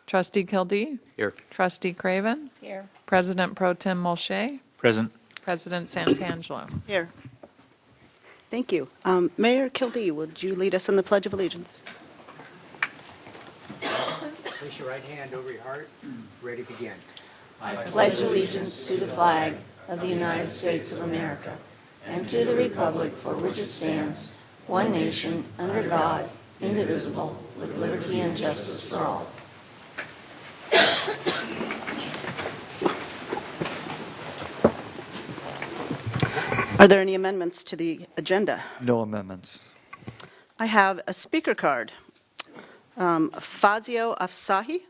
Trustee Kildee. Here. Trustee Craven. Here. President Pro Tem Mulchay. Present. President Santangelo. Here. Thank you. Mayor Kildee, would you lead us in the Pledge of Allegiance? Place your right hand over your heart. Ready, begin. I pledge allegiance to the flag of the United States of America and to the republic for which it stands, one nation, under God, indivisible, with liberty and justice for all. Are there any amendments to the agenda? No amendments. I have a speaker card. Fazio Afsahi.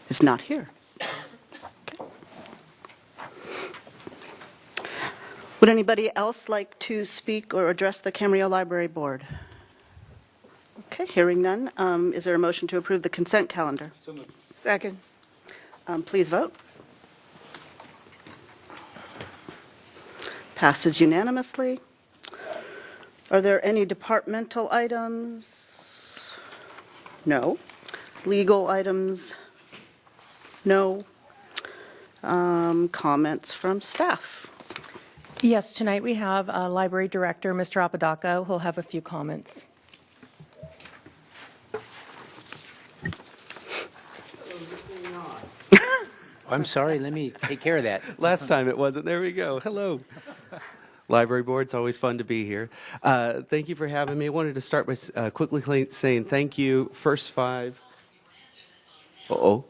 Is not here. Okay. Would anybody else like to speak or address the Camarillo Library Board? Okay, hearing none. Is there a motion to approve the consent calendar? Second. Please vote. Passes unanimously. Are there any departmental items? No. Legal items? No. Comments from staff? Yes, tonight we have Library Director, Mr. Apodaca, who'll have a few comments. I'm sorry, let me take care of that. Last time it wasn't. There we go. Hello. Library Board, it's always fun to be here. Thank you for having me. I wanted to start by quickly saying thank you, First Five. Uh-oh.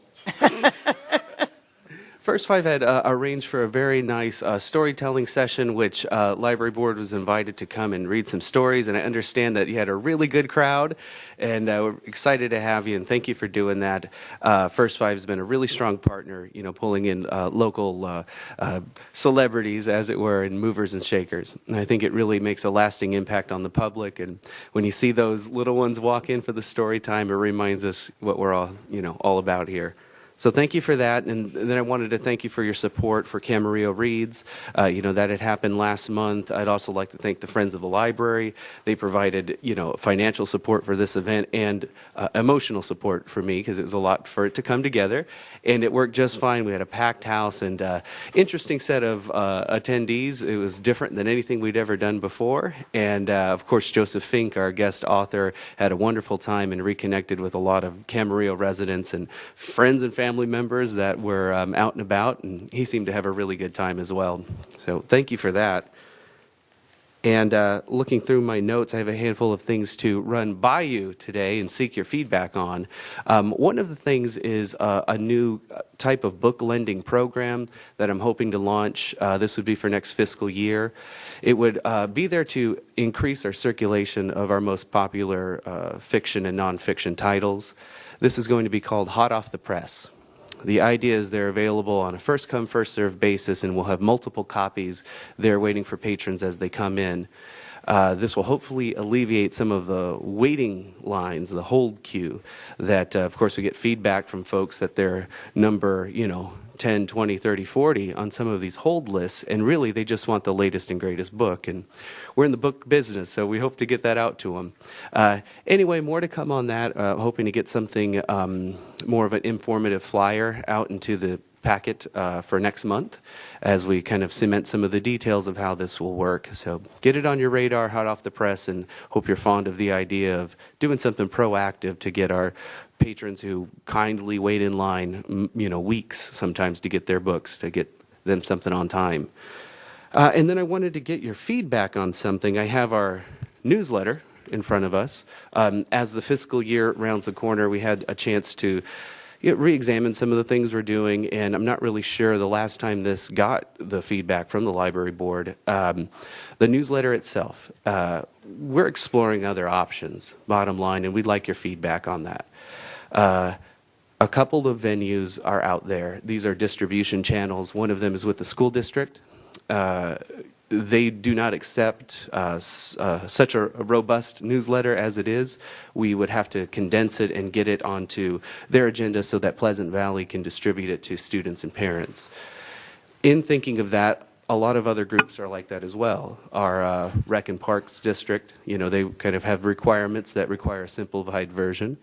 First Five had arranged for a very nice storytelling session, which Library Board was invited to come and read some stories, and I understand that you had a really good crowd, and we're excited to have you, and thank you for doing that. First Five has been a really strong partner, you know, pulling in local celebrities, as it were, and movers and shakers. And I think it really makes a lasting impact on the public, and when you see those little ones walk in for the story time, it reminds us what we're all, you know, all about here. So thank you for that, and then I wanted to thank you for your support for Camarillo Reads. You know, that had happened last month. I'd also like to thank the Friends of the Library. They provided, you know, financial support for this event and emotional support for me, because it was a lot for it to come together, and it worked just fine. We had a packed house and interesting set of attendees. It was different than anything we'd ever done before, and of course Joseph Fink, our guest author, had a wonderful time and reconnected with a lot of Camarillo residents and friends and family members that were out and about, and he seemed to have a really good time as well. So thank you for that. And looking through my notes, I have a handful of things to run by you today and seek your feedback on. One of the things is a new type of book lending program that I'm hoping to launch. This would be for next fiscal year. It would be there to increase our circulation of our most popular fiction and nonfiction titles. This is going to be called Hot Off the Press. The idea is they're available on a first-come, first-served basis, and we'll have multiple copies there waiting for patrons as they come in. This will hopefully alleviate some of the waiting lines, the hold queue, that, of course, we get feedback from folks that their number, 10, 20, 30, 40 on some of these hold lists, and really they just want the latest and greatest book. And we're in the book business, so we hope to get that out to them. Anyway, more to come on that. Hoping to get something more of an informative flyer out into the packet for next month as we kind of cement some of the details of how this will work. So get it on your radar, hot off the press, and hope you're fond of the idea of doing something proactive to get our patrons who kindly wait in line, weeks sometimes to get their books, to get them something on time. And then I wanted to get your feedback on something. I have our newsletter in front of us. As the fiscal year rounds the corner, we had a chance to re-examine some of the things we're doing, and I'm not really sure the last time this got the feedback from the library board. The newsletter itself, we're exploring other options, bottom line, and we'd like your feedback on that. A couple of venues are out there. These are distribution channels. One of them is with the school district. they do not accept such a robust newsletter as it is. We would have to condense it and get it onto their agenda so that Pleasant Valley can distribute it to students and parents. In thinking of that, a lot of other groups are like that as well. Our Rec and Parks District, they kind of have requirements that require a simplified version.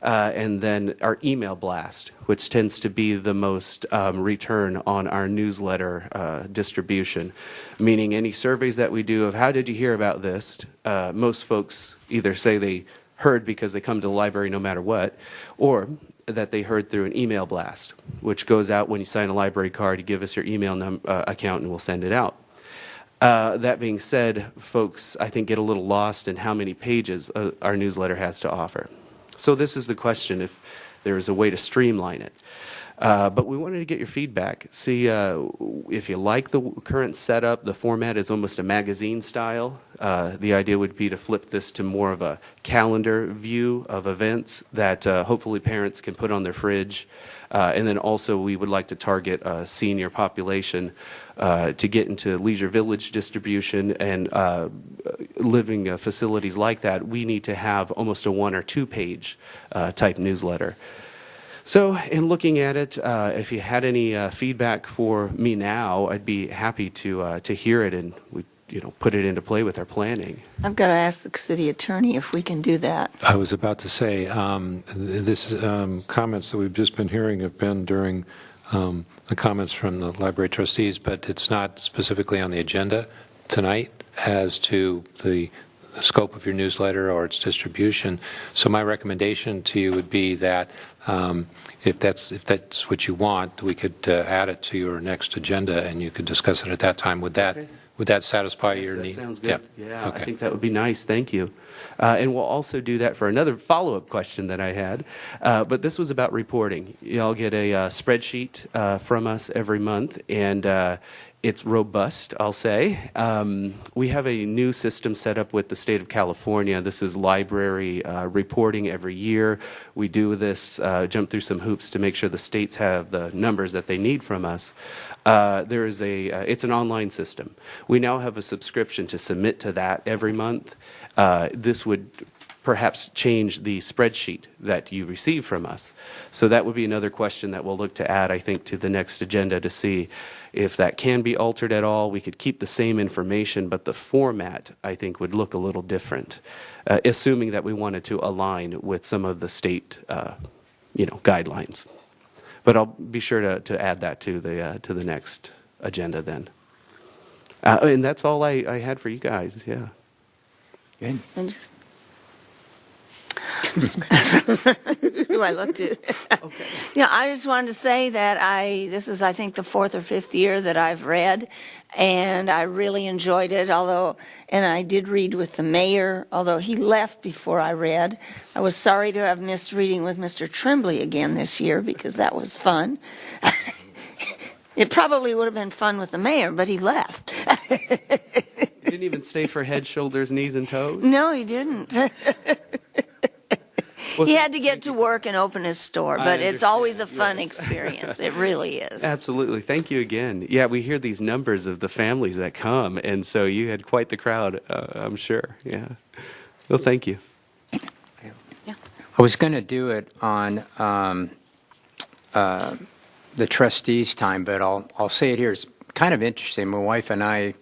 And then our email blast, which tends to be the most return on our newsletter distribution, meaning any surveys that we do of how did you hear about this, most folks either say they heard because they come to the library no matter what, or that they heard through an email blast, which goes out when you sign a library card, you give us your email account and we'll send it out. That being said, folks, I think, get a little lost in how many pages our newsletter has to offer. So this is the question, if there is a way to streamline it. But we wanted to get your feedback, see if you like the current setup. The format is almost a magazine style. The idea would be to flip this to more of a calendar view of events that hopefully parents can put on their fridge. And then also we would like to target a senior population to get into Leisure Village distribution and living facilities like that. We need to have almost a 1 or 2 page type newsletter. So in looking at it, if you had any feedback for me now, I'd be happy to hear it and we put it into play with our planning. I've got to ask the city attorney if we can do that. I was about to say, this comments that we've just been hearing have been during the comments from the library trustees, but it's not specifically on the agenda tonight as to the scope of your newsletter or its distribution. So my recommendation to you would be that if that's what you want, we could add it to your next agenda and you could discuss it at that time. Would that satisfy your That need? sounds good. Yeah, Okay. I think that would be nice. Thank you. And we'll also do that for another follow-up question that I had. But this was about reporting. Y'all get a spreadsheet from us every month, and it's robust, I'll say. We have a new system set up with the state of California. This is library reporting every year. We do this, jump through some hoops to make sure the states have the numbers that they need from us. It's an online system. We now have a subscription to submit to that every month. This would perhaps change the spreadsheet that you receive from us. So that would be another question that we'll look to add, I think, to the next agenda to see if that can be altered at all. We could keep the same information, but the format, I think, would look a little different, assuming that we wanted to align with some of the state, guidelines. But I'll be sure to add that to the next agenda then. And that's all I had for you guys. Yeah. And just who do I look to? Okay. Yeah, I just wanted to say that this is, I think, the 4th or 5th year that I've read, and I really enjoyed it, and I did read with the mayor, although he left before I read. I was sorry to have missed reading with Mr. Tremblay again this year, because that was fun. It probably would have been fun with the mayor, but he left. You didn't even stay for head, shoulders, knees, and toes? No, he didn't. Well, He had to get to work and open his store, I but it's always a understand, fun yes. experience. It really is. Absolutely. Thank you again. Yeah, we hear these numbers of the families that come, and so you had quite the crowd, I'm sure. Yeah. Well, thank you. I was going to do it on the trustees' time, but I'll say it here. It's kind of interesting. My wife and I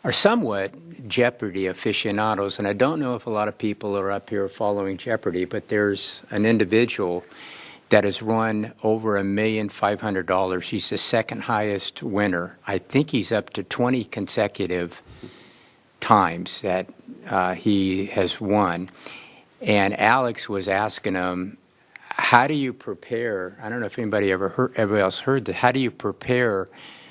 are somewhat Jeopardy aficionados, and I don't know if a lot of people are up here following Jeopardy, but there's an individual that has won over $1,500,000. He's the second highest winner. I think he's up to 20 consecutive times that he has won. And Alex was asking him, how do you prepare? I don't know if anybody else heard that. How do you prepare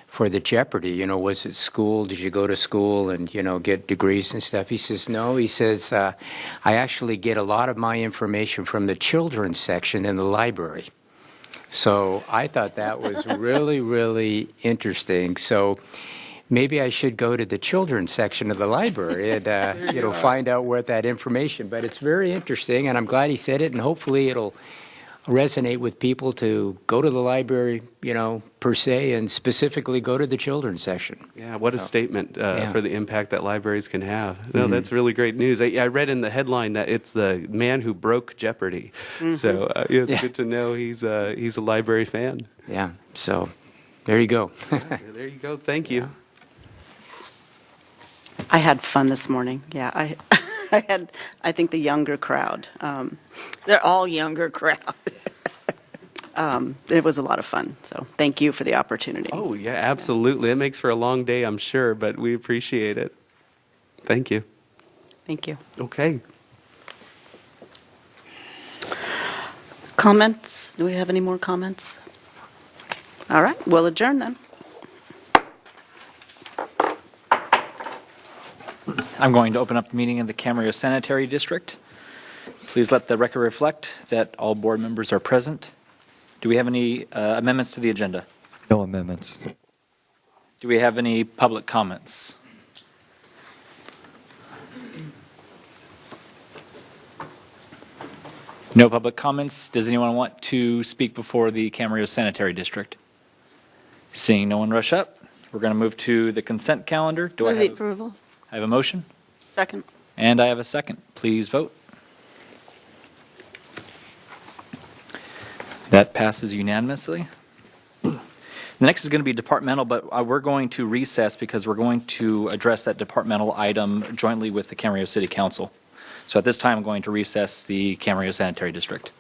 for the Jeopardy? Was it school? Did you go to school and, get degrees and stuff? He says, no. He says, I actually get a lot of my information from the children's section in the library. So I thought that was really, really interesting. So maybe I should go to the children's section of the library and, find out where that information. But it's very interesting, and I'm glad he said it, and hopefully it'll resonate with people to go to the library, per se, and specifically go to the children's session. Yeah, what a statement Yeah. for the impact that libraries can have. No, that's really great news. I read in the headline that it's the man who broke Jeopardy. So it's Yeah. good to know he's a library fan. Yeah, so there you go. There you go. Thank you. I had fun this morning. Yeah, I think the younger crowd. They're all younger crowd. It was a lot of fun. So thank you for the opportunity. Oh, yeah, absolutely. It makes for a long day, I'm sure, but we appreciate it. Thank you. Thank you. Okay. Comments? Do we have any more comments? All right, we'll adjourn then. I'm going to open up the meeting in the Camarillo Sanitary District. Please let the record reflect that all board members are present. Do we have any amendments to the agenda? No amendments. Do we have any public comments? No public comments. Does anyone want to speak before the Camarillo Sanitary District? Seeing no one rush up, we're going to move to the consent calendar. Do Move the I approval. have a motion? Second. And I have a second. Please vote. That passes unanimously. The next is going to be departmental, but we're going to recess because we're going to address that departmental item jointly with the Camarillo City Council. So at this time, I'm going to recess the Camarillo Sanitary District.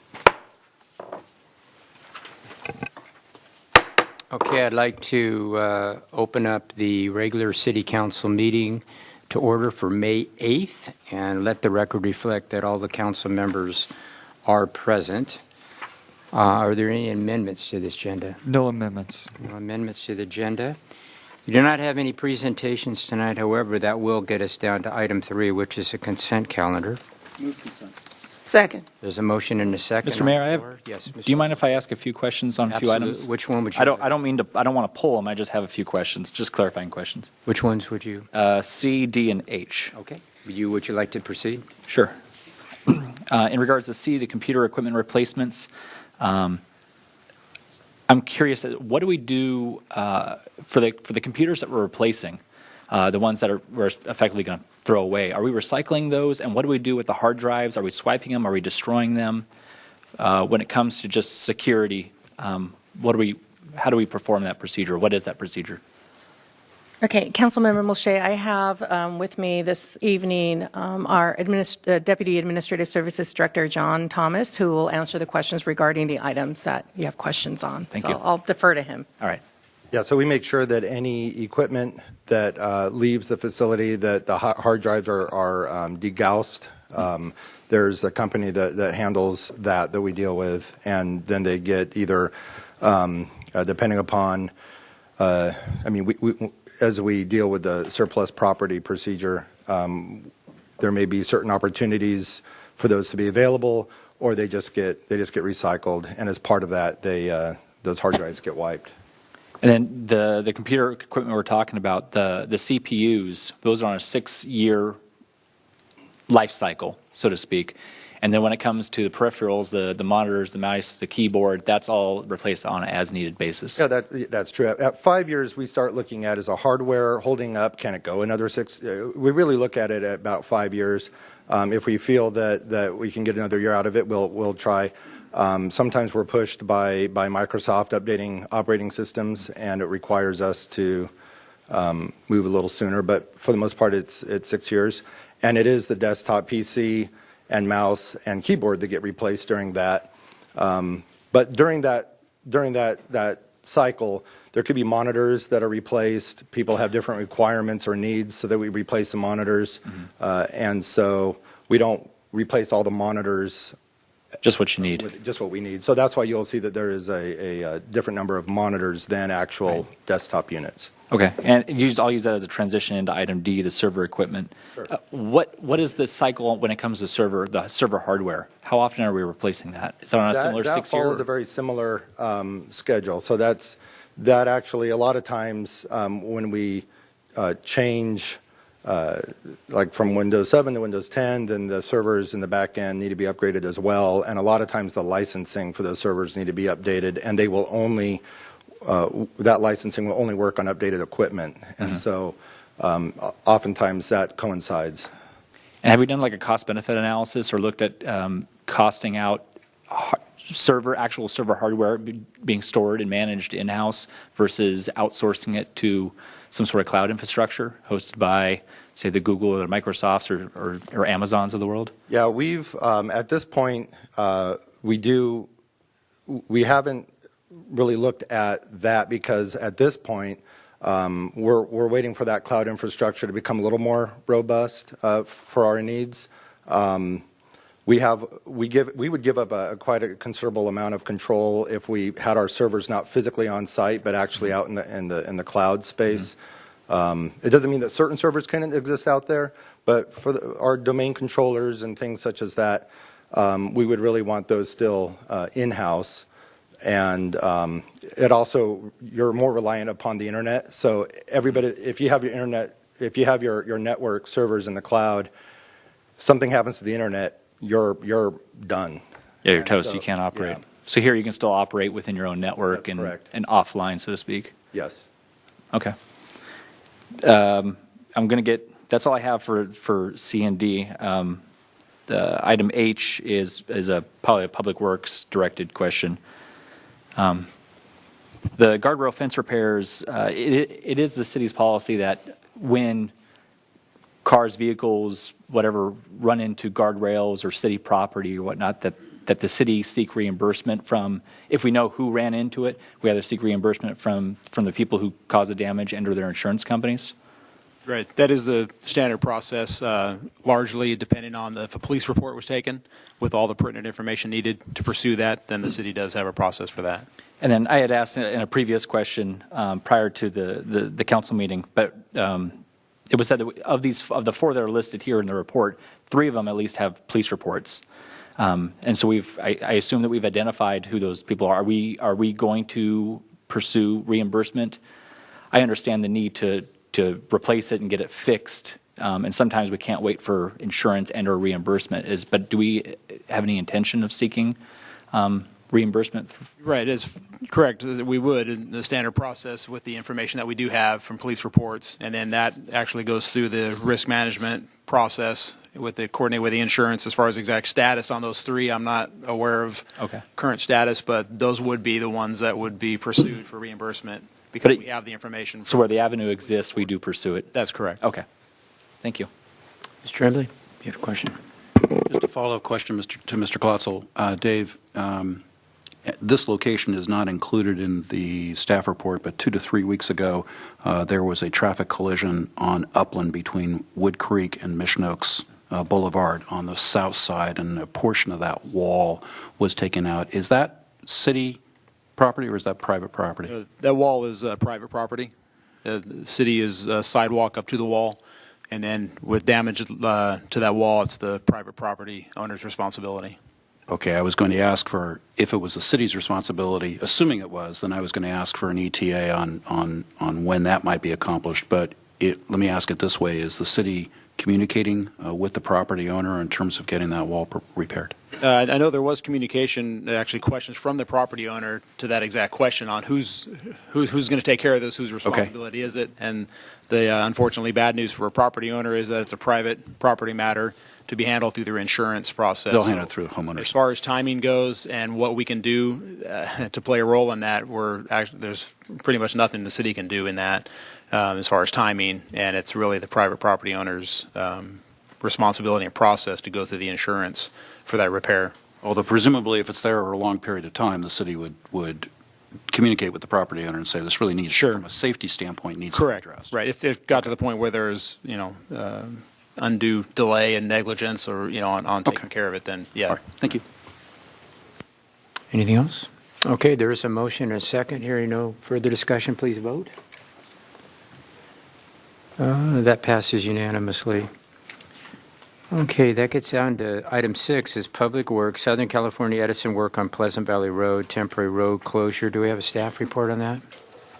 Okay, I'd like to open up the regular city council meeting to order for May 8th and let the record reflect that all the council members are present. Are there any amendments to this agenda? No amendments. No amendments to the agenda. We do not have any presentations tonight, however, that will get us down to item 3, which is a consent calendar. Second. There's a motion and a second. Mr. Mayor, I have. Yes, Mr. Do you mind if I ask a few questions on a few Absolutely. items? Which one would you? I don't want to pull them. I just have a few questions, just clarifying questions. Which ones would you? C, D, and H. Okay. Would you like to proceed? Sure. In regards to C, the computer equipment replacements, I'm curious, what do we do for the computers that we're replacing, the ones that we're effectively going to throw away? Are we recycling those, and what do we do with the hard drives? Are we swiping them? Are we destroying them? When it comes to just security, how do we perform that procedure? What is that procedure? Okay, Councilmember Mulchay, I have with me this evening our Deputy Administrative Services Director, John Thomas, who will answer the questions regarding the items that you have questions on. Thank so you. I'll defer to him. All right. Yeah, so we make sure that any equipment that leaves the facility, that the hard drives are degaussed. There's a company that handles that we deal with, and then they get either, depending upon, as we deal with the surplus property procedure, there may be certain opportunities for those to be available, or they just get recycled, and as part of that, those hard drives get wiped. And then the computer equipment we're talking about, the CPUs, those are on a 6-year life cycle, so to speak. And then when it comes to the peripherals, the monitors, the mouse, the keyboard, that's all replaced on an as-needed basis. Yeah, that's true. At 5 years, we start looking at as a hardware holding up. Can it go another 6? We really look at it at about 5 years. If we feel that we can get another year out of it, we'll try. Sometimes we're pushed by Microsoft updating operating systems, and it requires us to move a little sooner. But for the most part, it's 6 years, and it is the desktop PC and mouse and keyboard that get replaced during that. But during that cycle, there could be monitors that are replaced. People have different requirements or needs, so that we replace the monitors, and so we don't replace all the monitors. Just what you need. Just what we need. So that's why you'll see that there is a different number of monitors than actual desktop units. Okay, and I'll use that as a transition into item D, the server equipment. Sure. What is the cycle when it comes to the server hardware? How often are we replacing that? Is that on a similar 6 year? That follows a very similar schedule. So that actually, a lot of times when we change like from Windows 7 to Windows 10, then the servers in the back end need to be upgraded as well. And a lot of times the licensing for those servers need to be updated, and they will only, that licensing will only work on updated equipment. And so oftentimes that coincides. And have we done like a cost-benefit analysis or looked at costing out actual server hardware being stored and managed in-house versus outsourcing it to some sort of cloud infrastructure hosted by, say, the Google or the Microsofts or Amazons of the world? Yeah, we've, at this point, we haven't really looked at that because at this point, we're waiting for that cloud infrastructure to become a little more robust for our needs. We would give up quite a considerable amount of control if we had our servers not physically on site, but actually out in the cloud space. It doesn't mean that certain servers can't exist out there, but for our domain controllers and things such as that, we would really want those still in-house. And it also, you're more reliant upon the internet. So everybody, if you have your internet, if you have your network servers in the cloud, something happens to the internet, you're done. Yeah, you're toast. You can't operate. Yeah. So here you can still operate within your own network and offline, so to speak. Yes. Okay. I'm going to get. That's all I have for C and D. The item H is probably a Public Works directed question. The guardrail fence repairs. It is the city's policy that when cars, vehicles, whatever, run into guardrails or city property or whatnot, that the city seek reimbursement from, if we know who ran into it, we either seek reimbursement from the people who caused the damage and or their insurance companies. Right. That is the standard process, largely depending on if a police report was taken with all the pertinent information needed to pursue that, then the city does have a process for that. And then I had asked in a previous question prior to the council meeting, but it was said that of the four that are listed here in the report, 3 of them at least have police reports. And so I assume that we've identified who those people are. Are we going to pursue reimbursement? I understand the need to replace it and get it fixed, and sometimes we can't wait for insurance and or reimbursement. But do we have any intention of seeking reimbursement? Right, it's correct. We would in the standard process with the information that we do have from police reports, and then that actually goes through the risk management process coordinate with the insurance. As far as exact status on those 3, I'm not aware of current status, but those would be the ones that would be pursued for reimbursement because we have the information. So where the avenue exists, we do pursue it? That's correct. Okay. Thank you. Mr. Tremblay, you have a question? Just a follow-up question to Mr. Klotzel. Dave, this location is not included in the staff report, but 2 to 3 weeks ago, there was a traffic collision on Upland between Wood Creek and Mission Oaks Boulevard on the south side, and a portion of that wall was taken out. Is that city property or is that private property? That wall is private property. The city is sidewalk up to the wall, and then with damage to that wall, it's the private property owner's responsibility. Okay, I was going to ask for, if it was the city's responsibility, assuming it was, then I was going to ask for an ETA on when that might be accomplished. But let me ask it this way. Is the city communicating with the property owner in terms of getting that wall repaired? I know there was communication, actually questions from the property owner to that exact question on who's going to take care of this, whose responsibility is it. And the unfortunately bad news for a property owner is that it's a private property matter to be handled through their insurance process. They'll handle it through the homeowners. As far as timing goes and what we can do to play a role in that, there's pretty much nothing the city can do in that as far as timing, and it's really the private property owner's responsibility and process to go through the insurance for that repair. Although presumably if it's there over a long period of time, the city would communicate with the property owner and say this really needs, from a safety standpoint, needs to be addressed. Right. If it got to the point where there's, undue delay and negligence or, on taking care of it, then yeah. All right. Thank you. Anything else? Okay, there is a motion and a second. Hearing no further discussion, please vote. That passes unanimously. Okay, that gets down to item 6 is Public Works, Southern California Edison work on Pleasant Valley Road, temporary road closure. Do we have a staff report on that?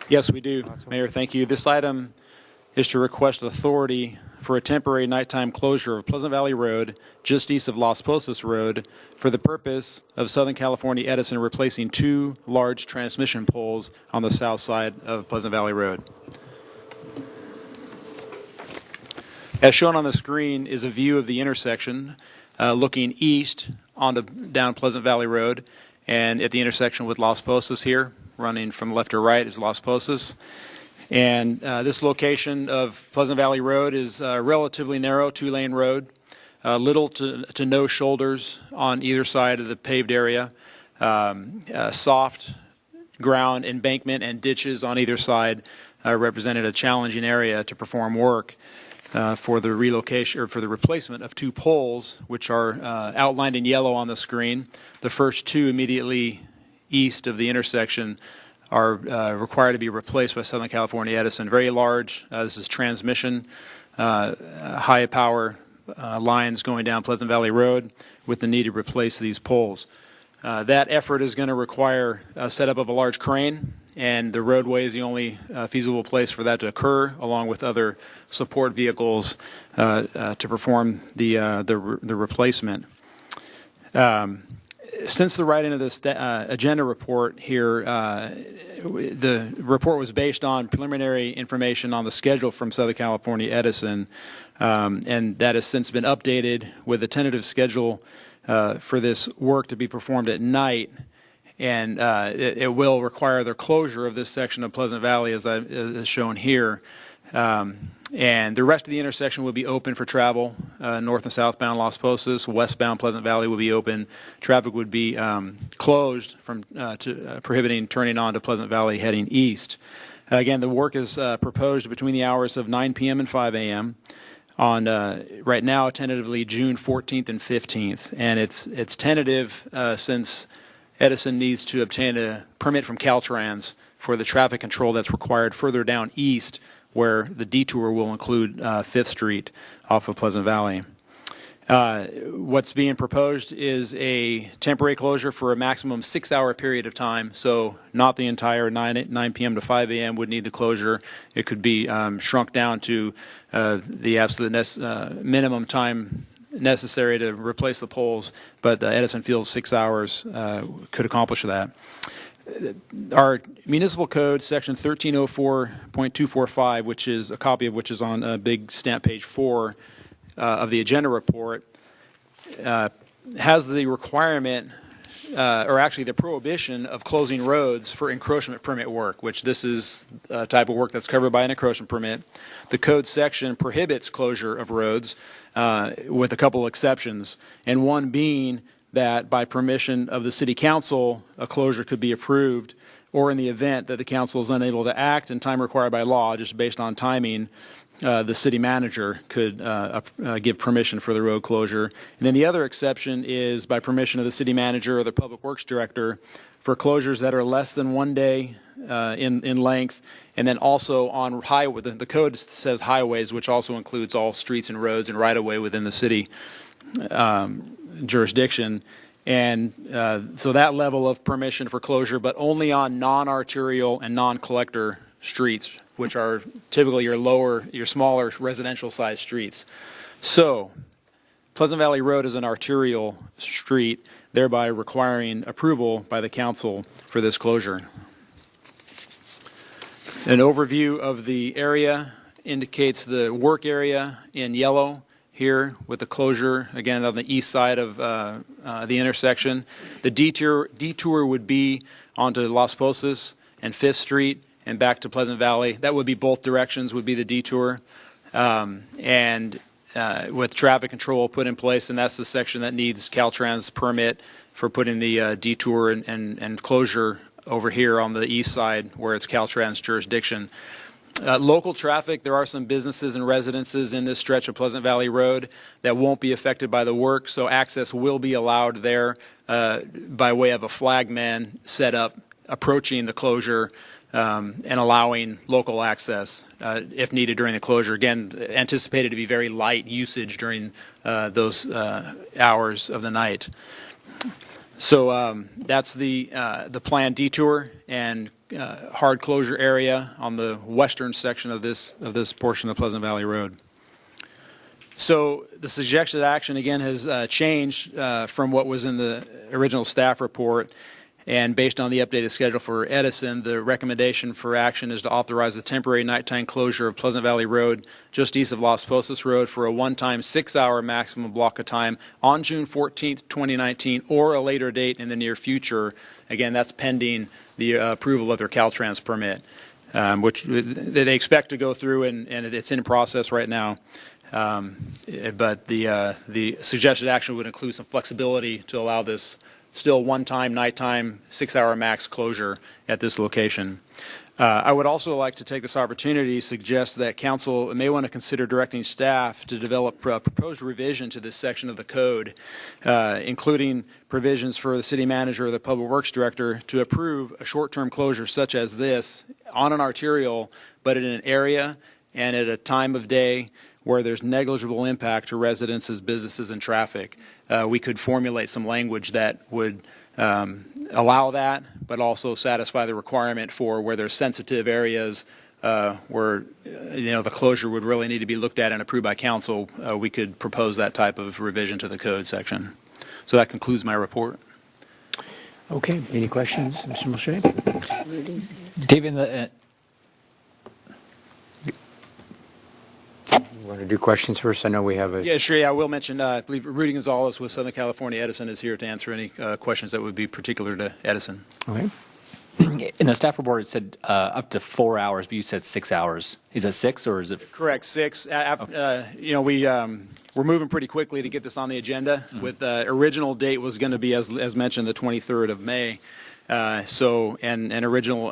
Yes, we do. Mayor, thank you. This item is to request authority for a temporary nighttime closure of Pleasant Valley Road just east of Las Posas Road for the purpose of Southern California Edison replacing 2 large transmission poles on the south side of Pleasant Valley Road. As shown on the screen is a view of the intersection looking east down Pleasant Valley Road, and at the intersection with Las Posas here, running from left to right is Las Posas. And this location of Pleasant Valley Road is a relatively narrow 2-lane road, little to no shoulders on either side of the paved area, soft ground, embankment, and ditches on either side represented a challenging area to perform work for the relocation or for the replacement of 2 poles, which are outlined in yellow on the screen. The first 2 immediately east of the intersection are required to be replaced by Southern California Edison. Very large. This is transmission, high power lines going down Pleasant Valley Road with the need to replace these poles. That effort is going to require a setup of a large crane, and the roadway is the only feasible place for that to occur, along with other support vehicles to perform the replacement. Since the writing of this agenda report here, the report was based on preliminary information on the schedule from Southern California Edison, and that has since been updated with a tentative schedule for this work to be performed at night, and it will require the closure of this section of Pleasant Valley as shown here. And the rest of the intersection will be open for travel. North and southbound Las Posas, westbound Pleasant Valley will be open. Traffic would be closed from prohibiting turning onto Pleasant Valley heading east. Again, the work is proposed between the hours of 9 p.m. and 5 a.m. on right now tentatively June 14th and 15th, and it's tentative since Edison needs to obtain a permit from Caltrans for the traffic control that's required further down east, where the detour will include 5th Street off of Pleasant Valley. What's being proposed is a temporary closure for a maximum 6-hour period of time, so not the entire 9 p.m. to 5 a.m. would need the closure. It could be shrunk down to the absolute minimum time necessary to replace the poles, but Edison feels 6 hours could accomplish that. Our municipal code, section 1304.245, which is a copy of which is on a big stamp page 4 of the agenda report, has the requirement, or actually the prohibition of closing roads for encroachment permit work, which this is a type of work that's covered by an encroachment permit. The code section prohibits closure of roads with a couple exceptions, and one being that by permission of the City Council, a closure could be approved, or in the event that the Council is unable to act in time required by law, just based on timing, the City Manager could give permission for the road closure. And then the other exception is by permission of the City Manager or the Public Works Director for closures that are less than 1 day in length, and then also on highway. The code says highways, which also includes all streets and roads and right-of-way within the city jurisdiction, and so that level of permission for closure, but only on non-arterial and non-collector streets, which are typically your smaller residential-sized streets. So, Pleasant Valley Road is an arterial street, thereby requiring approval by the council for this closure. An overview of the area indicates the work area in yellow here with the closure, again, on the east side of the intersection. The detour would be onto Las Posas and 5th Street and back to Pleasant Valley. That would be both directions would be the detour. And with traffic control put in place, and that's the section that needs Caltrans permit for putting the detour and closure over here on the east side where it's Caltrans jurisdiction. Local traffic, there are some businesses and residences in this stretch of Pleasant Valley Road that won't be affected by the work, so access will be allowed there by way of a flagman set up approaching the closure and allowing local access if needed during the closure. Again, anticipated to be very light usage during those hours of the night. So that's the planned detour, and hard closure area on the western section of this portion of Pleasant Valley Road. So the suggested action, again, has changed from what was in the original staff report. And based on the updated schedule for Edison, the recommendation for action is to authorize the temporary nighttime closure of Pleasant Valley Road just east of Las Posas Road for a one-time 6-hour maximum block of time on June 14th, 2019, or a later date in the near future. Again, that's pending the approval of their Caltrans permit, which they expect to go through, and it's in process right now. But the suggested action would include some flexibility to allow this still one-time, nighttime, 6-hour max closure at this location. I would also like to take this opportunity to suggest that council may want to consider directing staff to develop proposed revision to this section of the code, including provisions for the city manager or the public works director to approve a short-term closure such as this on an arterial, but in an area and at a time of day where there's negligible impact to residences, businesses, and traffic. We could formulate some language that would allow that, but also satisfy the requirement for where there's sensitive areas where the closure would really need to be looked at and approved by council. We could propose that type of revision to the code section. So that concludes my report. Okay, any questions, Mr. Mulchay? David, You want to do questions first? I know we have a... Yeah, sure. Yeah, I will mention, I believe Rudy Gonzalez with Southern California Edison is here to answer any questions that would be particular to Edison. Okay. in the staff report, it said up to 4 hours, but you said 6 hours. Is that 6 or is it? Correct, 6. We're moving pretty quickly to get this on the agenda. Mm-hmm. With original date was going to be, as mentioned, the 23rd of May. And original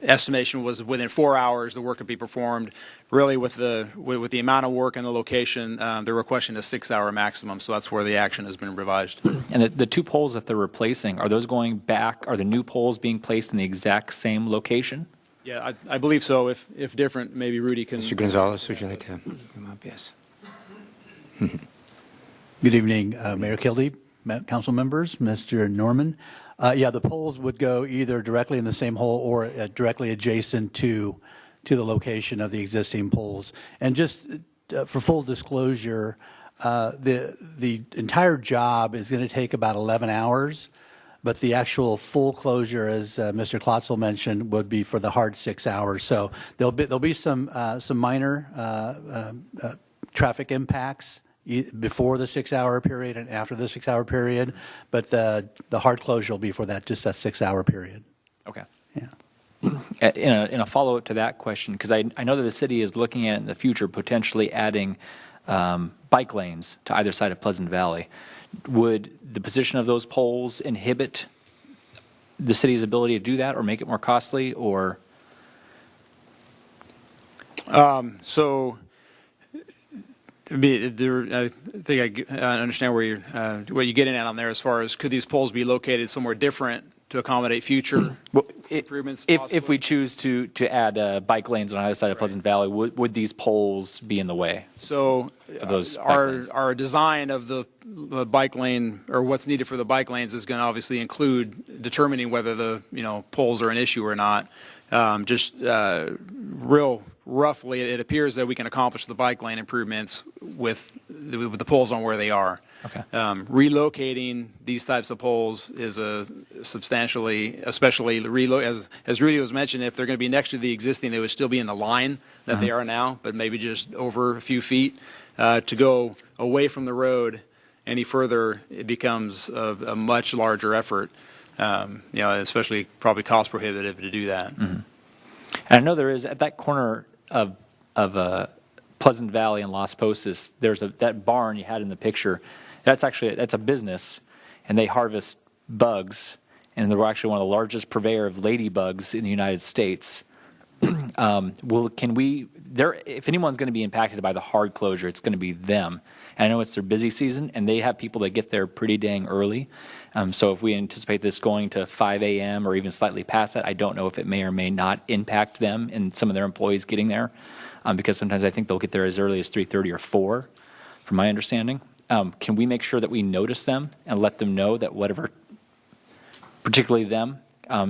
estimation was within 4 hours the work could be performed. Really, with the amount of work and the location, they're requesting a 6-hour maximum. So that's where the action has been revised. And the 2 poles that they're replacing, are those going back? Are the new poles being placed in the exact same location? Yeah, I believe so. If different, maybe Rudy can. Mr. Gonzalez, would you like to come up? Yes. Good evening, Mayor Kildee, council members, Mr. Norman. The poles would go either directly in the same hole or directly adjacent to the location of the existing poles. And just for full disclosure, the entire job is going to take about 11 hours, but the actual full closure, as Mr. Klotzel mentioned, would be for the hard 6 hours. So there'll be some minor traffic impacts before the 6-hour period and after the 6-hour period, but the hard closure will be for just that 6-hour period. Okay. Yeah. In a follow-up to that question, because I know that the city is looking at in the future potentially adding bike lanes to either side of Pleasant Valley. Would the position of those poles inhibit the city's ability to do that or make it more costly, or? I think I understand what you're getting at on there as far as could these poles be located somewhere different to accommodate future improvements? If we choose to add bike lanes on either side of Pleasant Valley, would these poles be in the way? So of those our design of the bike lane, or what's needed for the bike lanes, is going to obviously include determining whether the poles are an issue or not. Real roughly, it appears that we can accomplish the bike lane improvements with the poles on where they are. Okay. Relocating these types of poles is especially as Rudy was mentioning, if they're going to be next to the existing, they would still be in the line that they are now, but maybe just over a few feet. To go away from the road any further, it becomes a much larger effort. Especially probably cost prohibitive to do that. Mm-hmm. And I know there is at that corner of Pleasant Valley and Las Posas, there's that barn you had in the picture. That's a business, and they harvest bugs, and they're actually one of the largest purveyor of ladybugs in the United States. If anyone's going to be impacted by the hard closure, it's going to be them. And I know it's their busy season, and they have people that get there pretty dang early. So if we anticipate this going to 5 a.m. or even slightly past that, I don't know if it may or may not impact them and some of their employees getting there, because sometimes I think they'll get there as early as 3:30 or 4, from my understanding. Can we make sure that we notice them and let them know that whatever, particularly them,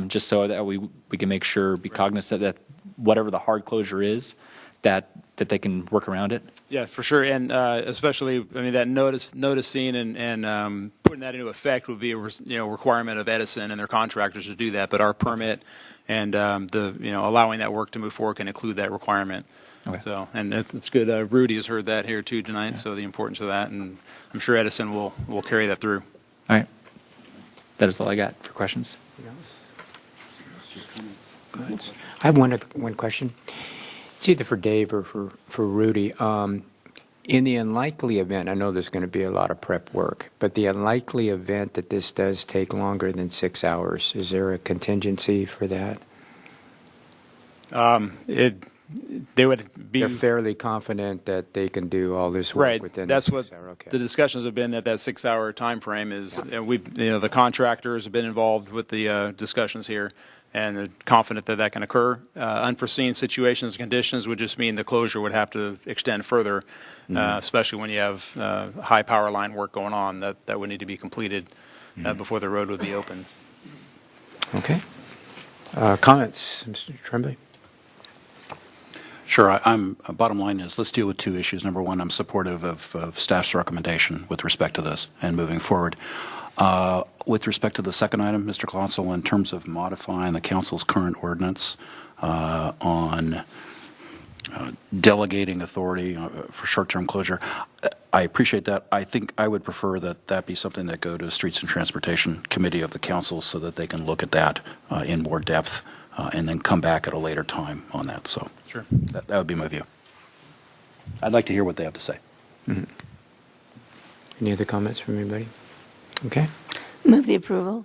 just so that we can make sure, be cognizant that whatever the hard closure is, that they can work around it? Yeah, for sure, and especially, I mean, that noticing and putting that into effect would be a requirement of Edison and their contractors to do that. But our permit and allowing that work to move forward can include that requirement. Okay. So, and it's good. Rudy has heard that here too tonight. Yeah. So the importance of that, and I'm sure Edison will carry that through. All right, that is all I got for questions. I have one question. It's either for Dave or for Rudy. In the unlikely event, I know there's going to be a lot of prep work, but the unlikely event that this does take longer than 6 hours, is there a contingency for that? They would be. They're fairly confident that they can do all this work within. That's what okay. The discussions have been. That 6 hour time frame is. And the contractors have been involved with the discussions here, and they're confident that can occur. Unforeseen situations and conditions would just mean the closure would have to extend further, especially when you have high power line work going on that would need to be completed before the road would be open. Okay. Comments, Mr. Tremblay? Sure. Bottom line is, let's deal with two issues. Number one, I'm supportive of staff's recommendation with respect to this and moving forward. With respect to the second item, Mr. Klotzel, in terms of modifying the council's current ordinance on delegating authority for short-term closure, I appreciate that. I think I would prefer that be something that go to Streets and Transportation Committee of the council so that they can look at that in more depth and then come back at a later time on that. So sure, that would be my view. I'd like to hear what they have to say. Mm-hmm. Any other comments from anybody? Okay. Move the approval.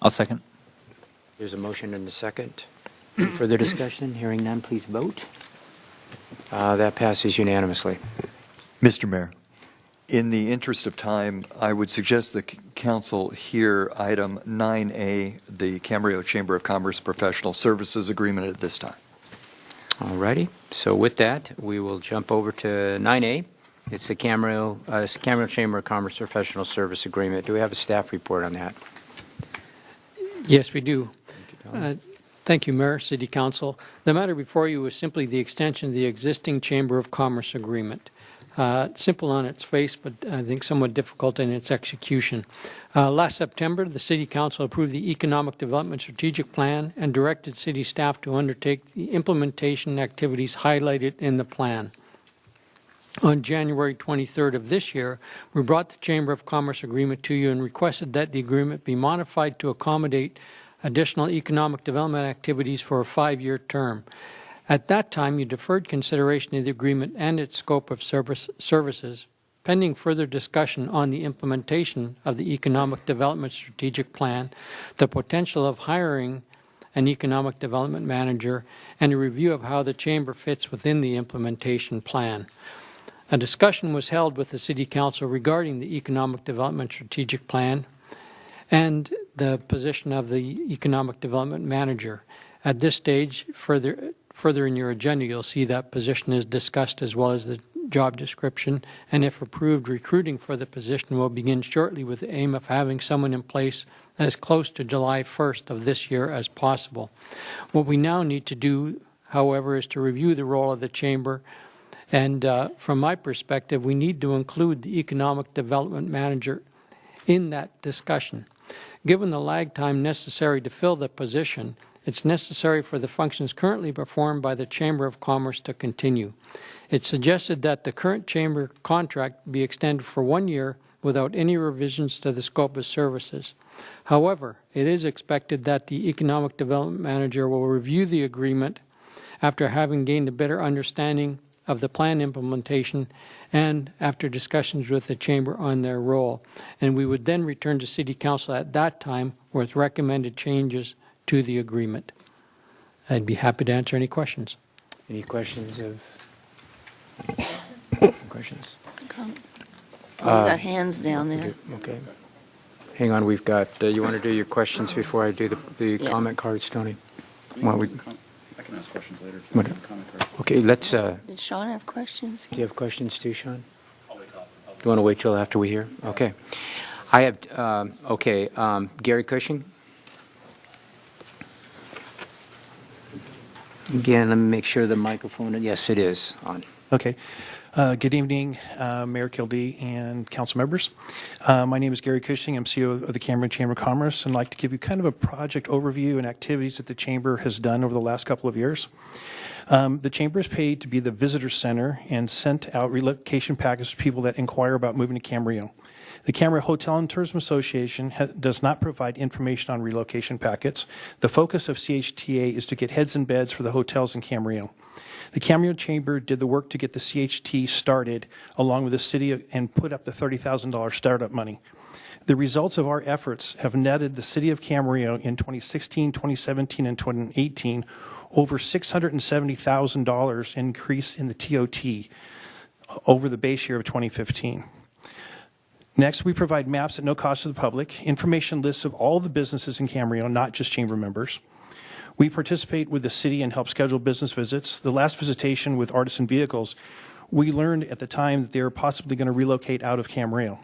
I'll second. There's a motion and a second. Any further discussion? Hearing none, please vote. That passes unanimously. Mr. Mayor, in the interest of time, I would suggest the council hear item 9A, the Camarillo Chamber of Commerce Professional Services Agreement at this time. All righty. So with that, we will jump over to 9A. It's the Camarillo Chamber of Commerce Professional Service Agreement. Do we have a staff report on that? Yes, we do. Thank you, Mayor, City Council. The matter before you is simply the extension of the existing Chamber of Commerce agreement. Simple on its face, but I think somewhat difficult in its execution. Last September, the City Council approved the Economic Development Strategic Plan and directed city staff to undertake the implementation activities highlighted in the plan. On January 23rd of this year, we brought the Chamber of Commerce agreement to you and requested that the agreement be modified to accommodate additional economic development activities for a 5-year term. At that time, you deferred consideration of the agreement and its scope of services, pending further discussion on the implementation of the Economic Development Strategic Plan, the potential of hiring an economic development manager, and a review of how the Chamber fits within the implementation plan. A discussion was held with the City Council regarding the Economic Development Strategic Plan and the position of the Economic Development Manager. At this stage, further in your agenda, you'll see that position is discussed as well as the job description, and if approved, recruiting for the position will begin shortly with the aim of having someone in place as close to July 1st of this year as possible. What we now need to do, however, is to review the role of the Chamber, and from my perspective, we need to include the Economic Development Manager in that discussion. Given the lag time necessary to fill the position, it's necessary for the functions currently performed by the Chamber of Commerce to continue. It's suggested that the current Chamber contract be extended for 1 year without any revisions to the scope of services. However, it is expected that the Economic Development Manager will review the agreement after having gained a better understanding of the plan implementation and after discussions with the Chamber on their role. And we would then return to City Council at that time with recommended changes to the agreement. I'd be happy to answer any questions. Any questions questions? We got hands down there. Okay. Hang on, we've got, you want to do your questions before I do the Yeah. comment cards, Tony? Why don't we, I can ask questions later if you What- want a comment card. okay, let's, do Did Sean have questions? you have questions too, Sean? Do you want to wait till after we hear? Okay. I have, Gary Cushing? Again, let me make sure the microphone, yes, it is on. Okay. Good evening, Mayor Kildee and council members. My name is Gary Cushing. I'm CEO of the Camarillo Chamber of Commerce, and I'd like to give you kind of a project overview and activities that the Chamber has done over the last couple of years. The Chamber is paid to be the visitor center and sent out relocation packages to people that inquire about moving to Camarillo. The Camarillo Hotel and Tourism Association does not provide information on relocation packets. The focus of CHTA is to get heads and beds for the hotels in Camarillo. The Camarillo Chamber did the work to get the CHT started along with the city and put up the $30,000 startup money. The results of our efforts have netted the city of Camarillo in 2016, 2017, and 2018 over $670,000 increase in the TOT over the base year of 2015. Next, we provide maps at no cost to the public, information lists of all the businesses in Camarillo, not just chamber members. We participate with the city and help schedule business visits. The last visitation with Artisan Vehicles, we learned at the time that they were possibly going to relocate out of Camarillo.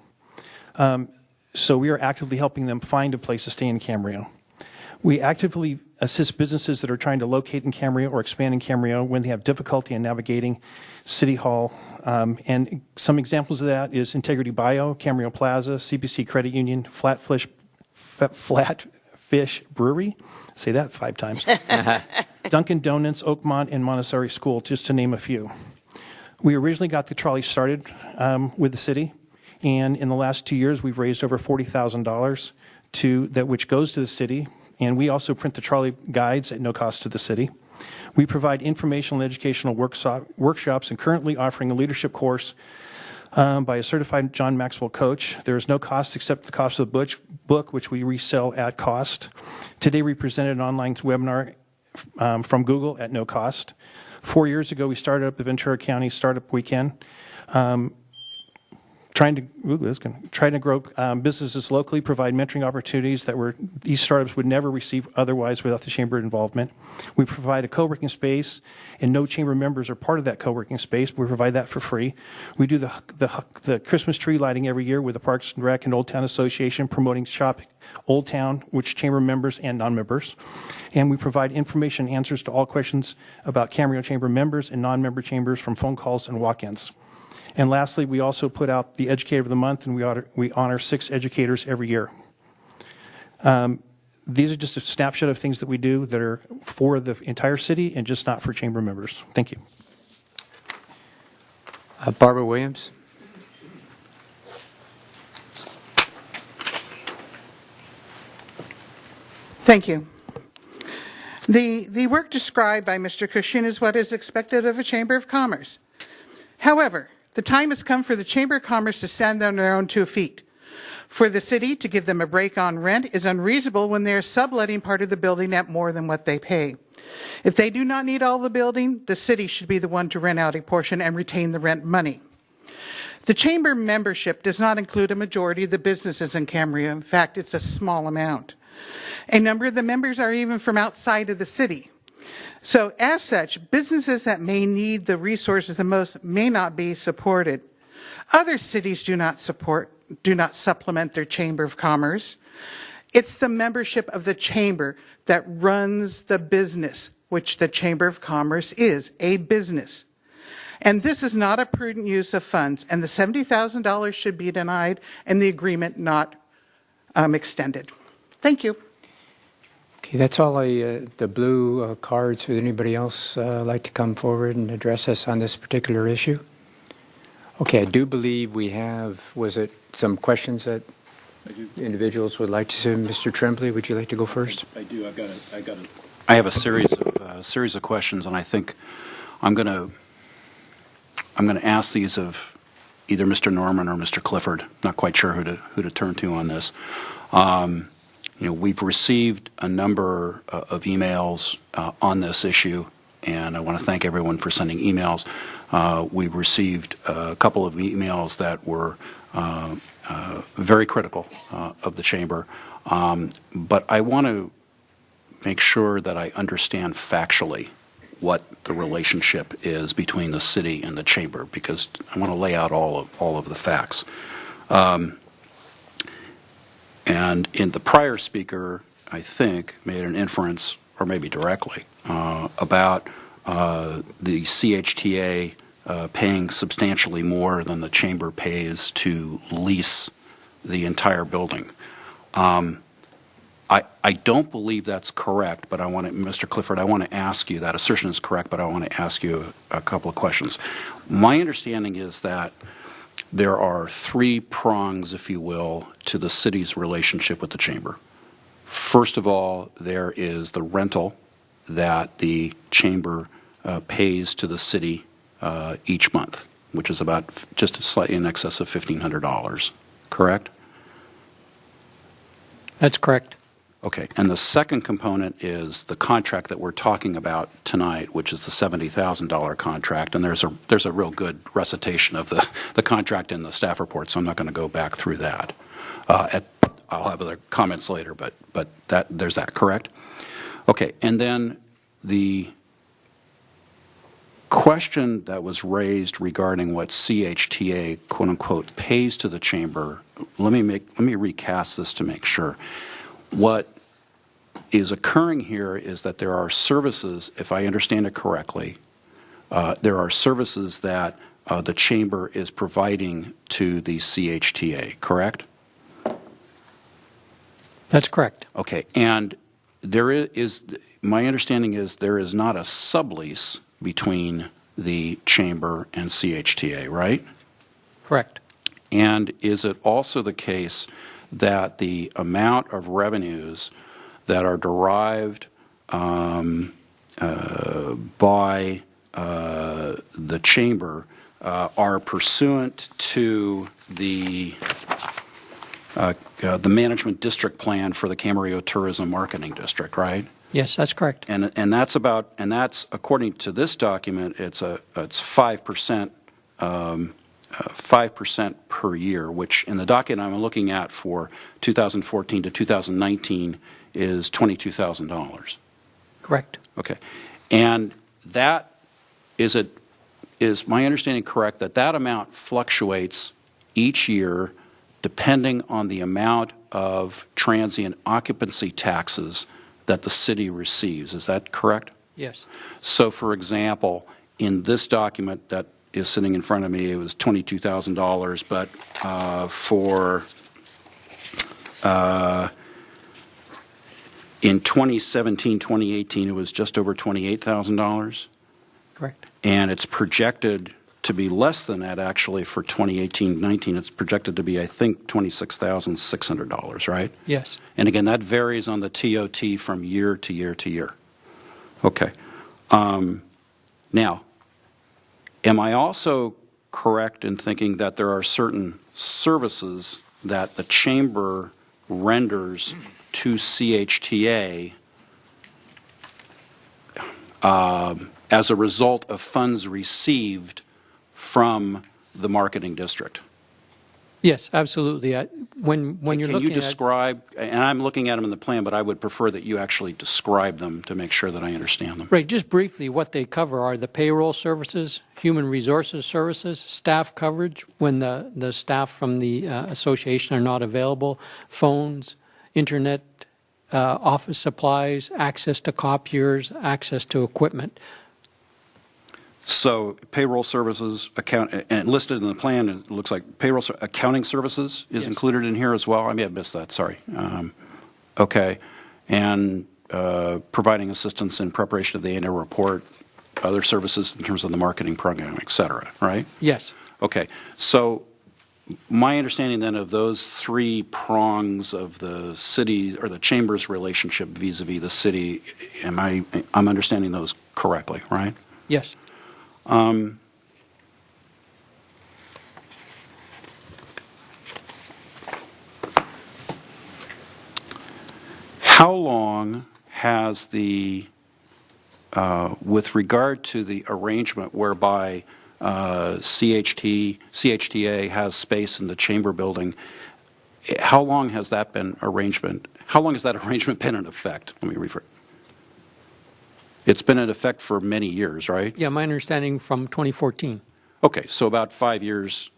So we are actively helping them find a place to stay in Camarillo. We actively assist businesses that are trying to locate in Camarillo or expand in Camarillo when they have difficulty in navigating City Hall. And some examples of that is Integrity Bio, Camarillo Plaza, CBC Credit Union, Flatfish Brewery, say that 5 times, Dunkin' Donuts, Oakmont, and Montessori School, just to name a few. We originally got the trolley started with the city, and in the last 2 years, we've raised over $40,000 which goes to the city, and we also print the trolley guides at no cost to the city. We provide informational and educational workshops and currently offering a leadership course by a certified John Maxwell coach. There is no cost except the cost of the book, which we resell at cost. Today we presented an online webinar from Google at no cost. 4 years ago, we started up the Ventura County Startup Weekend, trying to grow businesses locally, provide mentoring opportunities that these startups would never receive otherwise without the chamber involvement. We provide a co-working space, and no chamber members are part of that co-working space. We provide that for free. We do the Christmas tree lighting every year with the Parks and Rec and Old Town Association, promoting Shop Old Town, which chamber members and non-members. And we provide information and answers to all questions about Camarillo Chamber members and non-member chambers from phone calls and walk-ins. And lastly, we also put out the Educator of the Month, and we honor 6 educators every year. These are just a snapshot of things that we do that are for the entire city and just not for chamber members. Thank you. Barbara Williams. Thank you. The work described by Mr. Cushing is what is expected of a Chamber of Commerce. However, the time has come for the Chamber of Commerce to stand on their own 2 feet. For the city to give them a break on rent is unreasonable when they are subletting part of the building at more than what they pay. If they do not need all the building, the city should be the one to rent out a portion and retain the rent money. The Chamber membership does not include a majority of the businesses in Camarillo. In fact, it's a small amount. A number of the members are even from outside of the city. So as such, businesses that may need the resources the most may not be supported. Other cities do not supplement their Chamber of Commerce. It's the membership of the Chamber that runs the business, which the Chamber of Commerce is, a business. And this is not a prudent use of funds, and the $70,000 should be denied and the agreement not extended. Thank you. Okay, that's all the blue cards. Would anybody else like to come forward and address us on this particular issue? Okay, I do believe we have, was it some questions that individuals would like to send? Mr. Tremblay, would you like to go first? I do. I have a series of questions, and I think I'm going to ask these of either Mr. Norman or Mr. Clifford. Not quite sure who to turn to on this. We've received a number of emails on this issue, and I want to thank everyone for sending emails. We've received a couple of emails that were very critical of the Chamber, but I want to make sure that I understand factually what the relationship is between the city and the Chamber, because I want to lay out all of the facts. And in the prior speaker, I think, made an inference, or maybe directly, about the CHTA paying substantially more than the chamber pays to lease the entire building. I don't believe that's correct, but I want to, Mr. Clifford, I want to ask you, that assertion is correct, but I want to ask you a couple of questions. My understanding is that there are three prongs, if you will, to the city's relationship with the chamber. First of all, there is the rental that the chamber pays to the city each month, which is about just slightly in excess of $1,500, correct? That's correct. Okay, and the second component is the contract that we're talking about tonight, which is the $70,000 contract, and there's a real good recitation of the contract in the staff report, so I'm not going to go back through that. I'll have other comments later, but there's that, correct? Okay, and then the question that was raised regarding what CHTA, quote unquote, pays to the chamber, let me recast this to make sure. What is occurring here is that there are services, if I understand it correctly, there are services that the chamber is providing to the CHTA, correct? That's correct. Okay, and there is my understanding is there is not a sublease between the chamber and CHTA, right? Correct. And is it also the case that the amount of revenues that are derived by the chamber are pursuant to the management district plan for the Camarillo Tourism Marketing District, right? Yes, that's correct. And that's according to this document, it's 5%. 5% per year, which in the document I'm looking at for 2014 to 2019 is $22,000. Correct. Okay. And that, is my understanding correct that that amount fluctuates each year depending on the amount of transient occupancy taxes that the city receives? Is that correct? Yes. So, for example, in this document that is sitting in front of me, it was $22,000, but in 2017, 2018, it was just over $28,000. Correct. And it's projected to be less than that, actually, for 2018-19. It's projected to be, I think, $26,600, right? Yes. And again, that varies on the TOT from year to year to year. Okay. Now, am I also correct in thinking that there are certain services that the chamber renders to CHTA as a result of funds received from the marketing district? Yes, absolutely. When you're Can looking you describe, and I'm looking at them in the plan, but I would prefer that you actually describe them to make sure that I understand them. Right, just briefly, what they cover are the payroll services, human resources services, staff coverage when the staff from the association are not available, phones, internet, office supplies, access to copiers, access to equipment. So payroll services, and listed in the plan, it looks like payroll accounting services is included in here as well. I may have missed that, sorry. Okay. And providing assistance in preparation of the annual report, other services in terms of the marketing program, et cetera, right? Yes. Okay. So my understanding then of those three prongs of the city or the chamber's relationship vis-a-vis the city, I'm understanding those correctly, right? Yes. How long has with regard to the arrangement whereby CHTA has space in the chamber building, how long has that arrangement been in effect? Let me rephrase. It's been in effect for many years, right? Yeah, my understanding from 2014. Okay, so about 5 years.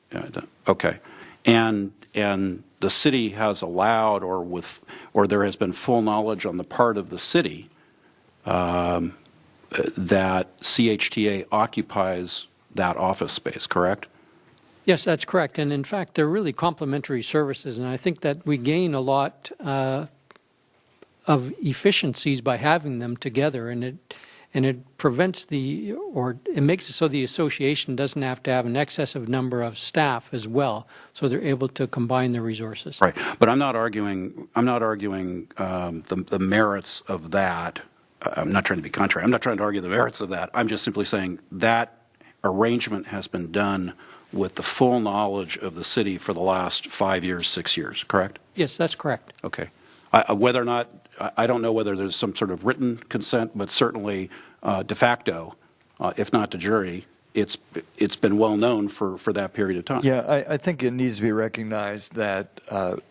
Okay, and the city has allowed, or there has been full knowledge on the part of the city that CHTA occupies that office space, correct? Yes, that's correct. And in fact, they're really complementary services. And I think that we gain a lot of efficiencies by having them together. And it prevents it makes it so the association doesn't have to have an excessive number of staff as well. So they're able to combine their resources. Right. But I'm not arguing the merits of that. I'm not trying to be contrary. I'm not trying to argue the merits of that. I'm just simply saying that arrangement has been done with the full knowledge of the city for the last 5 years, 6 years, correct? Yes, that's correct. Okay. Whether or not, I don't know whether there's some sort of written consent, but certainly de facto, if not de jure, it's been well known for that period of time. Yeah, I think it needs to be recognized that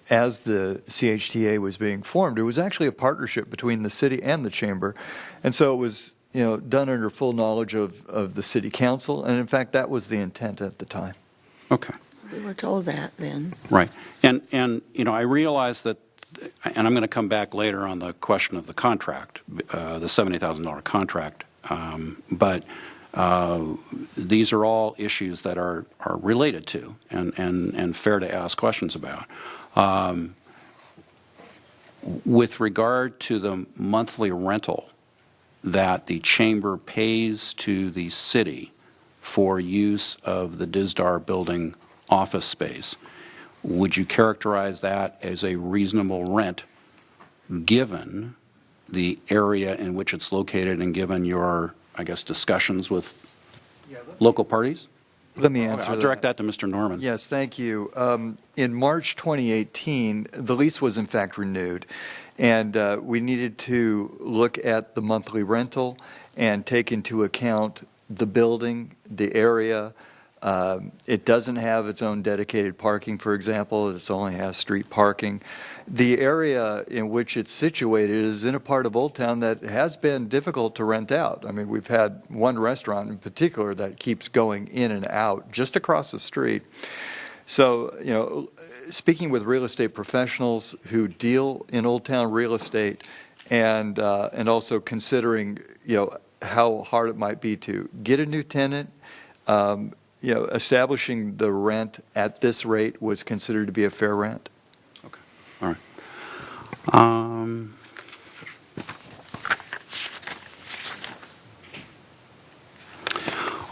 as the CHTA was being formed, it was actually a partnership between the city and the chamber, and so it was done under full knowledge of the city council, and in fact that was the intent at the time. Okay. We were told that then. Right. And I realize that, and I'm going to come back later on the question of the contract, the $70,000 contract, but these are all issues that are related to and fair to ask questions about. With regard to the monthly rental that the chamber pays to the city for use of the Dizdar building office space, would you characterize that as a reasonable rent given the area in which it's located and given your, I guess, discussions with local parties? Let me answer I'll direct that to Mr. Norman. Yes, thank you. In March 2018, the lease was in fact renewed, and we needed to look at the monthly rental and take into account the building, the area. It doesn't have its own dedicated parking, for example. It only has street parking. The area in which it's situated is in a part of Old Town that has been difficult to rent out. I mean, we've had one restaurant in particular that keeps going in and out just across the street. So, speaking with real estate professionals who deal in Old Town real estate and also considering, how hard it might be to get a new tenant, establishing the rent at this rate was considered to be a fair rent. Okay. All right.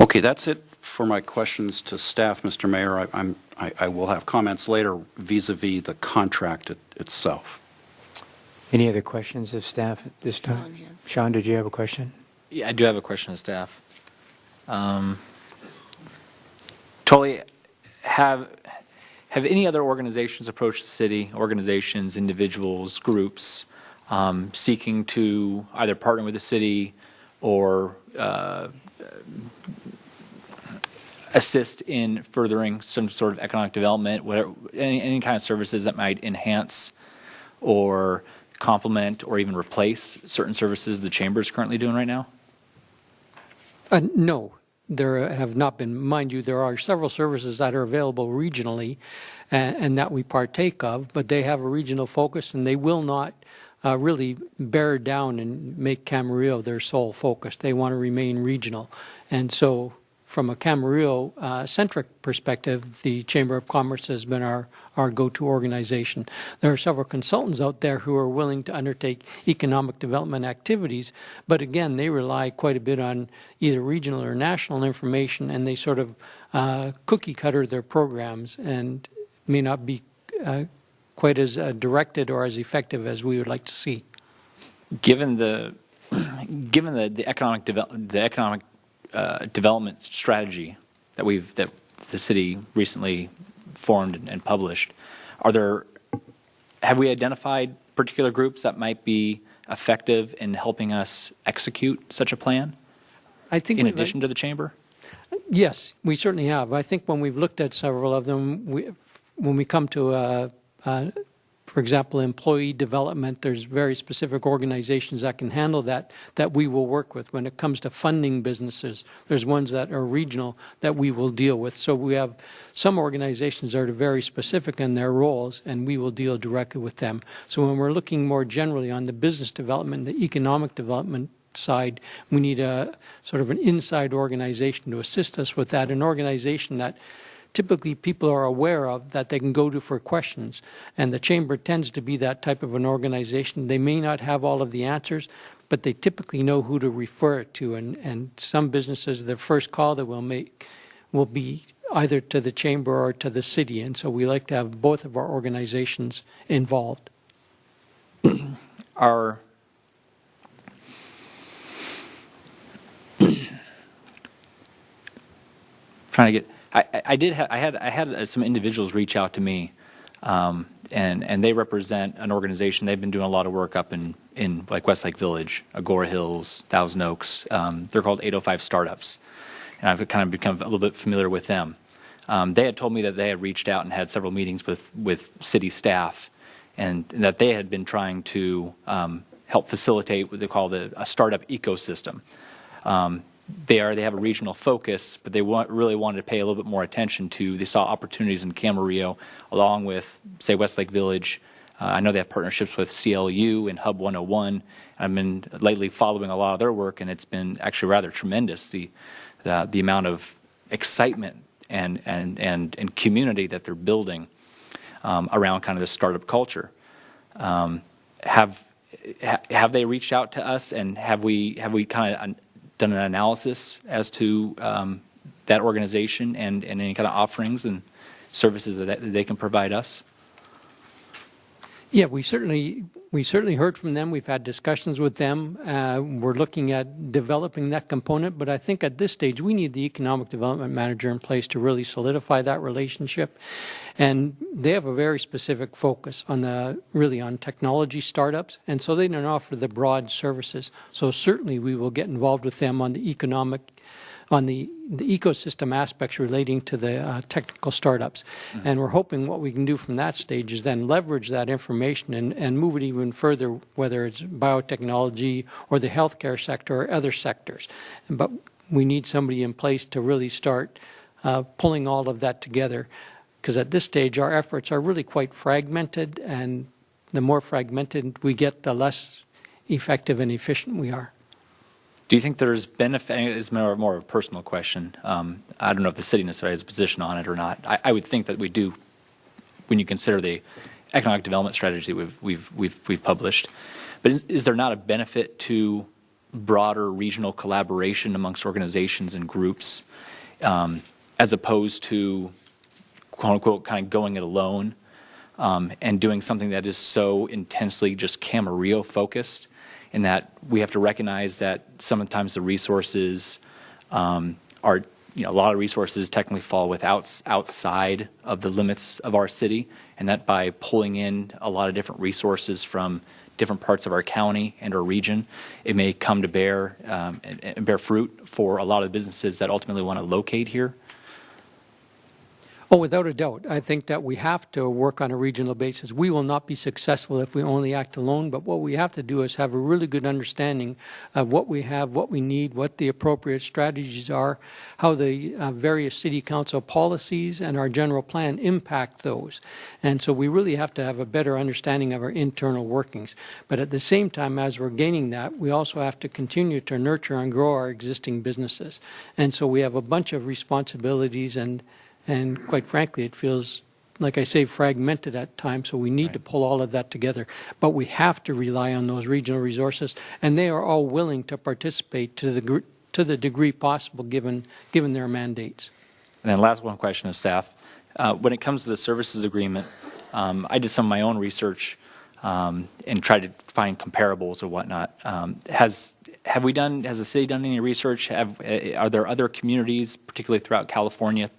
Okay, that's it for my questions to staff, Mr. Mayor. I will have comments later vis-a-vis the contract itself. Any other questions of staff at this time? Sean, did you have a question? Yeah, I do have a question of staff. Totally, have any other organizations approached the city, organizations, individuals, groups, seeking to either partner with the city or assist in furthering some sort of economic development, whatever, any kind of services that might enhance or complement or even replace certain services the chamber is currently doing right now? No, there have not been. Mind you, there are several services that are available regionally and that we partake of, but they have a regional focus and they will not really bear down and make Camarillo their sole focus. They want to remain regional. And so from a Camarillo-centric perspective, the Chamber of Commerce has been our go-to organization. There are several consultants out there who are willing to undertake economic development activities, but again, they rely quite a bit on either regional or national information, and they sort of cookie-cutter their programs and may not be quite as directed or as effective as we would like to see. Given the economic development strategy that the city recently formed and published, have we identified particular groups that might be effective in helping us execute such a plan? I think in addition to the chamber? Yes, we certainly have. I think when we've looked at several of them, when we come to for example, employee development, there's very specific organizations that can handle that we will work with. When it comes to funding businesses, there's ones that are regional that we will deal with. So we have some organizations that are very specific in their roles, and we will deal directly with them. So when we're looking more generally on the business development, the economic development side. We need a sort of an inside organization to assist us with that, an organization that typically people are aware of, that they can go to for questions. And the Chamber tends to be that type of an organization. They may not have all of the answers, but they typically know who to refer it to. And some businesses, their first call that we'll make will be either to the Chamber or to the city. And so we like to have both of our organizations involved. Our trying to get. I had some individuals reach out to me, and they represent an organization. They've been doing a lot of work up in like Westlake Village, Agora Hills, Thousand Oaks. They're called 805 Startups, and I've kind of become a little bit familiar with them. They had told me that they had reached out and had several meetings with city staff, and that they had been trying to help facilitate what they call a startup ecosystem. They have a regional focus, but they really wanted to pay a little bit more attention to. They saw opportunities in Camarillo, along with, say, Westlake Village. I know they have partnerships with CLU and Hub 101. I've been lately following a lot of their work, and it's been actually rather tremendous. The amount of excitement and community that they're building around kind of this startup culture. Have they reached out to us, and have we kind of done an analysis as to that organization and any kind of offerings and services that they can provide us? Yeah, we certainly heard from them. We've had discussions with them. We're looking at developing that component, but I think at this stage we need the economic development manager in place to really solidify that relationship. And they have a very specific focus on on technology startups, and so they don't offer the broad services. So certainly we will get involved with them on the ecosystem aspects relating to the technical startups. Mm-hmm. And we're hoping what we can do from that stage is then leverage that information and move it even further, whether it's biotechnology or the healthcare sector or other sectors. But we need somebody in place to really start pulling all of that together, because at this stage our efforts are really quite fragmented, and the more fragmented we get, the less effective and efficient we are. Do you think there's benefit? It's more of a personal question. I don't know if the city necessarily has a position on it or not. I would think that we do, when you consider the economic development strategy we've published. But is there not a benefit to broader regional collaboration amongst organizations and groups, as opposed to quote unquote kind of going it alone, and doing something that is so intensely just Camarillo focused? In that we have to recognize that sometimes the resources a lot of resources technically fall outside of the limits of our city, and that by pulling in a lot of different resources from different parts of our county and our region, it may come to bear and bear fruit for a lot of businesses that ultimately want to locate here. Oh, without a doubt. I think that we have to work on a regional basis. We will not be successful if we only act alone, but what we have to do is have a really good understanding of what we have, what we need, what the appropriate strategies are, how the various city council policies and our general plan impact those. And so we really have to have a better understanding of our internal workings. But at the same time, as we're gaining that, we also have to continue to nurture and grow our existing businesses. And so we have a bunch of responsibilities, and quite frankly, it feels, like I say, fragmented at times, so we need to pull all of that together. But we have to rely on those regional resources, and they are all willing to participate to the degree possible given their mandates. And then last one question of staff. When it comes to the services agreement, I did some of my own research and tried to find comparables or whatnot. Has the city done any research? Are there other communities, particularly throughout California,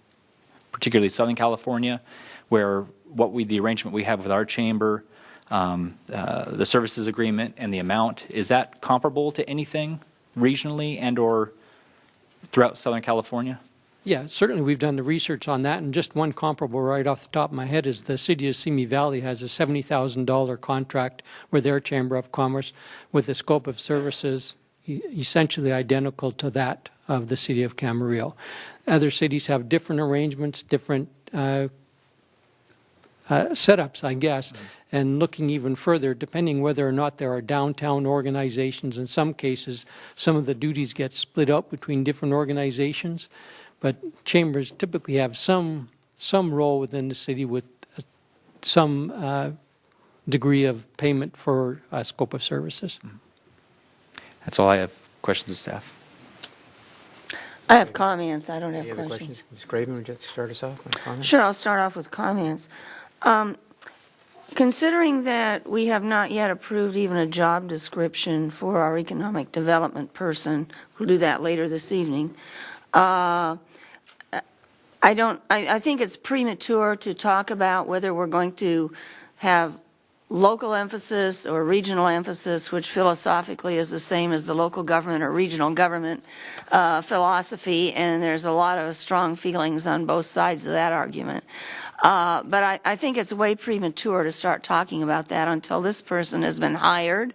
particularly Southern California, where the arrangement we have with our chamber, the services agreement and the amount, is that comparable to anything regionally and or throughout Southern California? Yeah, certainly we've done the research on that, and just one comparable right off the top of my head is the city of Simi Valley has a $70,000 contract with their Chamber of Commerce with a scope of services essentially identical to that of the city of Camarillo. Other cities have different arrangements, different setups, I guess, and looking even further, depending whether or not there are downtown organizations. In some cases, some of the duties get split up between different organizations, but chambers typically have some role within the city with some degree of payment for scope of services. That's all I have. Questions of staff? I have comments. I don't have Any other questions. questions? Ms. Craven, would you like to start us off with comments? Sure, I'll start off with comments. Considering that we have not yet approved even a job description for our economic development person, we'll do that later this evening, I think it's premature to talk about whether we're going to have local emphasis or regional emphasis, which philosophically is the same as the local government or regional government philosophy, and there's a lot of strong feelings on both sides of that argument. But I think it's way premature to start talking about that until this person has been hired.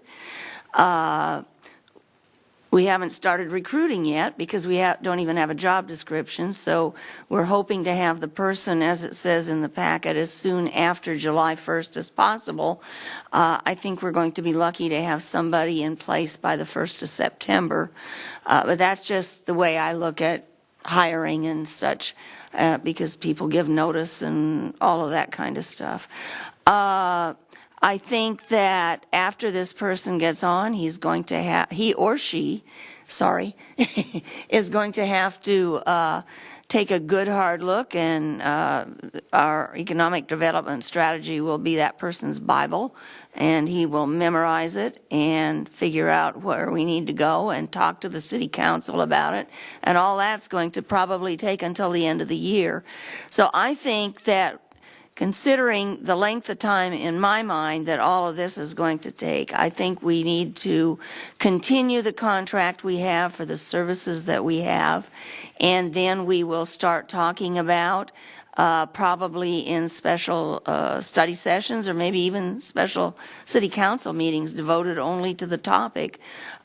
We haven't started recruiting yet because we don't even have a job description, so we're hoping to have the person, as it says in the packet, as soon after July 1st as possible. I think we're going to be lucky to have somebody in place by the 1st of September, but that's just the way I look at hiring and such, because people give notice and all of that kind of stuff. I think that after this person gets on, he or she is going to have to take a good hard look, and our economic development strategy will be that person's Bible, and he will memorize it and figure out where we need to go and talk to the city council about it, and all that's going to probably take until the end of the year. So I think that, considering the length of time in my mind that all of this is going to take, I think we need to continue the contract we have for the services that we have, and then we will start talking about probably in special study sessions or maybe even special city council meetings devoted only to the topic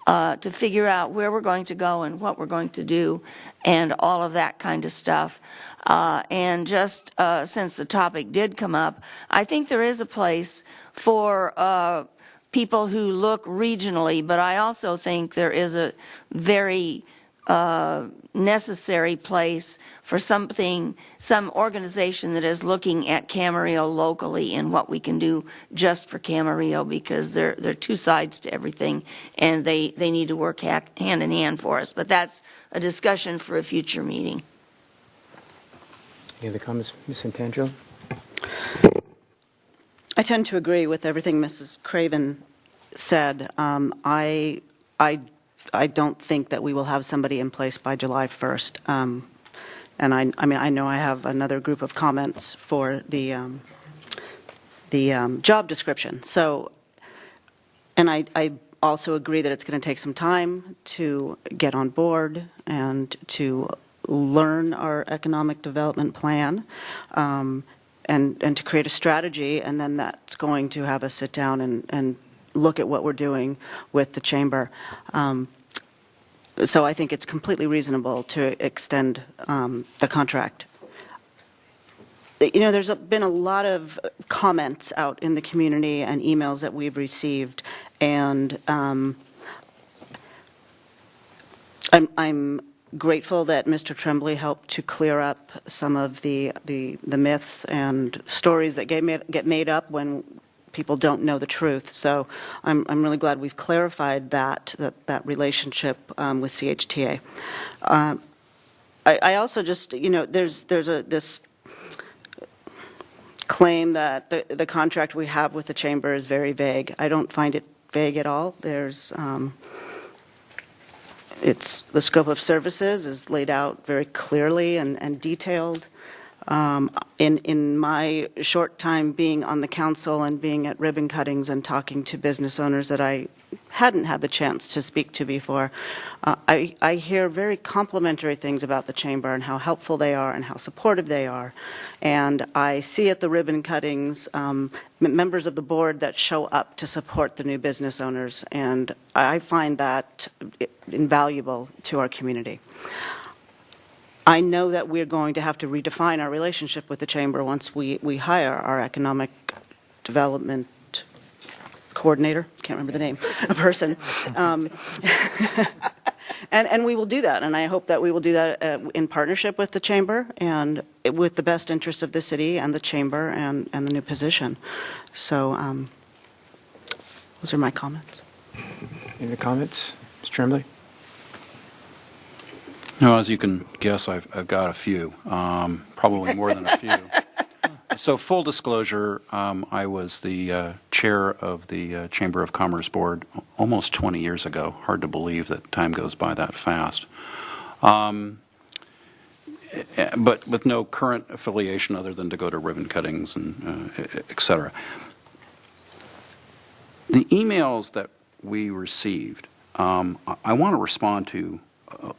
to figure out where we're going to go and what we're going to do and all of that kind of stuff. And just since the topic did come up, I think there is a place for people who look regionally, but I also think there is a very necessary place for some organization that is looking at Camarillo locally and what we can do just for Camarillo, because there are two sides to everything, and they need to work hand in hand for us. But that's a discussion for a future meeting. Any other comments, Ms. Santangelo? I tend to agree with everything Mrs. Craven said. I don't think that we will have somebody in place by July 1st. And I know I have another group of comments for the job description. So, and I also agree that it's going to take some time to get on board and to learn our economic development plan, and to create a strategy, and then that's going to have us sit down and look at what we're doing with the chamber. So I think it's completely reasonable to extend the contract. You know, there's been a lot of comments out in the community and emails that we've received, and I'm grateful that Mr. Tremblay helped to clear up some of the myths and stories that get made up when people don't know the truth. So I'm really glad we've clarified that relationship with CHTA. I also just, you know, there's this claim that the contract we have with the chamber is very vague. I don't find it vague at all. There's it's the scope of services is laid out very clearly and detailed. In my short time being on the council and being at ribbon cuttings and talking to business owners that I hadn't had the chance to speak to before, I hear very complimentary things about the chamber and how helpful they are and how supportive they are. And I see at the ribbon cuttings members of the board that show up to support the new business owners, and I find that invaluable to our community. I know that we're going to have to redefine our relationship with the chamber once we hire our economic development coordinator, can't remember the name, a person. And we will do that, and I hope that we will do that in partnership with the chamber and with the best interests of the city and the chamber and the new position. So those are my comments. Any comments? Mr. Tremblay? No, as you can guess, I've got a few, probably more than a few. So full disclosure, I was the chair of the Chamber of Commerce Board almost 20 years ago. Hard to believe that time goes by that fast. But with no current affiliation other than to go to ribbon cuttings and et cetera. The emails that we received, I want to respond to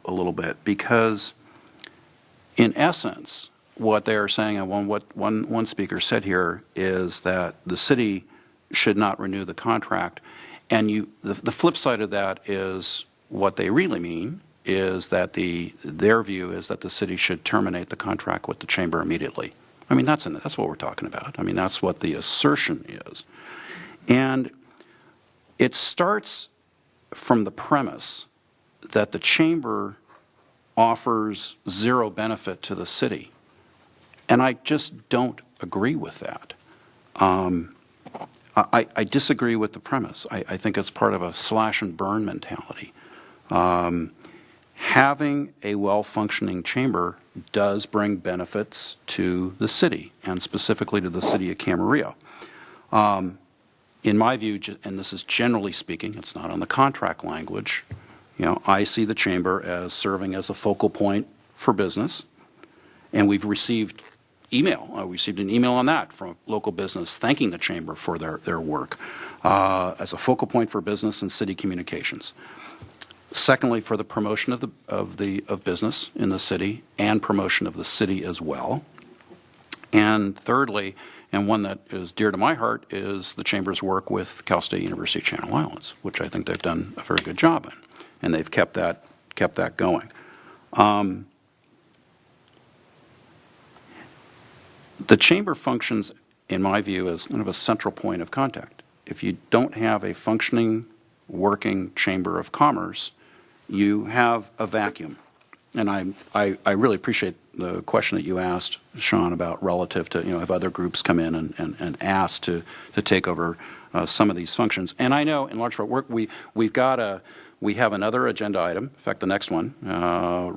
a little bit because in essence, what they're saying, and what one speaker said here, is that the city should not renew the contract. And the flip side of that is what they really mean is that their view is that the city should terminate the contract with the chamber immediately. I mean, that's what we're talking about. I mean, that's what the assertion is. And it starts from the premise that the chamber offers zero benefit to the city. And I just don't agree with that. I disagree with the premise. I think it's part of a slash and burn mentality. Having a well-functioning chamber does bring benefits to the city, and specifically to the city of Camarillo. In my view, and this is generally speaking, it's not on the contract language, I see the chamber as serving as a focal point for business, and we've received email. We received an email on that from local business thanking the chamber for their work as a focal point for business and city communications. Secondly, for the promotion of business in the city and promotion of the city as well. And thirdly, and one that is dear to my heart, is the chamber's work with Cal State University Channel Islands, which I think they've done a very good job in, and they've kept that going. The chamber functions, in my view, as kind of a central point of contact. If you don't have a functioning, working chamber of commerce, you have a vacuum. And I really appreciate the question that you asked, Sean, about relative to, have other groups come in and ask to take over some of these functions. And I know, in large part, we have another agenda item, in fact, the next one,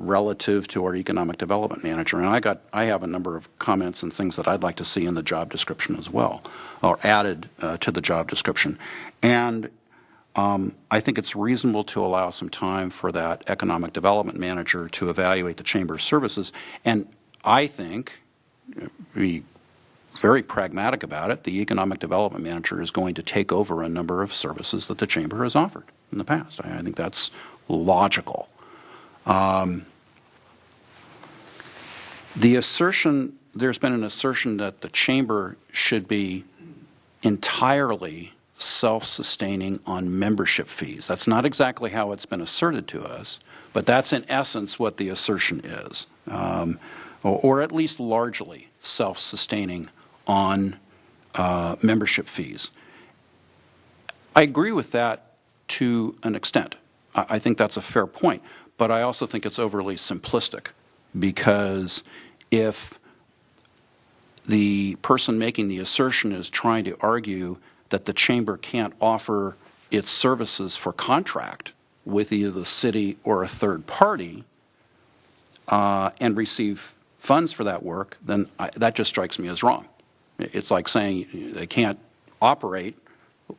relative to our economic development manager. And I have a number of comments and things that I'd like to see in the job description as well, or added to the job description. And I think it's reasonable to allow some time for that economic development manager to evaluate the chamber's services. And I think, be very pragmatic about it, the economic development manager is going to take over a number of services that the chamber has offered in the past. I think that's logical. There's been an assertion that the chamber should be entirely self-sustaining on membership fees. That's not exactly how it's been asserted to us, but that's in essence what the assertion is, or at least largely self-sustaining on membership fees. I agree with that to an extent. I think that's a fair point, but I also think it's overly simplistic, because if the person making the assertion is trying to argue that the chamber can't offer its services for contract with either the city or a third party and receive funds for that work, then that just strikes me as wrong. It's like saying they can't operate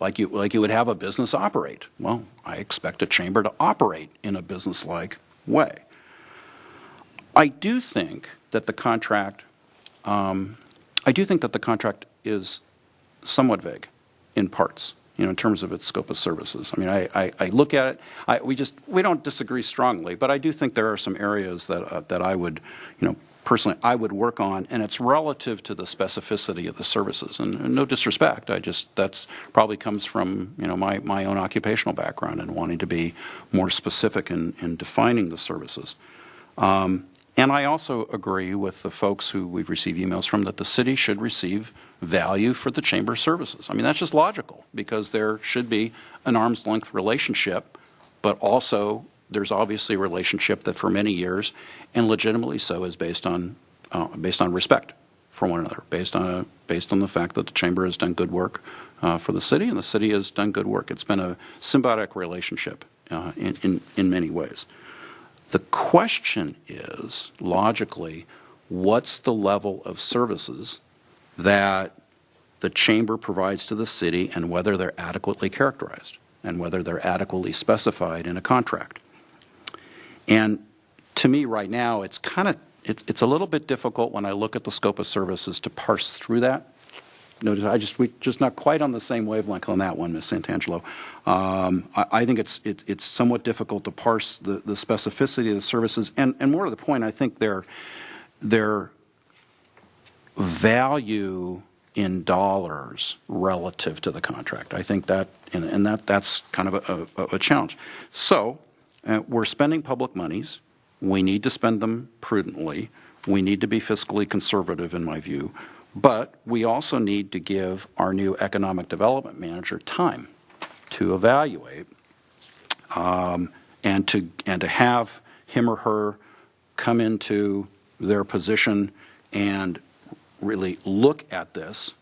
like you would have a business operate. Well, I expect a chamber to operate in a business-like way. I do think that the contract is somewhat vague in parts, in terms of its scope of services. I mean, I look at it, we don't disagree strongly, but I do think there are some areas that I would, personally, I would work on, and it's relative to the specificity of the services. And no disrespect, that's probably comes from, my own occupational background and wanting to be more specific in defining the services. And I also agree with the folks who we've received emails from that the city should receive value for the chamber services. I mean, that's just logical because there should be an arm's length relationship, but also there's obviously a relationship that for many years, and legitimately so, is based on respect for one another, based on the fact that the chamber has done good work for the city, and the city has done good work. It's been a symbiotic relationship in many ways. The question is, logically, what's the level of services that the chamber provides to the city and whether they're adequately characterized and whether they're adequately specified in a contract? And to me right now, it's a little bit difficult when I look at the scope of services to parse through that. Notice we're just not quite on the same wavelength on that one, Ms. Santangelo. I think it's somewhat difficult to parse the specificity of the services, and more to the point, I think their value in dollars relative to the contract. I think that, and that's kind of a challenge. So we're spending public monies. We need to spend them prudently. We need to be fiscally conservative, in my view. But we also need to give our new economic development manager time to evaluate and to have him or her come into their position and really look at this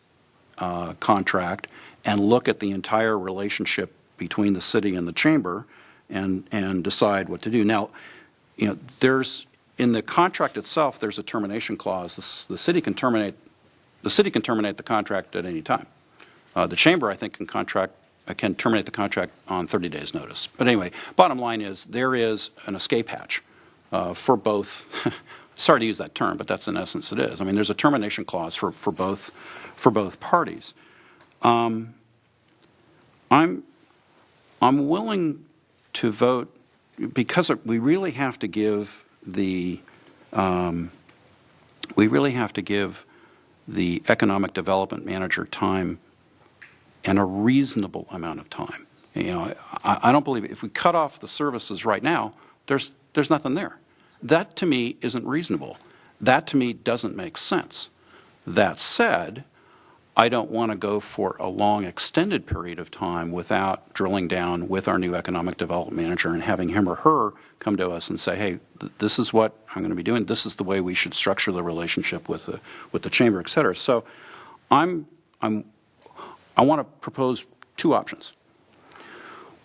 contract and look at the entire relationship between the city and the chamber and decide what to do. Now, there's in the contract itself, there's a termination clause. The city can terminate the contract at any time. The chamber, I think, can terminate the contract on 30 days' notice. But anyway, bottom line is there is an escape hatch for both. Sorry to use that term, but that's in essence it is. I mean, there's a termination clause for both parties. I'm willing to vote because we really have to give the economic development manager time and a reasonable amount of time. I don't believe if we cut off the services right now, there's nothing there. That to me isn't reasonable. That to me doesn't make sense. That said, I don't want to go for a long extended period of time without drilling down with our new economic development manager and having him or her come to us and say, hey, this is what I'm going to be doing. This is the way we should structure the relationship with the chamber, et cetera. So I want to propose two options.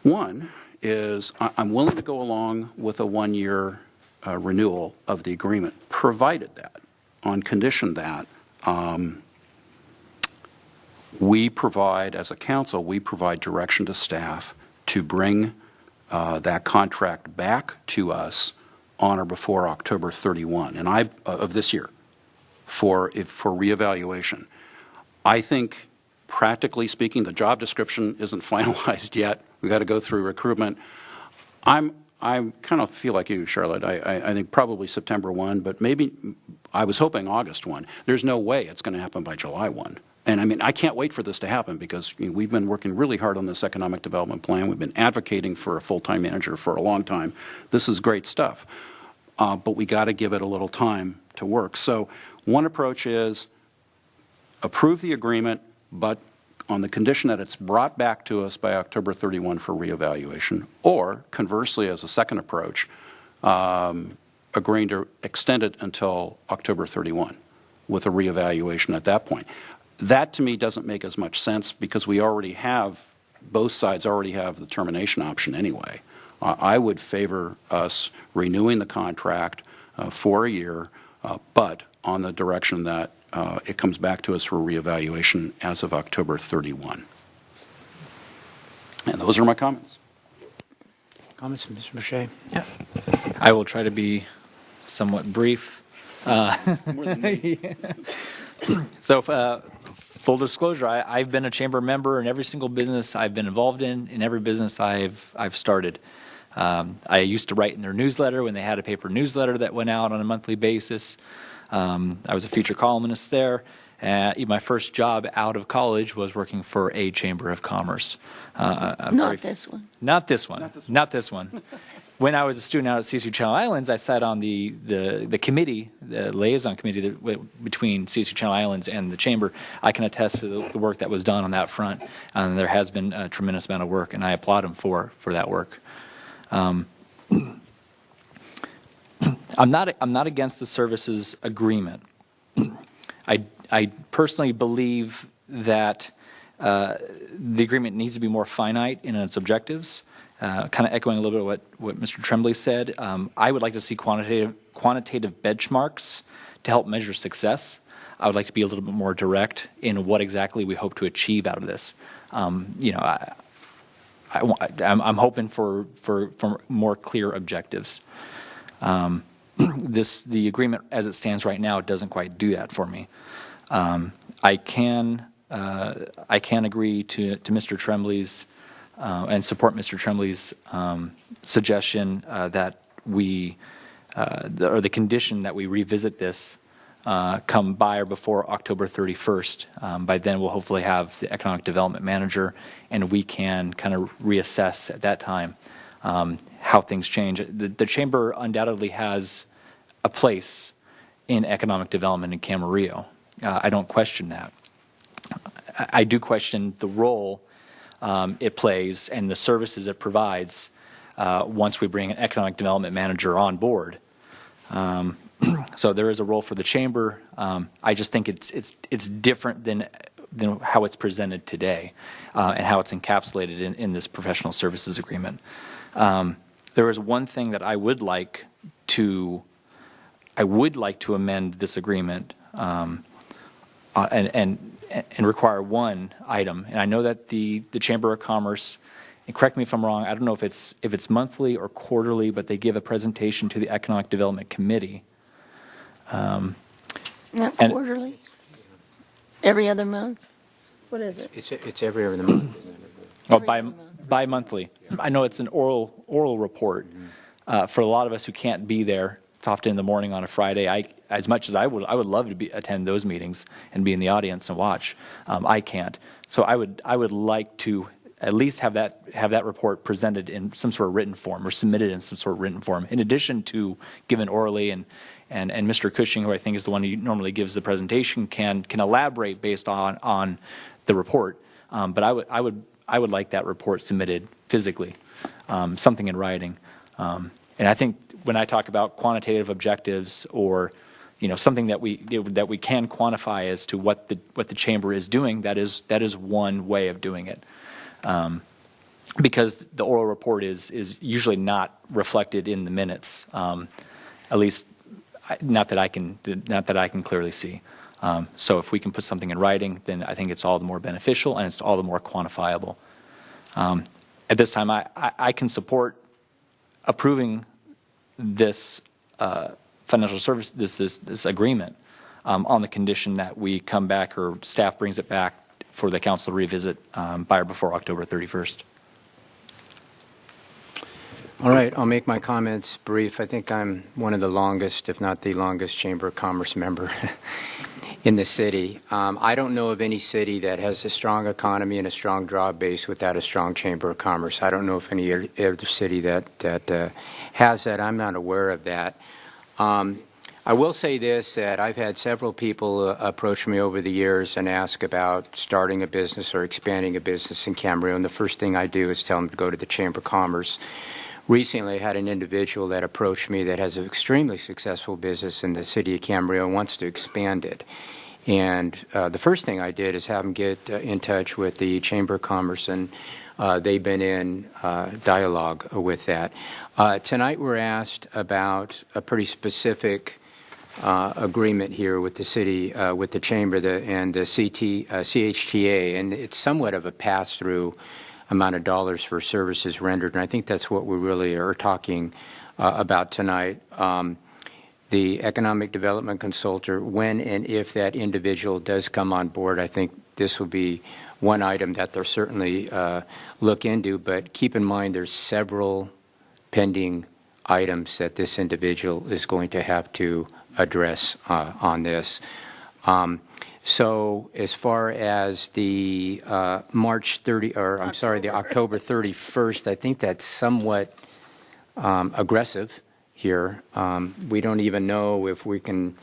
One is I'm willing to go along with a one-year renewal of the agreement, provided that, on condition that we provide, as a council, we provide direction to staff to bring that contract back to us on or before October 31 of this year for reevaluation. I think, practically speaking, the job description isn't finalized yet. We've got to go through recruitment. I kind of feel like you, Charlotte. I think probably September 1, but maybe I was hoping August 1. There's no way it's going to happen by July 1. And I mean, I can't wait for this to happen because we've been working really hard on this economic development plan. We've been advocating for a full-time manager for a long time. This is great stuff. But we got to give it a little time to work. So one approach is approve the agreement, but on the condition that it's brought back to us by October 31 for reevaluation, or conversely, as a second approach, agreeing to extend it until October 31 with a reevaluation at that point. That, to me, doesn't make as much sense because we already have, both sides already have the termination option anyway. I would favor us renewing the contract for a year, but on the direction that it comes back to us for reevaluation as of October 31. And those are my comments. Comments from Mr. Moshe? Yeah. I will try to be somewhat brief. More than me. So, full disclosure, I've been a chamber member in every single business I've been involved in every business I've started. I used to write in their newsletter when they had a paper newsletter that went out on a monthly basis. I was a feature columnist there. My first job out of college was working for a chamber of commerce. Not this one. Not this one. Not this one. when I was a student out at CSU Channel Islands, I sat on the committee, the liaison committee that went between CSU Channel Islands and the chamber. I can attest to the work that was done on that front, and there has been a tremendous amount of work, and I applaud them for that work. I'm not against the services agreement. I personally believe that the agreement needs to be more finite in its objectives. Kind of echoing a little bit what Mr. Tremblay said, I would like to see quantitative benchmarks to help measure success. I would like to be a little bit more direct in what exactly we hope to achieve out of this. You know, I'm hoping for more clear objectives. The agreement as it stands right now doesn't quite do that for me. I can agree to Mr. Tremblay's and support Mr. Tremblay's suggestion that we, or the condition that we revisit this come by or before October 31st. By then, we'll hopefully have the economic development manager, and we can kind of reassess at that time how things change. The chamber undoubtedly has a place in economic development in Camarillo. I don't question that. I do question the role it plays and the services it provides once we bring an economic development manager on board. So there is a role for the chamber. I just think it's different than how it's presented today and how it's encapsulated in this professional services agreement. There is one thing that I would like to amend this agreement and require one item. And I know that the Chamber of Commerce, and correct me if I'm wrong, I don't know if it's monthly or quarterly, but they give a presentation to the Economic Development Committee. Not quarterly? Every other month? What is it? It's every other month. Oh, bi-monthly. I know it's an oral report. For a lot of us who can't be there, it's often in the morning on a Friday. As much as I would love to attend those meetings and be in the audience and watch. I can't. So I would like to at least have that report presented in some sort of written form or submitted in some sort of written form, in addition to given orally, and Mr. Cushing, who I think is the one who normally gives the presentation, can elaborate based on the report. But I would like that report submitted physically, something in writing. And I think when I talk about quantitative objectives, or something that we can quantify as to what the chamber is doing, that is one way of doing it. Because the oral report is usually not reflected in the minutes, at least not that I can clearly see. So if we can put something in writing, then I think it's all the more beneficial and it's all the more quantifiable. At this time, I can support approving this financial service, this agreement, on the condition that we come back, or staff brings it back for the council to revisit by or before October 31st. All right, I'll make my comments brief. I think I'm one of the longest, if not the longest, Chamber of Commerce member in the city. I don't know of any city that has a strong economy and a strong job base without a strong Chamber of Commerce. I don't know of any other city that has that. I'm not aware of that. I will say this, that I've had several people approach me over the years and ask about starting a business or expanding a business in Camarillo, and the first thing I do is tell them to go to the Chamber of Commerce. Recently, I had an individual that approached me that has an extremely successful business in the city of Camarillo and wants to expand it. And the first thing I did is have him get in touch with the Chamber of Commerce, and they've been in dialogue with that. Tonight, we're asked about a pretty specific agreement here with the city, with the Chamber and the CHTA, and it's somewhat of a pass-through amount of dollars for services rendered, and I think that's what we really are talking about tonight. The economic development consultant, when and if that individual does come on board, I think this will be one item that they'll certainly look into, but keep in mind there's several pending items that this individual is going to have to address on this. So as far as the the October 31st, I think that's somewhat aggressive here. We don't even know if we can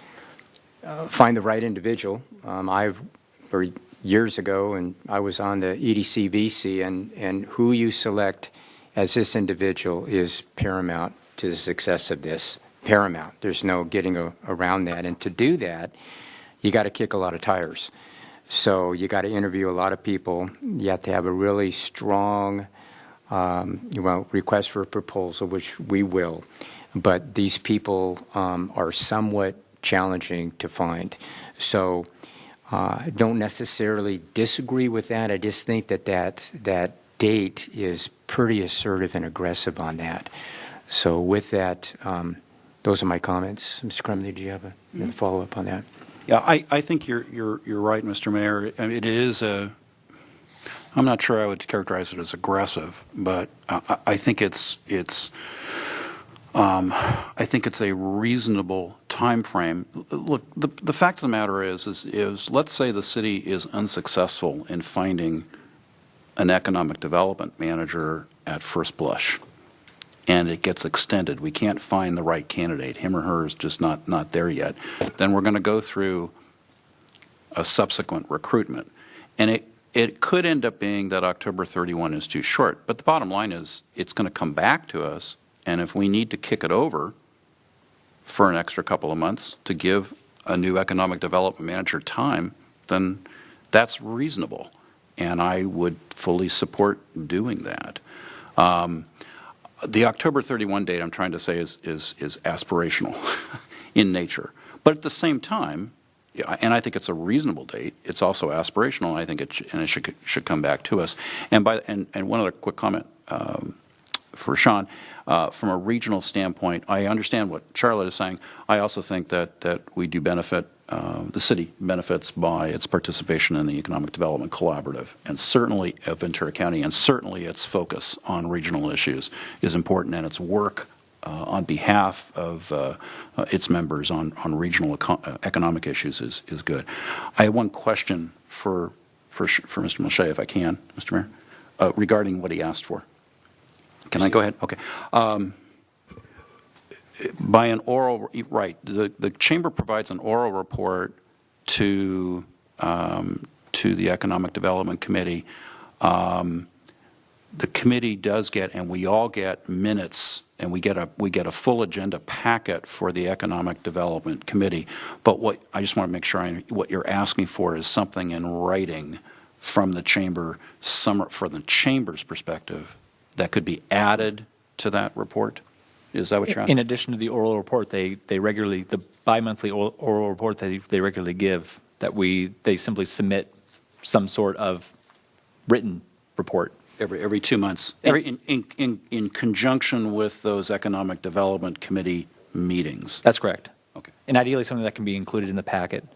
find the right individual. For years ago, and I was on the EDC VC, and who you select as this individual is paramount to the success of this. Paramount. There's no getting around that. And to do that, you got to kick a lot of tires. So you got to interview a lot of people. You have to have a really strong request for a proposal, which we will. But these people are somewhat challenging to find. So I don't necessarily disagree with that. I just think that date is pretty assertive and aggressive on that. So with that, those are my comments. Mr. Crumley, do you have a follow-up on that? Yeah, I think you're right, Mr. Mayor. I mean, it is I'm not sure I would characterize it as aggressive, but I think it's a reasonable time frame. Look, the fact of the matter is let's say the city is unsuccessful in finding an economic development manager at first blush, and it gets extended. We can't find the right candidate. Him or her is just not there yet. Then we're going to go through a subsequent recruitment. And it could end up being that October 31 is too short. But the bottom line is it's going to come back to us, and if we need to kick it over for an extra couple of months to give a new economic development manager time, then that's reasonable. And I would fully support doing that. The October 31 date, I'm trying to say, is aspirational in nature. But at the same time, and I think it's a reasonable date, it's also aspirational, and I think it should come back to us. And one other quick comment for Sean. From a regional standpoint, I understand what Charlotte is saying. I also think that we do benefit, the city benefits by its participation in the Economic Development Collaborative, and certainly of Ventura County, and certainly its focus on regional issues is important, and its work on behalf of its members on regional economic issues is good. I have one question for Mr. Mulchay, if I can, Mr. Mayor, regarding what he asked for. Can I go ahead? Okay. By an oral, right, the Chamber provides an oral report to the Economic Development Committee. The committee does get, and we all get minutes, and we get a full agenda packet for the Economic Development Committee. But what I just want to make sure what you're asking for is something in writing from the Chamber, from the Chamber's perspective, that could be added to that report. Is that what you're asking? In addition to the oral report, they regularly, the bi-monthly oral report that they regularly give, that they simply submit some sort of written report. Every 2 months, in conjunction with those Economic Development Committee meetings. That's correct. Okay. And ideally something that can be included in the packet.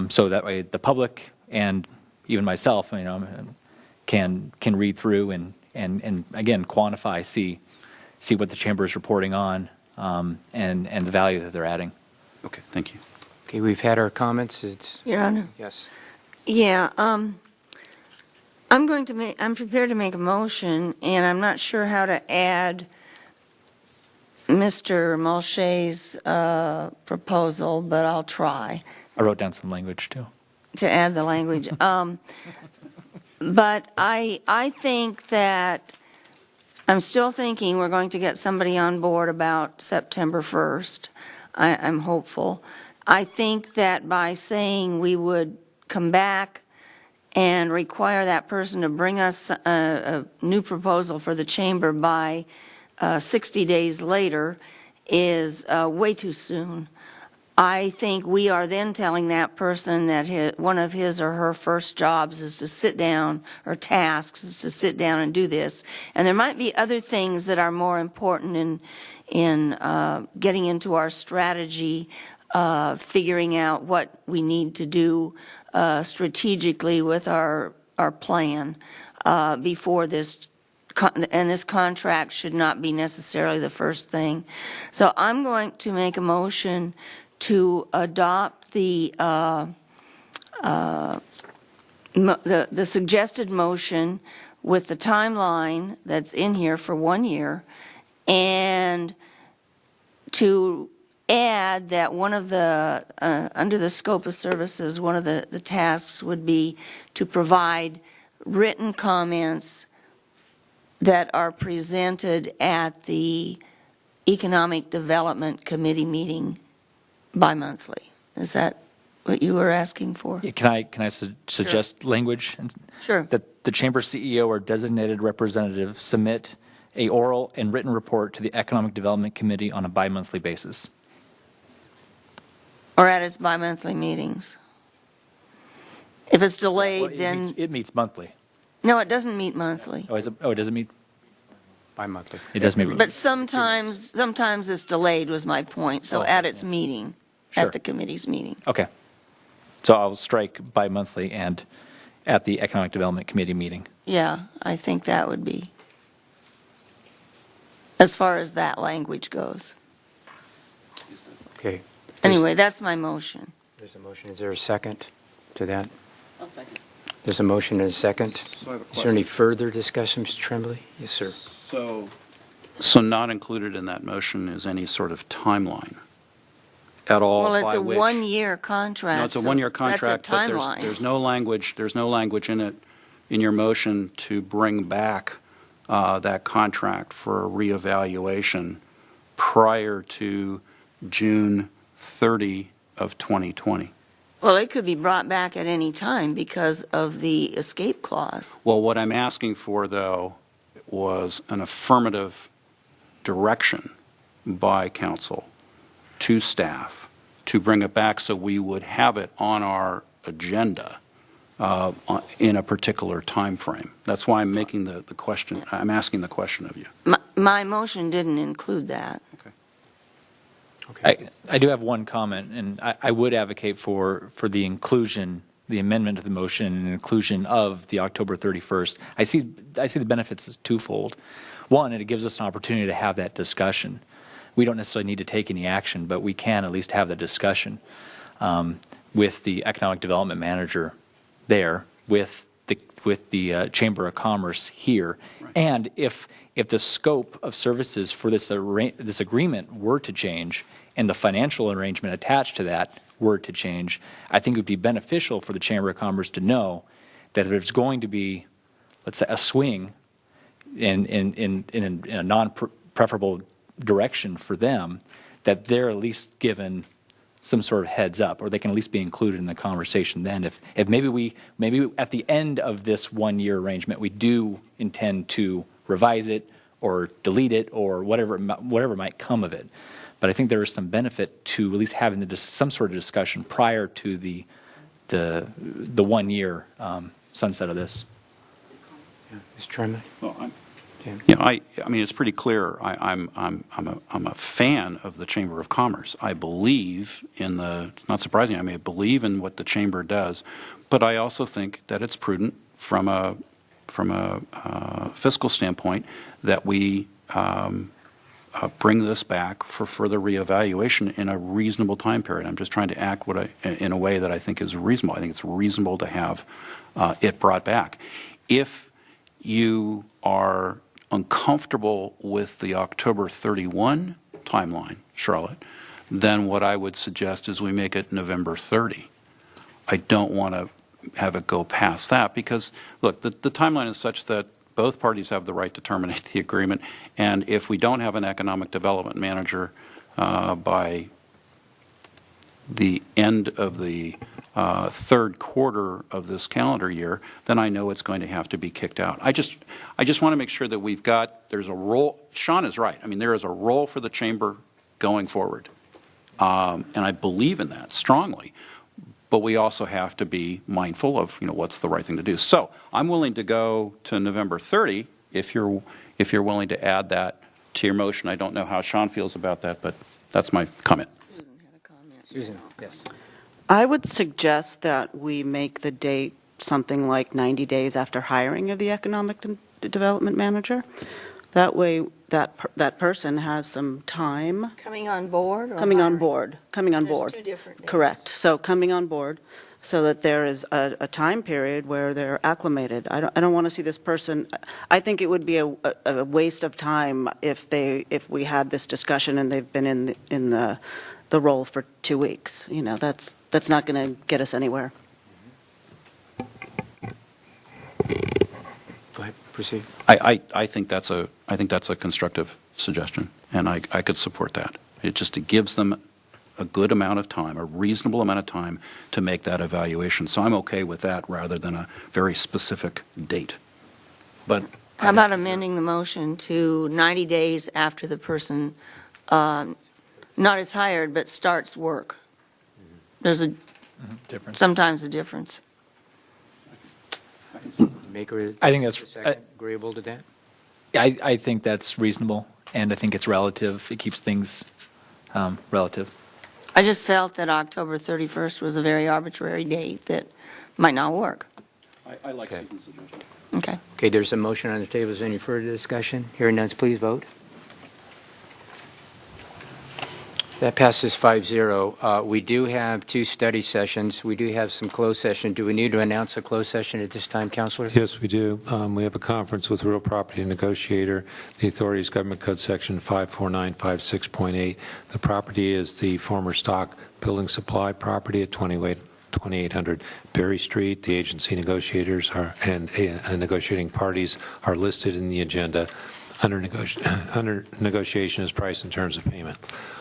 So that way the public and even myself, can read through and again, quantify, see what the Chamber is reporting on, and the value that they're adding. Okay, thank you. Okay, we've had our comments. Your Honor? Yes. Yeah, I'm prepared to make a motion, and I'm not sure how to add Mr. Mulchay's proposal, but I'll try. I wrote down some language too. To add the language. But I think that I'm still thinking we're going to get somebody on board about September 1st. I'm hopeful. I think that by saying we would come back and require that person to bring us a new proposal for the Chamber by 60 days later is way too soon. I think we are then telling that person that one of his or her first jobs is to sit down, or tasks is to sit down and do this. And there might be other things that are more important in getting into our strategy, figuring out what we need to do strategically with our plan before this. And this contract should not be necessarily the first thing. So I'm going to make a motion to adopt the suggested motion with the timeline that's in here for 1 year, and to add that one of the, under the scope of services, one of the tasks would be to provide written comments that are presented at the Economic Development Committee meeting bi-monthly. Is that what you were asking for? Can I suggest language? Sure. That the Chamber CEO or designated representative submit a oral and written report to the Economic Development Committee on a bi-monthly basis. Or at its bi-monthly meetings? If it's delayed, Well, then, it meets monthly. no, it doesn't meet monthly. Oh, it doesn't meet? Bi-monthly. It does meet. But sometimes it's delayed was my point, so at its meeting, Sure. at the committee's meeting. Okay. So I'll strike bi-monthly and at the Economic Development Committee meeting. Yeah, I think that would be, as far as that language goes. Okay. Anyway, that's my motion. There's a motion. Is there a second to that? I'll second. There's a motion and a second. So I have a Is there any question. further discussion, Mr. Tremblay? Yes, sir. So not included in that motion is any sort of timeline at all Well, it's by a which- one-year contract. No, it's a so one-year contract, That's a but timeline. there's no language in it, in your motion to bring back that contract for a reevaluation prior to June 30 of 2020. Well, it could be brought back at any time because of the escape clause. Well, what I'm asking for, though, was an affirmative direction by council to staff to bring it back so we would have it on our agenda in a particular time frame. That's why I'm making the question, I'm asking the question of you. My motion didn't include that. I do have one comment, and I would advocate for the inclusion, the amendment of the motion and inclusion of the October 31st. I see the benefits as twofold. One, it gives us an opportunity to have that discussion. We don't necessarily need to take any action, but we can at least have the discussion with the economic development manager there, with the Chamber of Commerce here, and if the scope of services for this agreement were to change and the financial arrangement attached to that were to change, I think it would be beneficial for the Chamber of Commerce to know that if there's going to be, let's say, a swing in a non-preferable direction for them, that they're at least given some sort of heads up, or they can at least be included in the conversation then. If maybe at the end of this one-year arrangement, we do intend to revise it or delete it or whatever might come of it. But I think there is some benefit to at least having some sort of discussion prior to the 1 year sunset of this. Mr. Tremblay? I mean, it's pretty clear. I'm a fan of the Chamber of Commerce. I believe in not surprisingly, I may believe in what the Chamber does, but I also think that it's prudent from a fiscal standpoint that we bring this back for further reevaluation in a reasonable time period. I'm just trying to act in a way that I think is reasonable. I think it's reasonable to have it brought back. If you are uncomfortable with the October 31 timeline, Charlotte, then what I would suggest is we make it November 30. I don't want to have it go past that because, look, the timeline is such that both parties have the right to terminate the agreement, and if we don't have an economic development manager by the end of the third quarter of this calendar year, then I know it's going to have to be kicked out. I just want to make sure that there's a role. Sean is right. I mean, there is a role for the Chamber going forward, and I believe in that strongly. But we also have to be mindful of, what's the right thing to do. So I'm willing to go to November 30 if you're willing to add that to your motion. I don't know how Sean feels about that, but that's my comment. Susan, yes. I would suggest that we make the date something like 90 days after hiring of the economic development manager. That way, that person has some time. Coming on board? Coming on board. There's two different dates. Correct. So coming on board. so that there is a time period where they're acclimated. I don't want to see this person, I think it would be a waste of time if we had this discussion and they've been in the role for 2 weeks. You know, that's not going to get us anywhere. Go ahead, proceed. I think that's a constructive suggestion, and I could support that. It gives them a good amount of time, a reasonable amount of time to make that evaluation. So I'm okay with that rather than a very specific date. But How about amending the motion to 90 days after the person not is hired, but starts work? There's sometimes a difference. I think that's agreeable to that. I think that's reasonable, and I think it's relative. It keeps things relative. I just felt that October 31st was a very arbitrary date that might not work. I like Susan's suggestion. Okay. Okay, there's a motion on the table. Is there any further discussion? Hearing none, please vote. That passes 5-0. We do have 2 study sessions. We do have some closed session. Do we need to announce a closed session at this time, Counselor? Yes, we do. We have a conference with real property negotiator. The authority's Government Code Section 54956.8. The property is the former stock building supply property at 2800 Berry Street. The agency negotiators and negotiating parties are listed in the agenda. Under negotiation is price and terms of payment.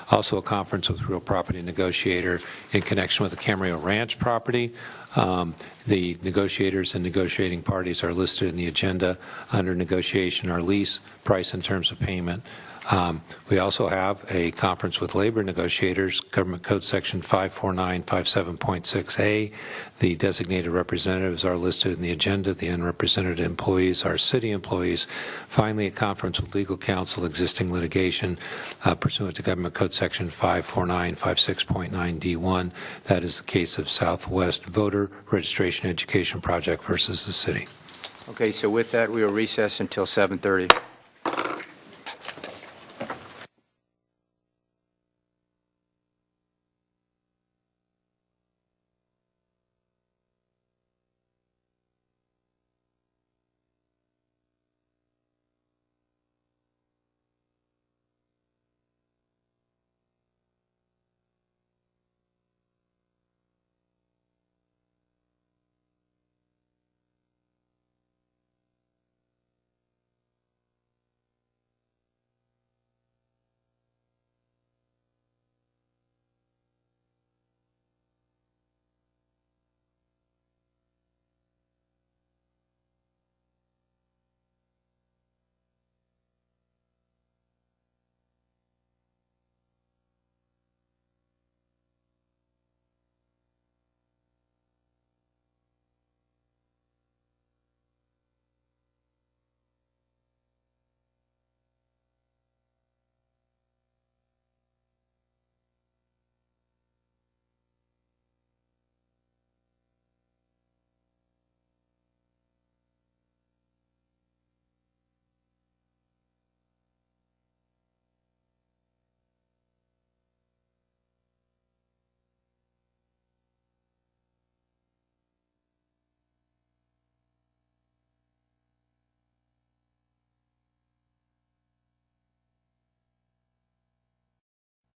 Also a conference with real property negotiator in connection with the Camarillo Ranch property. The negotiators and negotiating parties are listed in the agenda. Under negotiation are lease, price and terms of payment. We also have a conference with labor negotiators, Government Code Section 54957.6a. The designated representatives are listed in the agenda. The unrepresented employees are city employees. Finally, a conference with legal counsel, existing litigation, pursuant to Government Code Section 54956.9d1. That is the case of Southwest Voter Registration Education Project versus the city. Okay, so with that, we will recess until 7:30.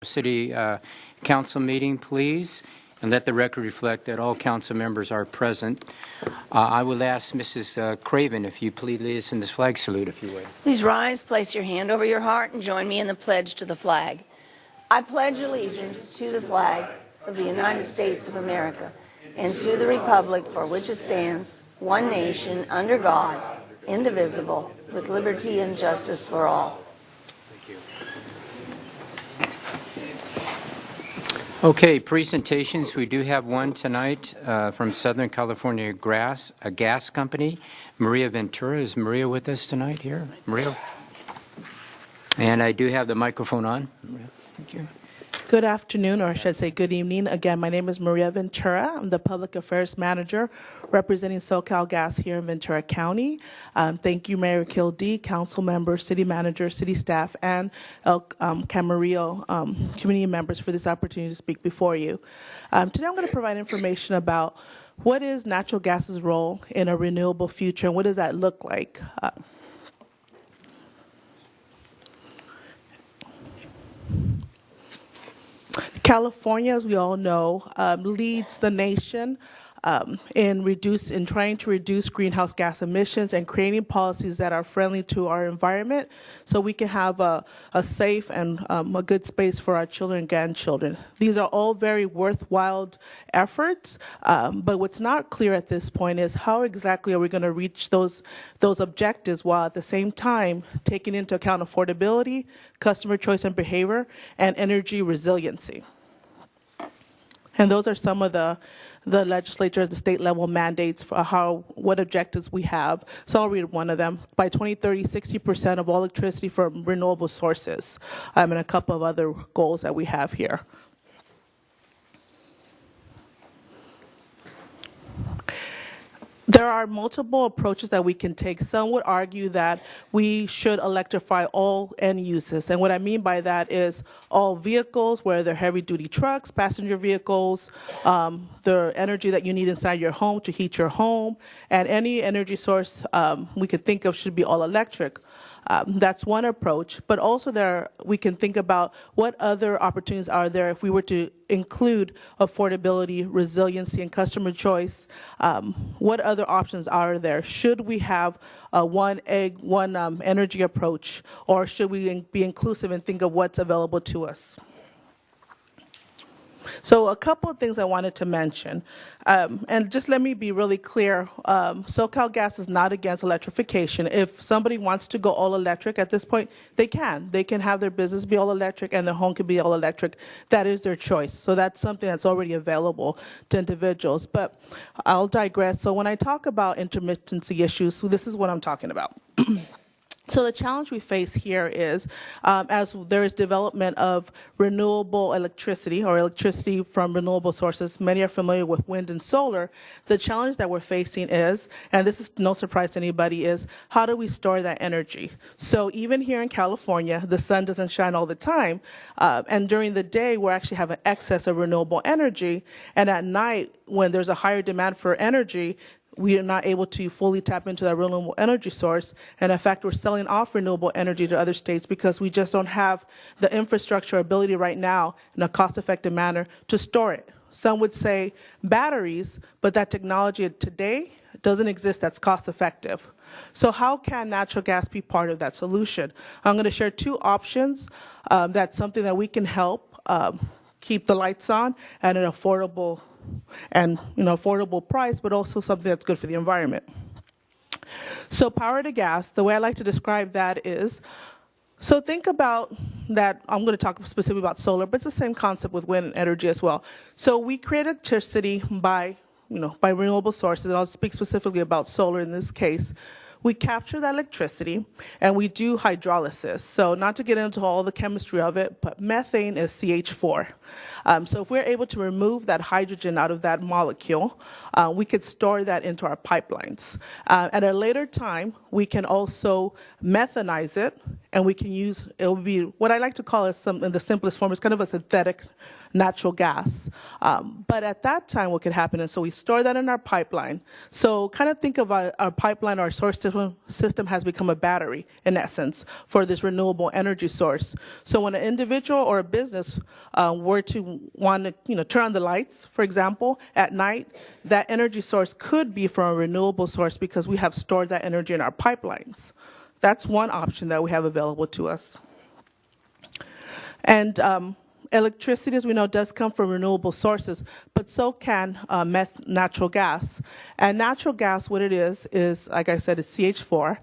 City Council meeting, please, and let the record reflect that all council members are present. I will ask Mrs. Craven if you please lead us in this flag salute, if you would. Please rise, place your hand over your heart, and join me in the pledge to the flag. I pledge allegiance to the flag of the United States of America and to the republic for which it stands, one nation, under God, indivisible, with liberty and justice for all. Okay, presentations. We do have one tonight from Southern California Gas Company. Maria Ventura. Is Maria with us tonight here? Maria? And I do have the microphone on. Maria, thank you. Good afternoon, or I should say good evening. Again, my name is Maria Ventura. I'm the Public Affairs Manager representing SoCalGas here in Ventura County. Thank you, Mayor Kildee, council members, city manager, city staff, and El Camarillo community members for this opportunity to speak before you. Today I'm going to provide information about what is natural gas's role in a renewable future and what does that look like. California, as we all know, leads the nation in trying to reduce greenhouse gas emissions and creating policies that are friendly to our environment so we can have a safe and a good space for our children and grandchildren. These are all very worthwhile efforts, but what's not clear at this point is how exactly are we going to reach those objectives while at the same time taking into account affordability, customer choice and behavior, and energy resiliency. And those are some of the legislature at the state level mandates for what objectives we have. So I'll read one of them. By 2030, 60% of all electricity from renewable sources, and a couple of other goals that we have here. There are multiple approaches that we can take. Some would argue that we should electrify all end uses. And what I mean by that is all vehicles, whether they're heavy-duty trucks, passenger vehicles, the energy that you need inside your home to heat your home, and any energy source we could think of should be all electric. That's one approach, but also we can think about what other opportunities are there if we were to include affordability, resiliency, and customer choice. What other options are there? Should we have one energy approach, or should we be inclusive and think of what's available to us? So a couple of things I wanted to mention, and just let me be really clear, SoCalGas is not against electrification. If somebody wants to go all electric at this point, they can. They can have their business be all electric and their home can be all electric. That is their choice. So that's something that's already available to individuals. But I'll digress. So when I talk about intermittency issues, so this is what I'm talking about. So the challenge we face here is, as there is development of renewable electricity or electricity from renewable sources, many are familiar with wind and solar, the challenge that we're facing is, and this is no surprise to anybody, is how do we store that energy? So even here in California, the sun doesn't shine all the time, and during the day we're actually having excess of renewable energy, and at night when there's a higher demand for energy, we are not able to fully tap into that renewable energy source. And in fact, we're selling off renewable energy to other states because we just don't have the infrastructure ability right now in a cost-effective manner to store it. Some would say batteries, but that technology today doesn't exist that's cost-effective. So how can natural gas be part of that solution? I'm going to share two options. That's something that we can help keep the lights on at an affordable price, but also something that's good for the environment. So power to gas, the way I like to describe that is, so think about that, I'm going to talk specifically about solar, but it's the same concept with wind energy as well. So we create electricity by renewable sources, and I'll speak specifically about solar in this case. We capture that electricity and we do hydrolysis. So not to get into all the chemistry of it, but methane is CH4. So if we're able to remove that hydrogen out of that molecule, we could store that into our pipelines. At a later time, we can also methanize it, and we can use, it will be what I like to call it in the simplest form, it's kind of a synthetic natural gas. But at that time, what could happen is, so we store that in our pipeline. So kind of think of our pipeline, our source system has become a battery, in essence, for this renewable energy source. So when an individual or a business were to want to turn on the lights, for example, at night, that energy source could be from a renewable source because we have stored that energy in our pipelines. That's one option that we have available to us. And electricity, as we know, does come from renewable sources, but so can natural gas. And natural gas, what it is, like I said, it's CH4.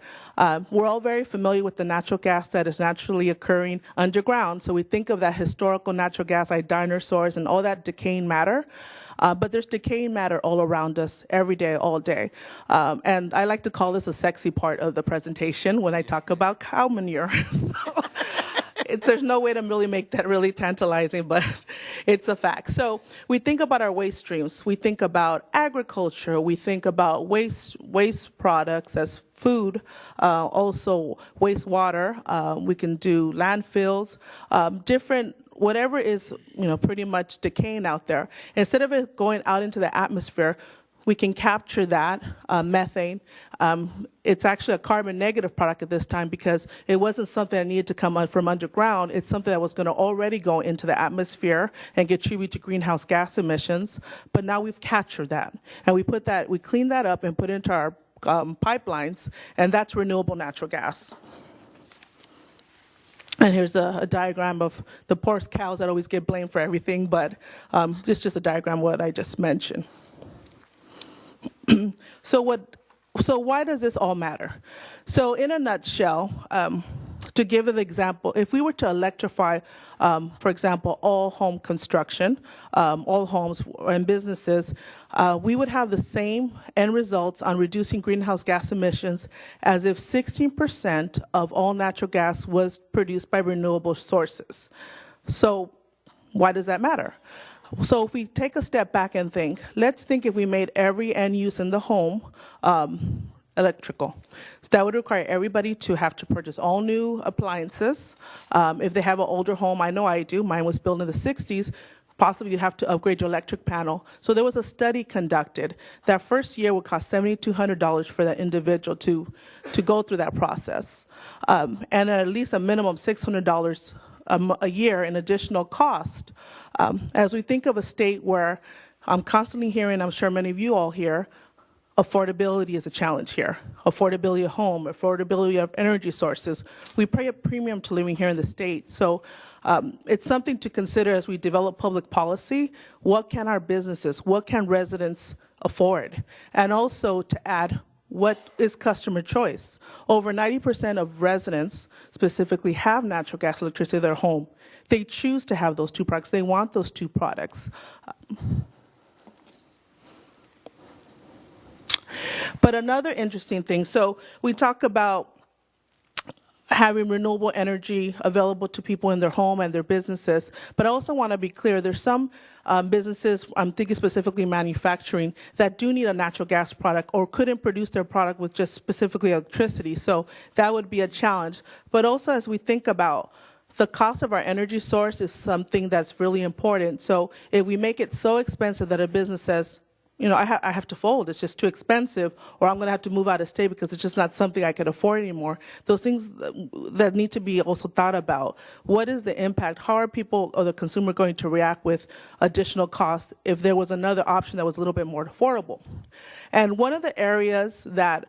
We're all very familiar with the natural gas that is naturally occurring underground. So we think of that historical natural gas like dinosaurs and all that decaying matter. But there's decaying matter all around us every day, all day. And I like to call this a sexy part of the presentation when I talk about cow manure. there's no way to really make that really tantalizing, but it's a fact. So we think about our waste streams. We think about agriculture. We think about waste products as food, also wastewater. We can do landfills, different, whatever is, pretty much decaying out there. Instead of it going out into the atmosphere, we can capture that methane. It's actually a carbon negative product at this time because it wasn't something that needed to come from underground. It's something that was going to already go into the atmosphere and contribute to greenhouse gas emissions. But now we've captured that, and we clean that up and put it into our pipelines, and that's renewable natural gas. And here's a diagram of the poor cows that always get blamed for everything, but it's just a diagram of what I just mentioned. So why does this all matter? So in a nutshell, to give an example, if we were to electrify, for example, all home construction, all homes and businesses, we would have the same end results on reducing greenhouse gas emissions as if 16% of all natural gas was produced by renewable sources. So why does that matter? So if we take a step back and think, let's think if we made every end use in the home electrical. So that would require everybody to have to purchase all new appliances. If they have an older home, I know I do, mine was built in the 60s, possibly you'd have to upgrade your electric panel. So there was a study conducted. That first year would cost $7,200 for that individual to go through that process. And at least a minimum of $600 a year in additional cost. As we think of a state where I'm constantly hearing, I'm sure many of you all hear, affordability is a challenge here. Affordability of home, affordability of energy sources. We pay a premium to living here in the state. So it's something to consider as we develop public policy. What can our businesses, what can residents afford? And also to add, what is customer choice? Over 90% of residents specifically have natural gas, electricity in their home. They choose to have those two products. They want those two products. But another interesting thing, so we talk about having renewable energy available to people in their home and their businesses, but I also want to be clear, there's some businesses, I'm thinking specifically manufacturing, that do need a natural gas product or couldn't produce their product with just specifically electricity, so that would be a challenge. But also as we think about the cost of our energy source is something that's really important. So if we make it so expensive that a business says, I have to fold, it's just too expensive, or I'm going to have to move out of state because it's just not something I can afford anymore. Those things that need to be also thought about. What is the impact? How are people or the consumer going to react with additional costs if there was another option that was a little bit more affordable? And one of the areas that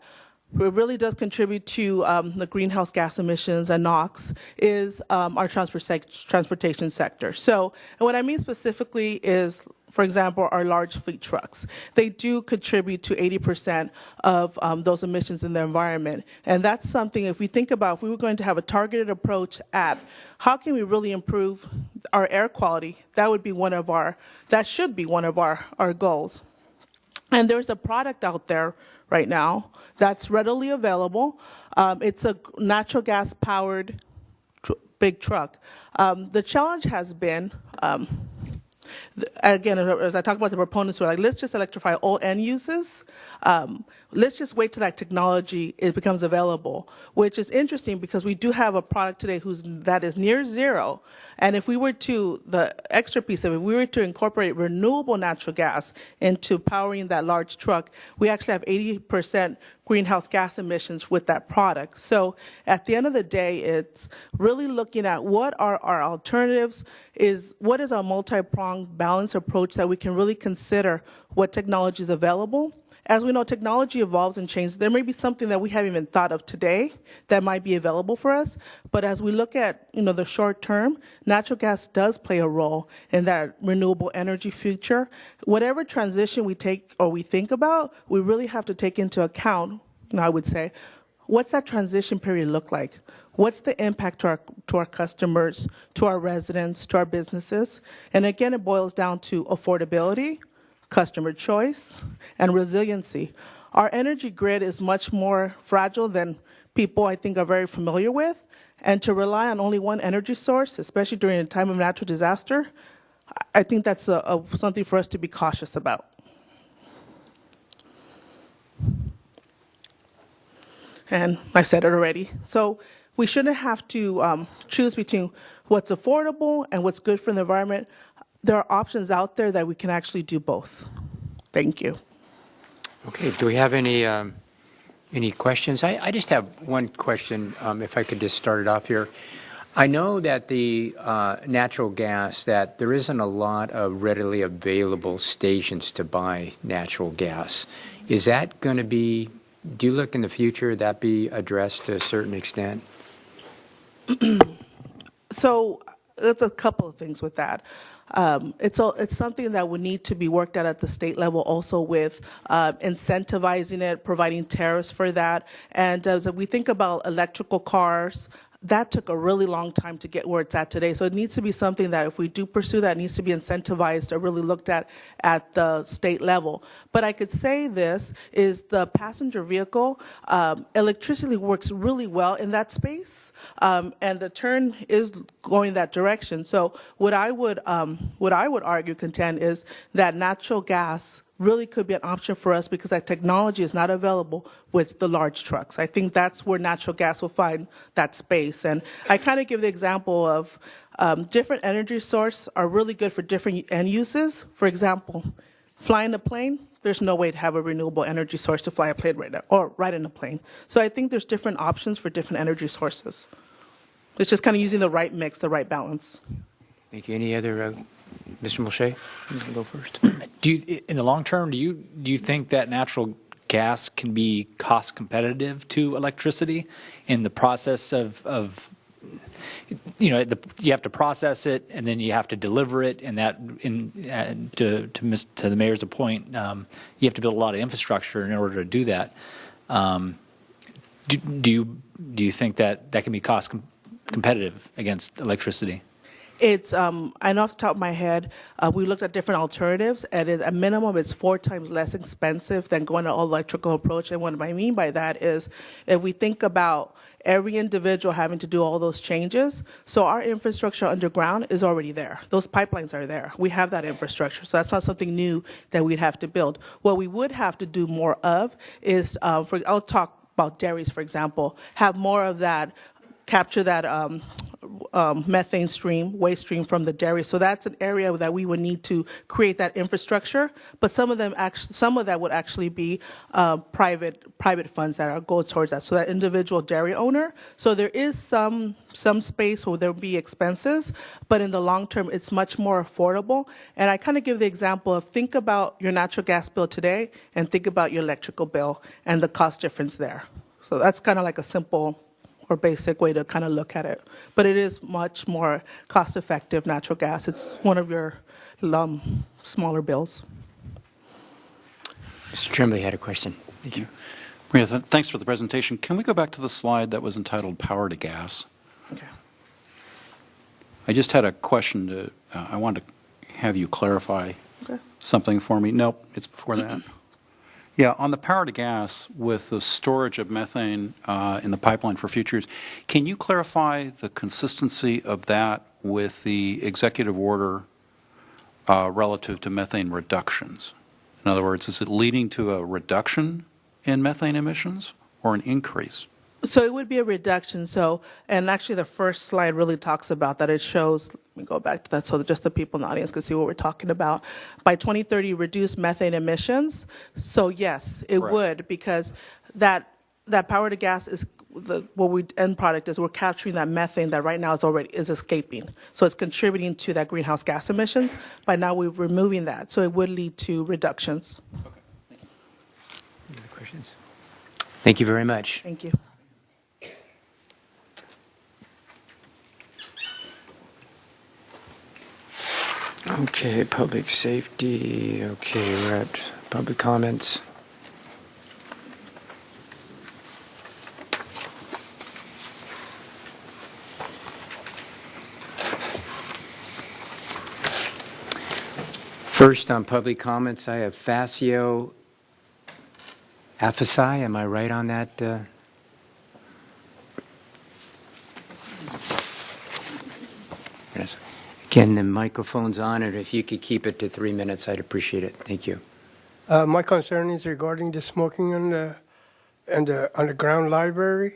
really does contribute to the greenhouse gas emissions and NOx is our transportation sector. So, and what I mean specifically is, for example, our large fleet trucks. They do contribute to 80% of those emissions in the environment. And that's something, if we think about, if we were going to have a targeted approach at how can we really improve our air quality, that should be one of our goals. And there's a product out there right now that's readily available. It's a natural gas powered big truck. The challenge has been, again, as I talk about the proponents who are like, let's just electrify all end uses. Let's just wait till that technology becomes available, which is interesting because we do have a product today that is near zero. And if we were to, the extra piece of it, if we were to incorporate renewable natural gas into powering that large truck, we actually have 80% greenhouse gas emissions with that product. So at the end of the day, it's really looking at what are our alternatives, what is our multi-pronged balanced approach that we can really consider what technology is available. As we know, technology evolves and changes. There may be something that we haven't even thought of today that might be available for us. But as we look at the short term, natural gas does play a role in that renewable energy future. Whatever transition we take or we think about, we really have to take into account, I would say, what's that transition period look like? What's the impact to our customers, to our residents, to our businesses? And again, it boils down to affordability, customer choice, and resiliency. Our energy grid is much more fragile than people, I think, are very familiar with. And to rely on only one energy source, especially during a time of natural disaster, I think that's something for us to be cautious about. And I said it already. So we shouldn't have to choose between what's affordable and what's good for the environment. There are options out there that we can actually do both. Thank you. Okay, do we have any questions? I just have one question, if I could just start it off here. I know that the natural gas, that there isn't a lot of readily available stations to buy natural gas. Is that going to be, do you look in the future that be addressed to a certain extent? So there's a couple of things with that. It's something that would need to be worked at the state level also with incentivizing it, providing tariffs for that. And as we think about electrical cars, that took a really long time to get where it's at today. So it needs to be something that if we do pursue that, needs to be incentivized or really looked at the state level. But I could say this is the passenger vehicle, electricity works really well in that space, and the turn is going that direction. So what I would argue, contend, is that natural gas really could be an option for us because that technology is not available with the large trucks. I think that's where natural gas will find that space. And I kind of give the example of different energy sources are really good for different end uses. For example, flying a plane, there's no way to have a renewable energy source to fly a plane right now, or ride in a plane. So I think there's different options for different energy sources. It's just kind of using the right mix, the right balance. Thank you. Any other, Mr. Mulchay, you can go first. Do you, in the long term, do you think that natural gas can be cost competitive to electricity in the process of you know, you have to process it and then you have to deliver it, and that to the mayor's point, you have to build a lot of infrastructure in order to do that. Do you think that can be cost competitive against electricity? It's, I know off the top of my head, we looked at different alternatives, and at a minimum, it's 4 times less expensive than going to all electrical approach. And what I mean by that is, if we think about every individual having to do all those changes, so our infrastructure underground is already there. Those pipelines are there. We have that infrastructure, so that's not something new that we'd have to build. What we would have to do more of is, I'll talk about dairies, for example, have more of that, capture that methane stream, waste stream from the dairy. So that's an area that we would need to create that infrastructure. But some of that would actually be private funds that go towards that. So that individual dairy owner. So there is some space where there will be expenses, but in the long term, it's much more affordable. And I kind of give the example of think about your natural gas bill today and think about your electrical bill and the cost difference there. So that's kind of like a simple or basic way to kind of look at it. But it is much more cost-effective natural gas. It's one of your smaller bills. Mr. Tremblay had a question. Thank you. Maria, thanks for the presentation. Can we go back to the slide that was entitled Power to Gas? Okay. I just had a question. I wanted to have you clarify something for me. Nope, it's before that. Yeah, on the power to gas with the storage of methane in the pipeline for futures, can you clarify the consistency of that with the executive order relative to methane reductions? In other words, is it leading to a reduction in methane emissions or an increase? So it would be a reduction. So, and actually the first slide really talks about that. It shows, let me go back to that so that just the people in the audience can see what we're talking about. By 2030, reduce methane emissions. So yes, it would, because that power to gas is what we end product is we're capturing that methane that right now is escaping. So it's contributing to that greenhouse gas emissions. By now we're removing that. So it would lead to reductions. Okay. Thank you. Any other questions? Thank you very much. Thank you. Okay, public safety. Okay, we're at public comments. First on public comments, I have Facio Afasai. Am I right on that? Again, the microphone's on, and if you could keep it to 3 minutes, I'd appreciate it. Thank you. My concern is regarding the smoking in the underground library,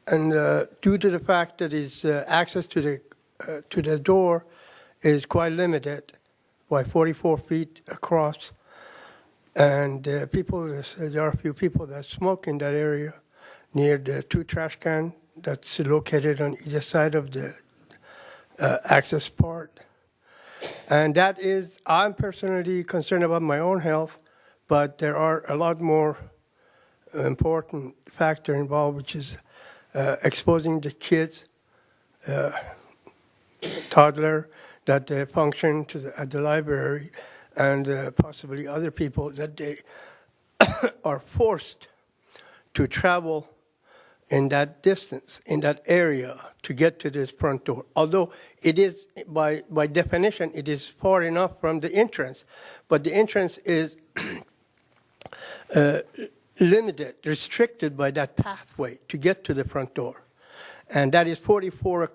and due to the fact that its access to the door is quite limited, by 44 feet across, and there are a few people that smoke in that area near the 2 trash cans that's located on either side of the access part. And that is, I'm personally concerned about my own health, but there are a lot more important factor involved, which is exposing the kids, toddler, that they function at the library, and possibly other people that they are forced to travel in that distance, in that area, to get to this front door. Although it is, by definition, it is far enough from the entrance, but the entrance is limited, restricted by that pathway to get to the front door. And that is 44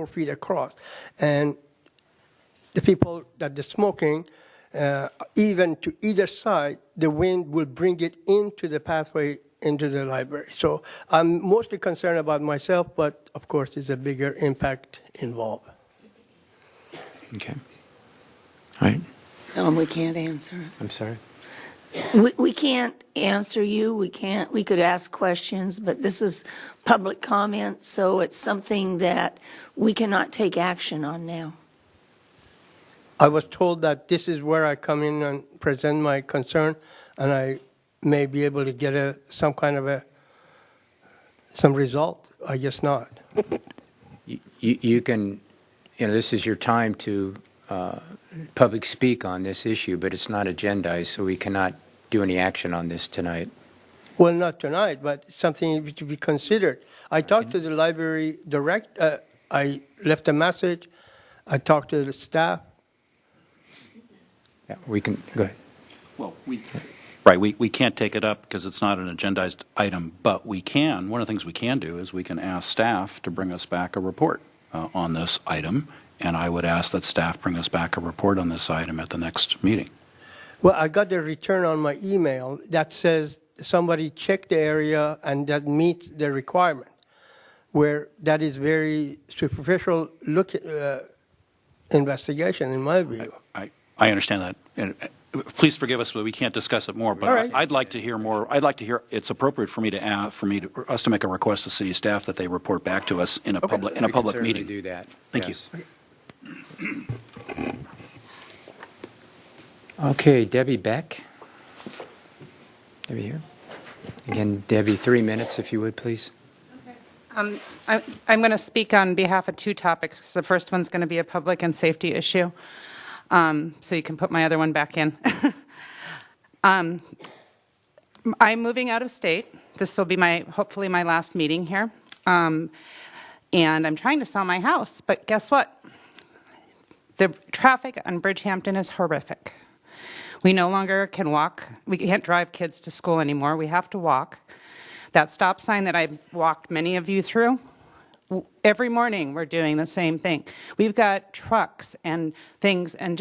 feet across. And the people that they're smoking, even to either side, the wind will bring it into the pathway into the library. So I'm mostly concerned about myself, but of course there's a bigger impact involved. Okay. All right. We can't answer. I'm sorry. We can't answer you. We could ask questions, but this is public comment, so it's something that we cannot take action on now. I was told that this is where I come in and present my concern, and I may be able to get some kind of some result. I guess not. You can, this is your time to public speak on this issue, but it's not agendized, so we cannot do any action on this tonight. Well, not tonight, but something to be considered. I talked to the library I left a message. I talked to the staff. Yeah, we can, go ahead. Well, we can't take it up because it's not an agendized item, but one of the things we can do is we can ask staff to bring us back a report on this item, and I would ask that staff bring us back a report on this item at the next meeting. Well, I got a return on my email that says somebody checked the area and that meets the requirement, where that is very superficial investigation in my view. I understand that. And please forgive us, but we can't discuss it more. But right. I'd like to hear more. I'd like to hear. It's appropriate for us to make a request to city staff that they report back to us in a public meeting. Do that. Thank Yes. you. Okay, Debbie Beck. Debbie here. Again, Debbie, 3 minutes, if you would, please. I'm going to speak on behalf of 2 topics. The first one's going to be a public and safety issue. So you can put my other one back in. I'm moving out of state. This will be hopefully my last meeting here. And I'm trying to sell my house, but guess what? The traffic on Bridgehampton is horrific. We no longer can walk. We can't drive kids to school anymore. We have to walk. That stop sign that I've walked many of you through, every morning we're doing the same thing. We've got trucks and things, and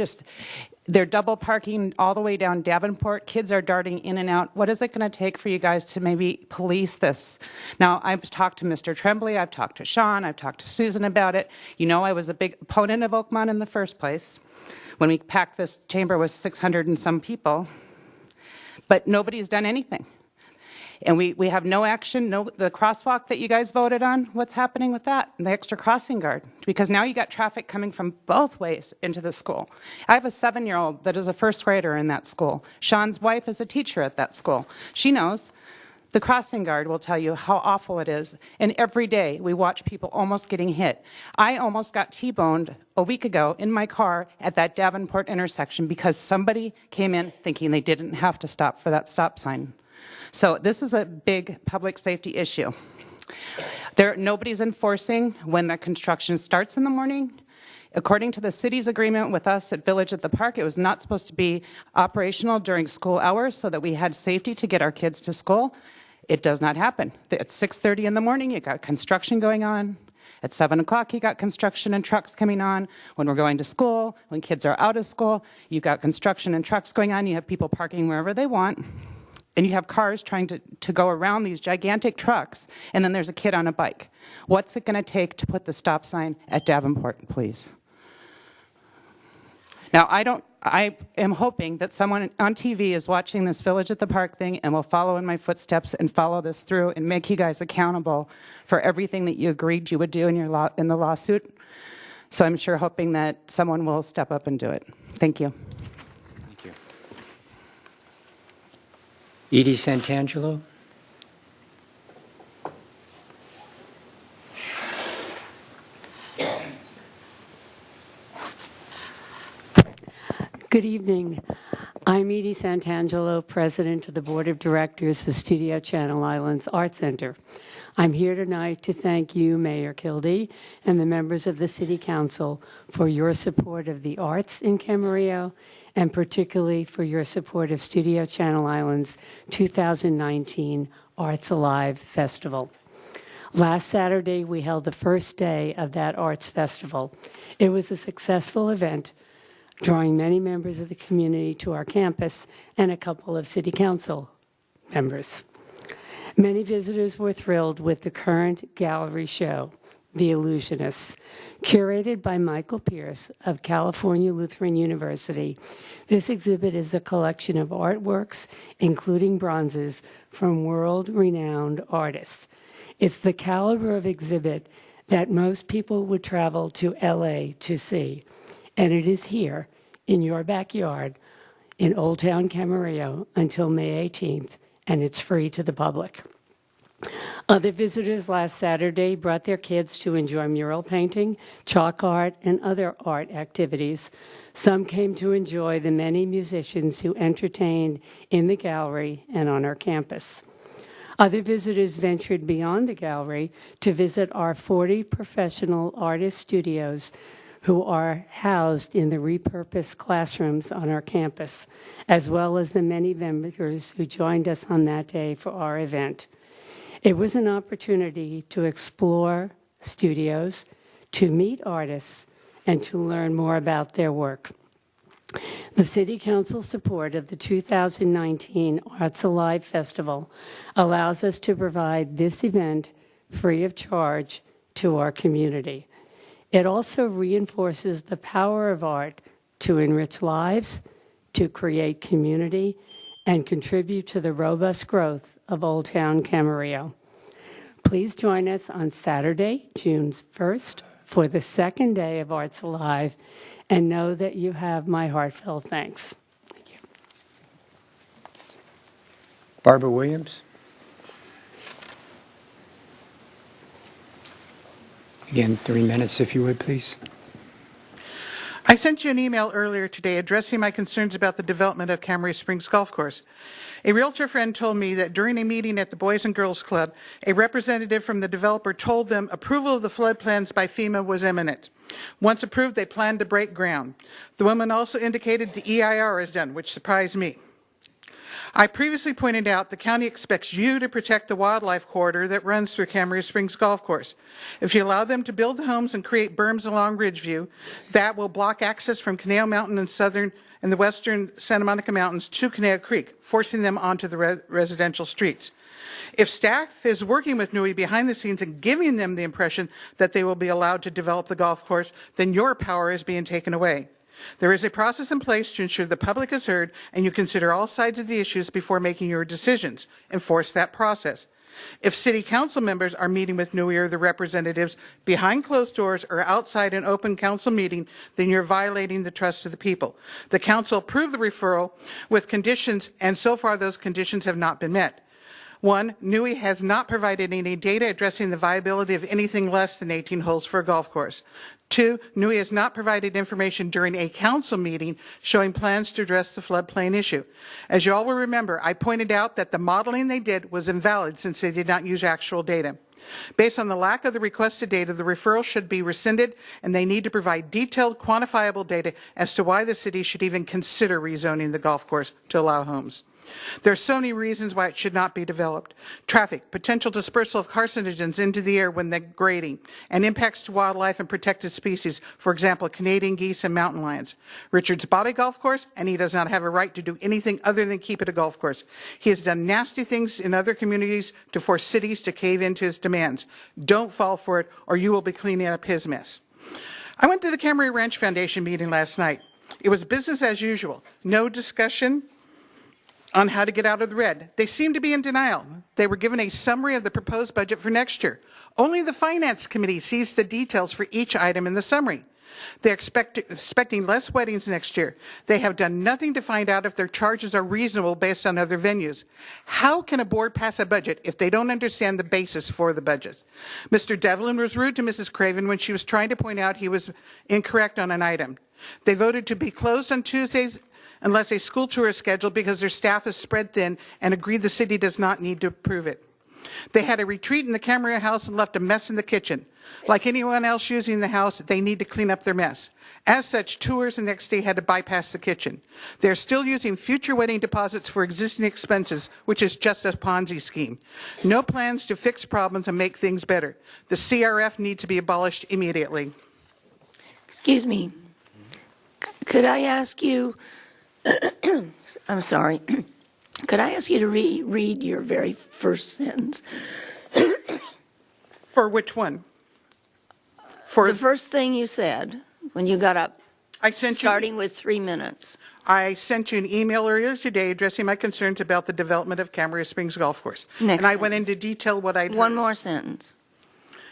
they're double parking all the way down Davenport. Kids are darting in and out. What is it going to take for you guys to maybe police this? Now, I've talked to Mr. Tremblay, I've talked to Sean, I've talked to Susan about it. You know, I was a big opponent of Oakmont in the first place. When we packed this chamber with 600 and some people, but nobody's done anything. And we have no action, the crosswalk that you guys voted on, what's happening with that? And the extra crossing guard, because now you got traffic coming from both ways into the school. I have a 7-year-old that is a first grader in that school. Sean's wife is a teacher at that school. She knows. The crossing guard will tell you how awful it is. And every day we watch people almost getting hit. I almost got T-boned a week ago in my car at that Davenport intersection because somebody came in thinking they didn't have to stop for that stop sign. So this is a big public safety issue. Nobody's enforcing when the construction starts in the morning. According to the city's agreement with us at Village at the Park, it was not supposed to be operational during school hours so that we had safety to get our kids to school. It does not happen. At 6:30 in the morning, you got construction going on. At 7 o'clock, you got construction and trucks coming on. When we're going to school, when kids are out of school, you've got construction and trucks going on. You have people parking wherever they want. And you have cars trying to go around these gigantic trucks, and then there's a kid on a bike. What's it going to take to put the stop sign at Davenport, please? Now, I am hoping that someone on TV is watching this Village at the Park thing and will follow in my footsteps and follow this through and make you guys accountable for everything that you agreed you would do in the lawsuit. So I'm sure hoping that someone will step up and do it. Thank you. Edie Santangelo. Good evening. I'm Edie Santangelo, President of the Board of Directors of Studio Channel Islands Art Center. I'm here tonight to thank you, Mayor Kildee, and the members of the City Council for your support of the arts in Camarillo, and particularly for your support of Studio Channel Islands' 2019 Arts Alive Festival. Last Saturday, we held the first day of that arts festival. It was a successful event, drawing many members of the community to our campus and a couple of City Council members. Many visitors were thrilled with the current gallery show, The Illusionists. Curated by Michael Pierce of California Lutheran University, this exhibit is a collection of artworks, including bronzes, from world-renowned artists. It's the caliber of exhibit that most people would travel to LA to see, and it is here in your backyard in Old Town Camarillo until May 18th, and it's free to the public. Other visitors last Saturday brought their kids to enjoy mural painting, chalk art, and other art activities. Some came to enjoy the many musicians who entertained in the gallery and on our campus. Other visitors ventured beyond the gallery to visit our 40 professional artist studios who are housed in the repurposed classrooms on our campus, as well as the many vendors who joined us on that day for our event. It was an opportunity to explore studios, to meet artists, and to learn more about their work. The City Council's support of the 2019 Arts Alive Festival allows us to provide this event free of charge to our community. It also reinforces the power of art to enrich lives, to create community, and contribute to the robust growth of Old Town Camarillo. Please join us on Saturday, June 1st, for the second day of Arts Alive, and know that you have my heartfelt thanks. Thank you. Barbara Williams. Again, 3 minutes, if you would, please. I sent you an email earlier today addressing my concerns about the development of Camarillo Springs Golf Course. A realtor friend told me that during a meeting at the Boys and Girls Club, a representative from the developer told them approval of the flood plans by FEMA was imminent. Once approved, they planned to break ground. The woman also indicated the EIR is done, which surprised me. I previously pointed out the county expects you to protect the wildlife corridor that runs through Camarillo Springs Golf Course. If you allow them to build the homes and create berms along Ridgeview, that will block access from Conejo Mountain and the western Santa Monica Mountains to Conejo Creek, forcing them onto the residential streets. If staff is working with NUI behind the scenes and giving them the impression that they will be allowed to develop the golf course, then your power is being taken away. There is a process in place to ensure the public is heard and you consider all sides of the issues before making your decisions. Enforce that process. If City Council members are meeting with NUI or the representatives behind closed doors or outside an open council meeting, then you're violating the trust of the people. The council approved the referral with conditions, and so far those conditions have not been met. 1, NUI has not provided any data addressing the viability of anything less than 18 holes for a golf course. 2, NUI has not provided information during a council meeting showing plans to address the floodplain issue. As you all will remember, I pointed out that the modeling they did was invalid since they did not use actual data. Based on the lack of the requested data, the referral should be rescinded, and they need to provide detailed, quantifiable data as to why the city should even consider rezoning the golf course to allow homes. There are so many reasons why it should not be developed. Traffic, potential dispersal of carcinogens into the air when they're grading, and impacts to wildlife and protected species, for example, Canadian geese and mountain lions. Richard's bought a golf course, and he does not have a right to do anything other than keep it a golf course. He has done nasty things in other communities to force cities to cave into his demands. Don't fall for it, or you will be cleaning up his mess. I went to the Camarillo Ranch Foundation meeting last night. It was business as usual. No discussion on how to get out of the red. They seemed to be in denial. They were given a summary of the proposed budget for next year. Only the Finance Committee sees the details for each item in the summary. They're expecting less weddings next year. They have done nothing to find out if their charges are reasonable based on other venues. How can a board pass a budget if they don't understand the basis for the budget? Mr. Devlin was rude to Mrs. Craven when she was trying to point out he was incorrect on an item. They voted to be closed on Tuesdays unless a school tour is scheduled because their staff is spread thin, and agreed the city does not need to approve it. They had a retreat in the Camarillo house and left a mess in the kitchen. Like anyone else using the house, they need to clean up their mess. As such, tours the next day had to bypass the kitchen. They're still using future wedding deposits for existing expenses, which is just a Ponzi scheme. No plans to fix problems and make things better. The CRF needs to be abolished immediately. Excuse me. Could I ask you, I'm sorry, could I ask you to read your very first sentence? For which one? For the first thing you said when you got up, I sent starting with 3 minutes. I sent you an email earlier today addressing my concerns about the development of Camarillo Springs Golf Course. Next and I went into detail what I'd heard. One more sentence.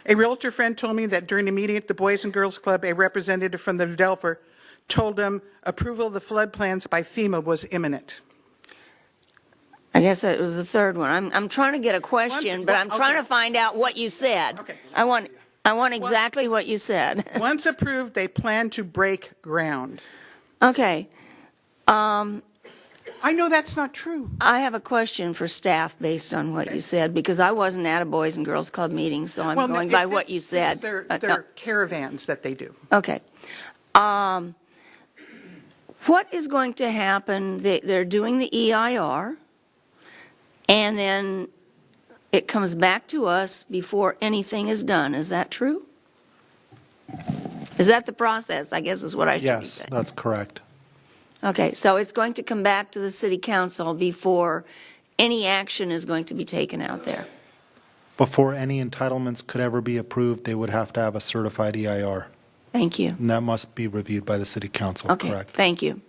A realtor friend told me that during a meeting at the Boys and Girls Club, a representative from the developer told them approval of the flood plans by FEMA was imminent. I guess that was the third one. I'm trying to get a question, but I'm trying to find out what you said. Okay. I want exactly what you said. Once approved, they plan to break ground. Okay. I know that's not true. I have a question for staff based on what you said, because I wasn't at a Boys and Girls Club meeting, so I'm going by what you said. They're caravans that they do. Okay. What is going to happen? They're doing the EIR, and then it comes back to us before anything is done. Is that true? Is that the process, I guess is what I should be saying? Yes, that's correct. Okay, so it's going to come back to the city council before any action is going to be taken out there? Before any entitlements could ever be approved, they would have to have a certified EIR. Thank you. And that must be reviewed by the city council, Okay, correct? thank you.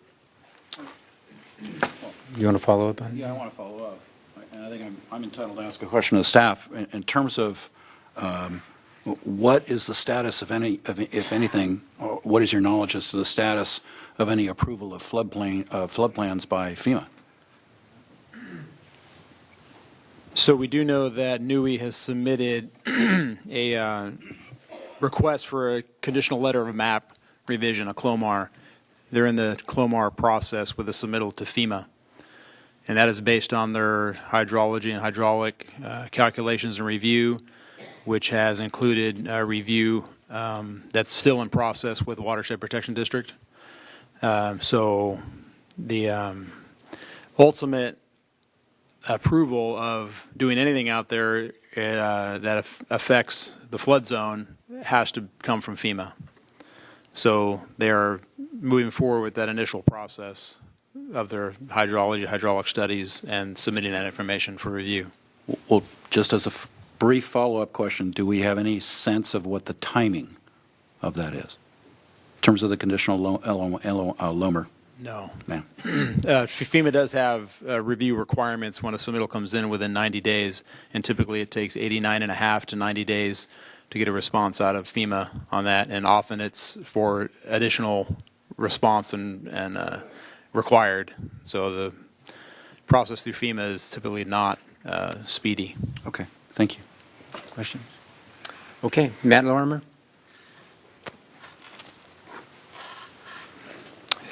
You want to follow up on that? Yeah, I want to follow up. And I think I'm entitled to ask a question of the staff in terms of what is the status of any, if anything, or what is your knowledge as to the status of any approval of flood plans by FEMA? So we do know that NUI has submitted a request for a conditional letter of map revision, a CLOMAR. They're in the CLOMAR process with a submittal to FEMA. And that is based on their hydrology and hydraulic calculations and review, which has included a review that's still in process with the Watershed Protection District. So the ultimate approval of doing anything out there that affects the flood zone has to come from FEMA. So they are moving forward with that initial process of their hydraulic studies and submitting that information for review. Well, just as a brief follow-up question, do we have any sense of what the timing of that is in terms of the conditional LOMR? No. No. FEMA does have review requirements when a submittal comes in within 90 days, and typically it takes 89.5 to 90 days to get a response out of FEMA on that, and often it's for additional response and required. So the process through FEMA is typically not speedy. Okay, thank you. Questions? Okay, Matt Lorimer.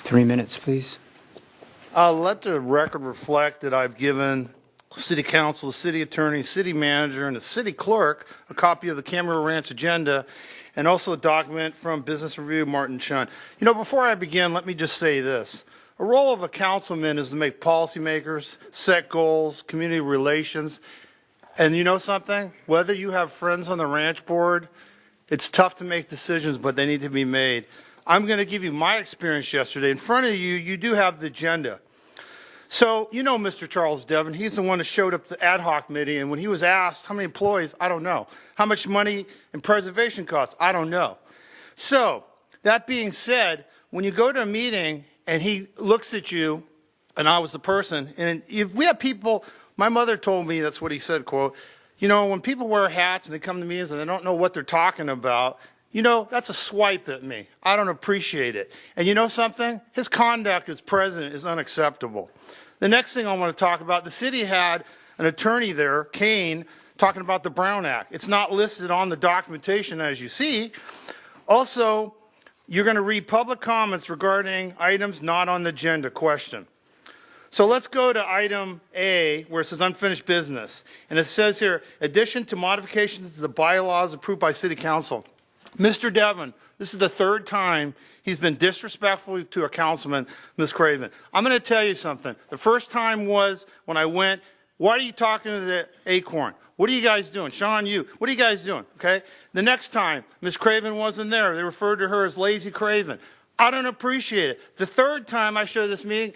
3 minutes, please. Let the record reflect that I've given City Council, the City Attorney, City Manager, and the City Clerk a copy of the Camarillo Ranch agenda and also a document from Business Review, Martin Chun. You know, before I begin, let me just say this. A role of a councilman is to make policymakers, set goals, community relations. And you know something? Whether you have friends on the ranch board, it's tough to make decisions, but they need to be made. I'm going to give you my experience yesterday. In front of you, you do have the agenda. So, you know Mr. Charles Devon, he's the one that showed up at the ad hoc committee, and when he was asked how many employees, I don't know. How much money in preservation costs, I don't know. So, that being said, when you go to a meeting and he looks at you, and I was the person, and if we have people, my mother told me, that's what he said, quote, you know, when people wear hats and they come to meetings and they don't know what they're talking about, you know, that's a swipe at me. I don't appreciate it. And you know something? His conduct as president is unacceptable. The next thing I want to talk about, the city had an attorney there, Kane, talking about the Brown Act. It's not listed on the documentation as you see. Also, you're going to read public comments regarding items not on the agenda. Question. So let's go to item A, where it says unfinished business. And it says here, addition to modifications to the bylaws approved by City Council. Mr. Devon, this is the third time he's been disrespectful to a councilman, Ms. Craven. I'm going to tell you something. The first time was when I went, why are you talking to the Acorn? What are you guys doing? Sean, you, what are you guys doing? Okay. The next time, Ms. Craven wasn't there. They referred to her as Lazy Craven. I don't appreciate it. The third time I showed this meeting,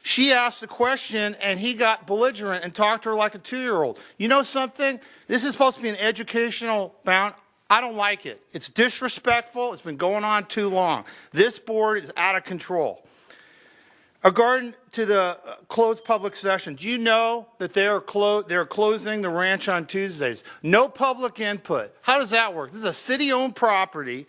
she asked a question and he got belligerent and talked to her like a 2-year-old. You know something? This is supposed to be an educational bound. I don't like it. It's disrespectful. It's been going on too long. This board is out of control. Regarding to the closed public session, do you know that they're closing the ranch on Tuesdays? No public input. How does that work? This is a city-owned property.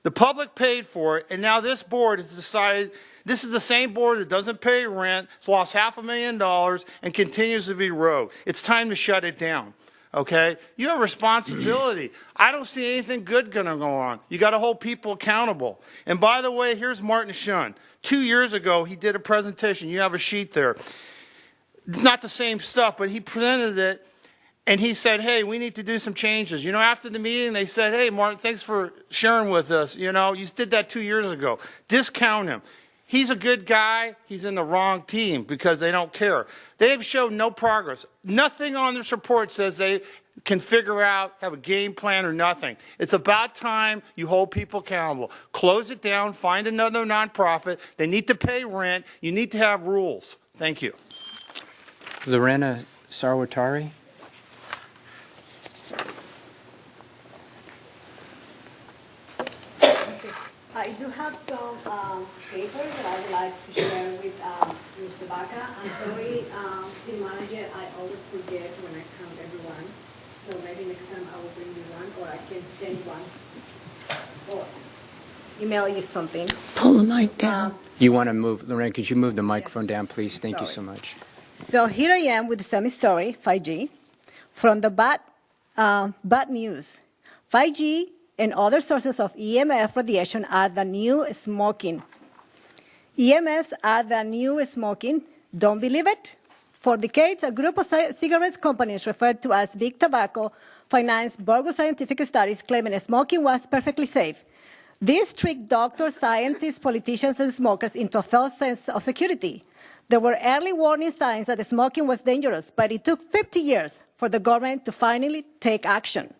The public paid for it, and now this board has decided this is the same board that doesn't pay rent, it's lost $500,000, and continues to be rogue. It's time to shut it down. Okay? You have responsibility. I don't see anything good going to go on. You got to hold people accountable. And by the way, here's Martin Shun. 2 years ago, he did a presentation. You have a sheet there. It's not the same stuff, but he presented it, and he said, hey, we need to do some changes. You know, after the meeting, they said, hey, Martin, thanks for sharing with us. You know, you did that 2 years ago. Discount him. He's a good guy. He's in the wrong team because they don't care. They've shown no progress. Nothing on this report says they can figure out, have a game plan or nothing. It's about time you hold people accountable. Close it down, find another nonprofit. They need to pay rent. You need to have rules. Thank you. Lorena Sarwatari. I do have some papers that I would like to share with Mr. Baca. I'm sorry, city manager, I always forget when I count everyone. So maybe next time I will bring you one, or I can send one, or email you something. Pull the mic down. You want to move, Lorraine, could you move the microphone down, please? Thank you so much. So here I am with the same story, 5G, from the bad news. 5G and other sources of EMF radiation are the new smoking. EMFs are the new smoking. Don't believe it? For decades, a group of cigarette companies referred to as Big Tobacco financed bogus scientific studies claiming smoking was perfectly safe. This tricked doctors, scientists, politicians, and smokers into a false sense of security. There were early warning signs that smoking was dangerous, but it took 50 years for the government to finally take action.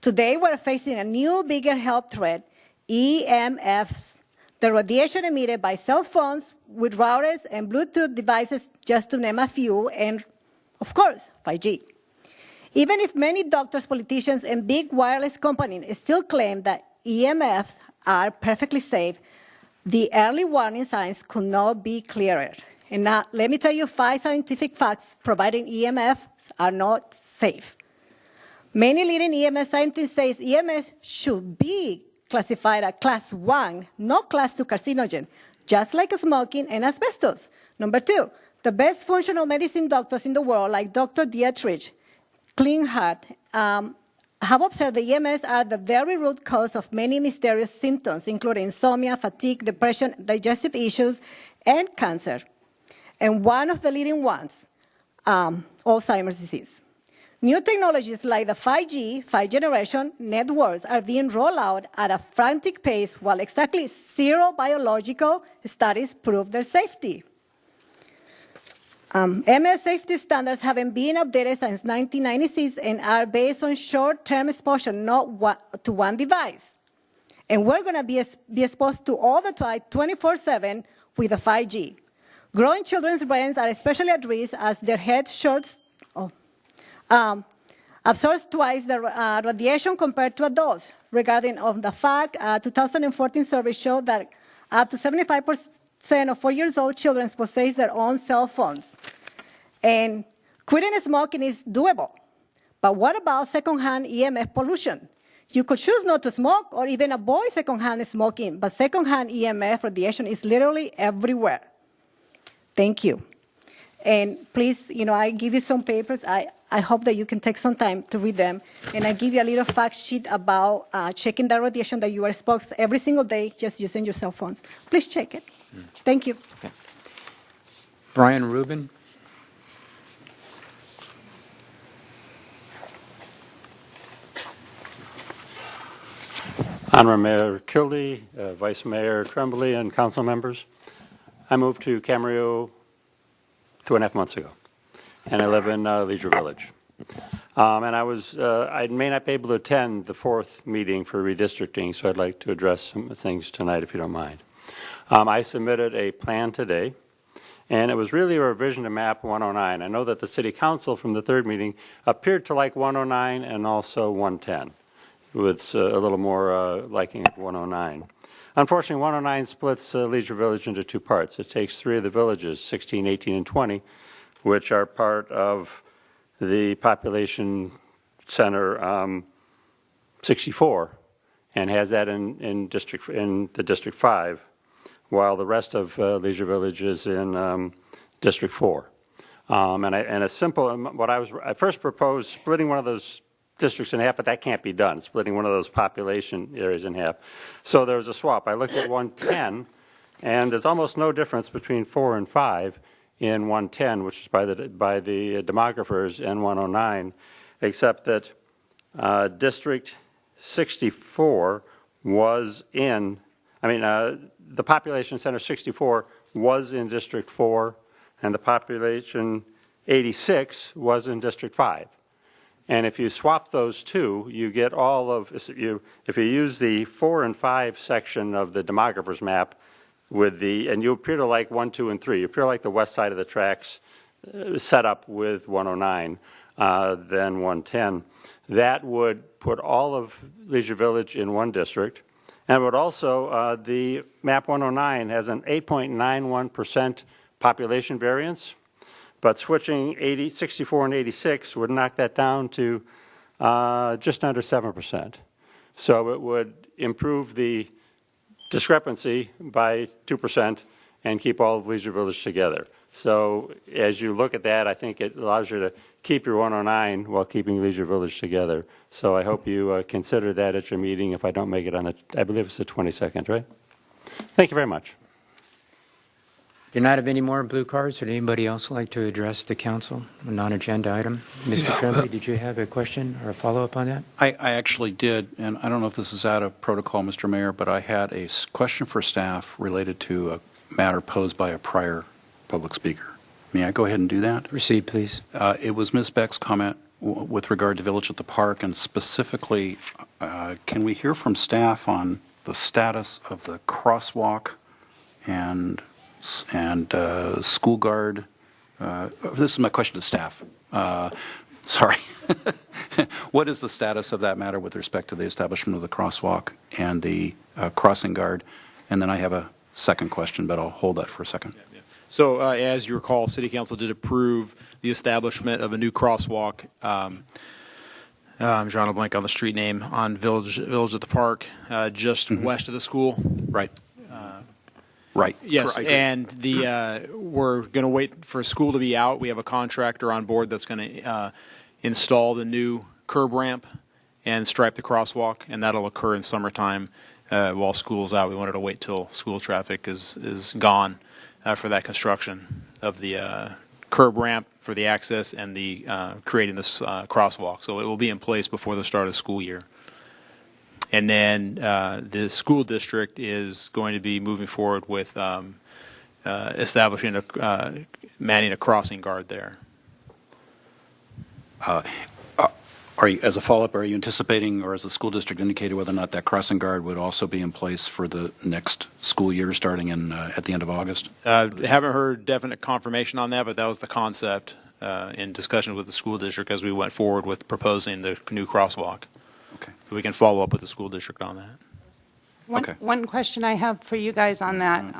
Today, we're facing a new, bigger health threat, EMF, the radiation emitted by cell phones with routers and Bluetooth devices, just to name a few, and, of course, 5G. Even if many doctors, politicians, and big wireless companies still claim that EMFs are perfectly safe, the early warning signs could not be clearer. And now, let me tell you 5 scientific facts providing EMFs are not safe. Many leading EMS scientists say EMS should be classified as class 1, not class 2 carcinogen, just like smoking and asbestos. Number 2, the best functional medicine doctors in the world, like Dr. Dietrich Klinghardt, have observed that EMS are the very root cause of many mysterious symptoms, including insomnia, fatigue, depression, digestive issues, and cancer. And one of the leading ones, Alzheimer's disease. New technologies like the 5G, 5th generation networks are being rolled out at a frantic pace while exactly 0 biological studies prove their safety. MS safety standards haven't been updated since 1996 and are based on short-term exposure, not to one device. And we're going to be exposed to all the time 24/7 with the 5G. Growing children's brains are especially at risk as their heads absorbs twice the radiation compared to adults. Regarding the fact, a 2014 survey showed that up to 75% of 4-year-old children possess their own cell phones. And quitting smoking is doable. But what about secondhand EMF pollution? You could choose not to smoke or even avoid secondhand smoking, but secondhand EMF radiation is literally everywhere. Thank you. And please, I give you some papers. I hope that you can take some time to read them. And I give you a little fact sheet about checking the radiation that you are exposed every single day just using your cell phones. Please check it. Thank you. Okay. Brian Rubin. Honorable Mayor Kildee, Vice Mayor Tremblay, and council members. I moved to Camarillo 2.5 months ago, and I live in Leisure Village. And I may not be able to attend the 4th meeting for redistricting, so I'd like to address some things tonight, if you don't mind. I submitted a plan today, and it was really a revision to map 109. I know that the city council from the 3rd meeting appeared to like 109 and also 110, with a little more liking of 109. Unfortunately, 109 splits Leisure Village into 2 parts. It takes 3 of the villages, 16, 18, and 20, which are part of the population center 64, and has that in the District 5, while the rest of Leisure Village is in District 4. I first proposed splitting one of those districts in half, but that can't be done, splitting one of those population areas in half. So there was a swap. I looked at 110, and there's almost no difference between 4 and 5 in 110, which is by the demographers, and 109, except that District 64 was in, the population center 64 was in District 4, and the population 86 was in District 5. And if you swap those two, you get all of, if you use the 4 and 5 section of the demographers map and you appear to like 1, 2, and 3, you appear like the west side of the tracks set up with 109, then 110, that would put all of Leisure Village in one district. And it would also, the map 109 has an 8.91% population variance. But switching 64 and 86 would knock that down to just under 7%. So it would improve the discrepancy by 2% and keep all of Leisure Village together. So as you look at that, I think it allows you to keep your 109 while keeping Leisure Village together. So I hope you consider that at your meeting if I don't make it on I believe it's the 22nd, right? Thank you very much. Do not have any more blue cards? Would anybody else like to address the council, a non-agenda item? Mr. Tremblay, did you have a question or a follow-up on that? I actually did, and I don't know if this is out of protocol, Mr. Mayor, but I had a question for staff related to a matter posed by a prior public speaker. May I go ahead and do that? Proceed, please. It was Ms. Beck's comment with regard to Village at the Park, and specifically, can we hear from staff on the status of the crosswalk and school guard? This is my question to staff. Sorry. What is the status of that matter with respect to the establishment of the crosswalk and the crossing guard? And then I have a second question, but I'll hold that for a second. So as you recall, City Council did approve the establishment of a new crosswalk. I'm drawing a blank on the street name on Village at the Park, just west of the school. Right. Right. Yes, and we're going to wait for school to be out. We have a contractor on board that's going to install the new curb ramp and stripe the crosswalk, and that'll occur in summertime while school's out. We wanted to wait till school traffic is gone for that construction of the curb ramp for the access and the creating this crosswalk. So it will be in place before the start of the school year. And then the school district is going to be moving forward with establishing manning a crossing guard there. Are you, as a follow-up, are you anticipating, or as the school district indicated, whether or not that crossing guard would also be in place for the next school year starting in at the end of August? Haven't heard definite confirmation on that, but that was the concept in discussion with the school district as we went forward with proposing the new crosswalk. Okay. So we can follow up with the school district on that. One question I have for you guys on that.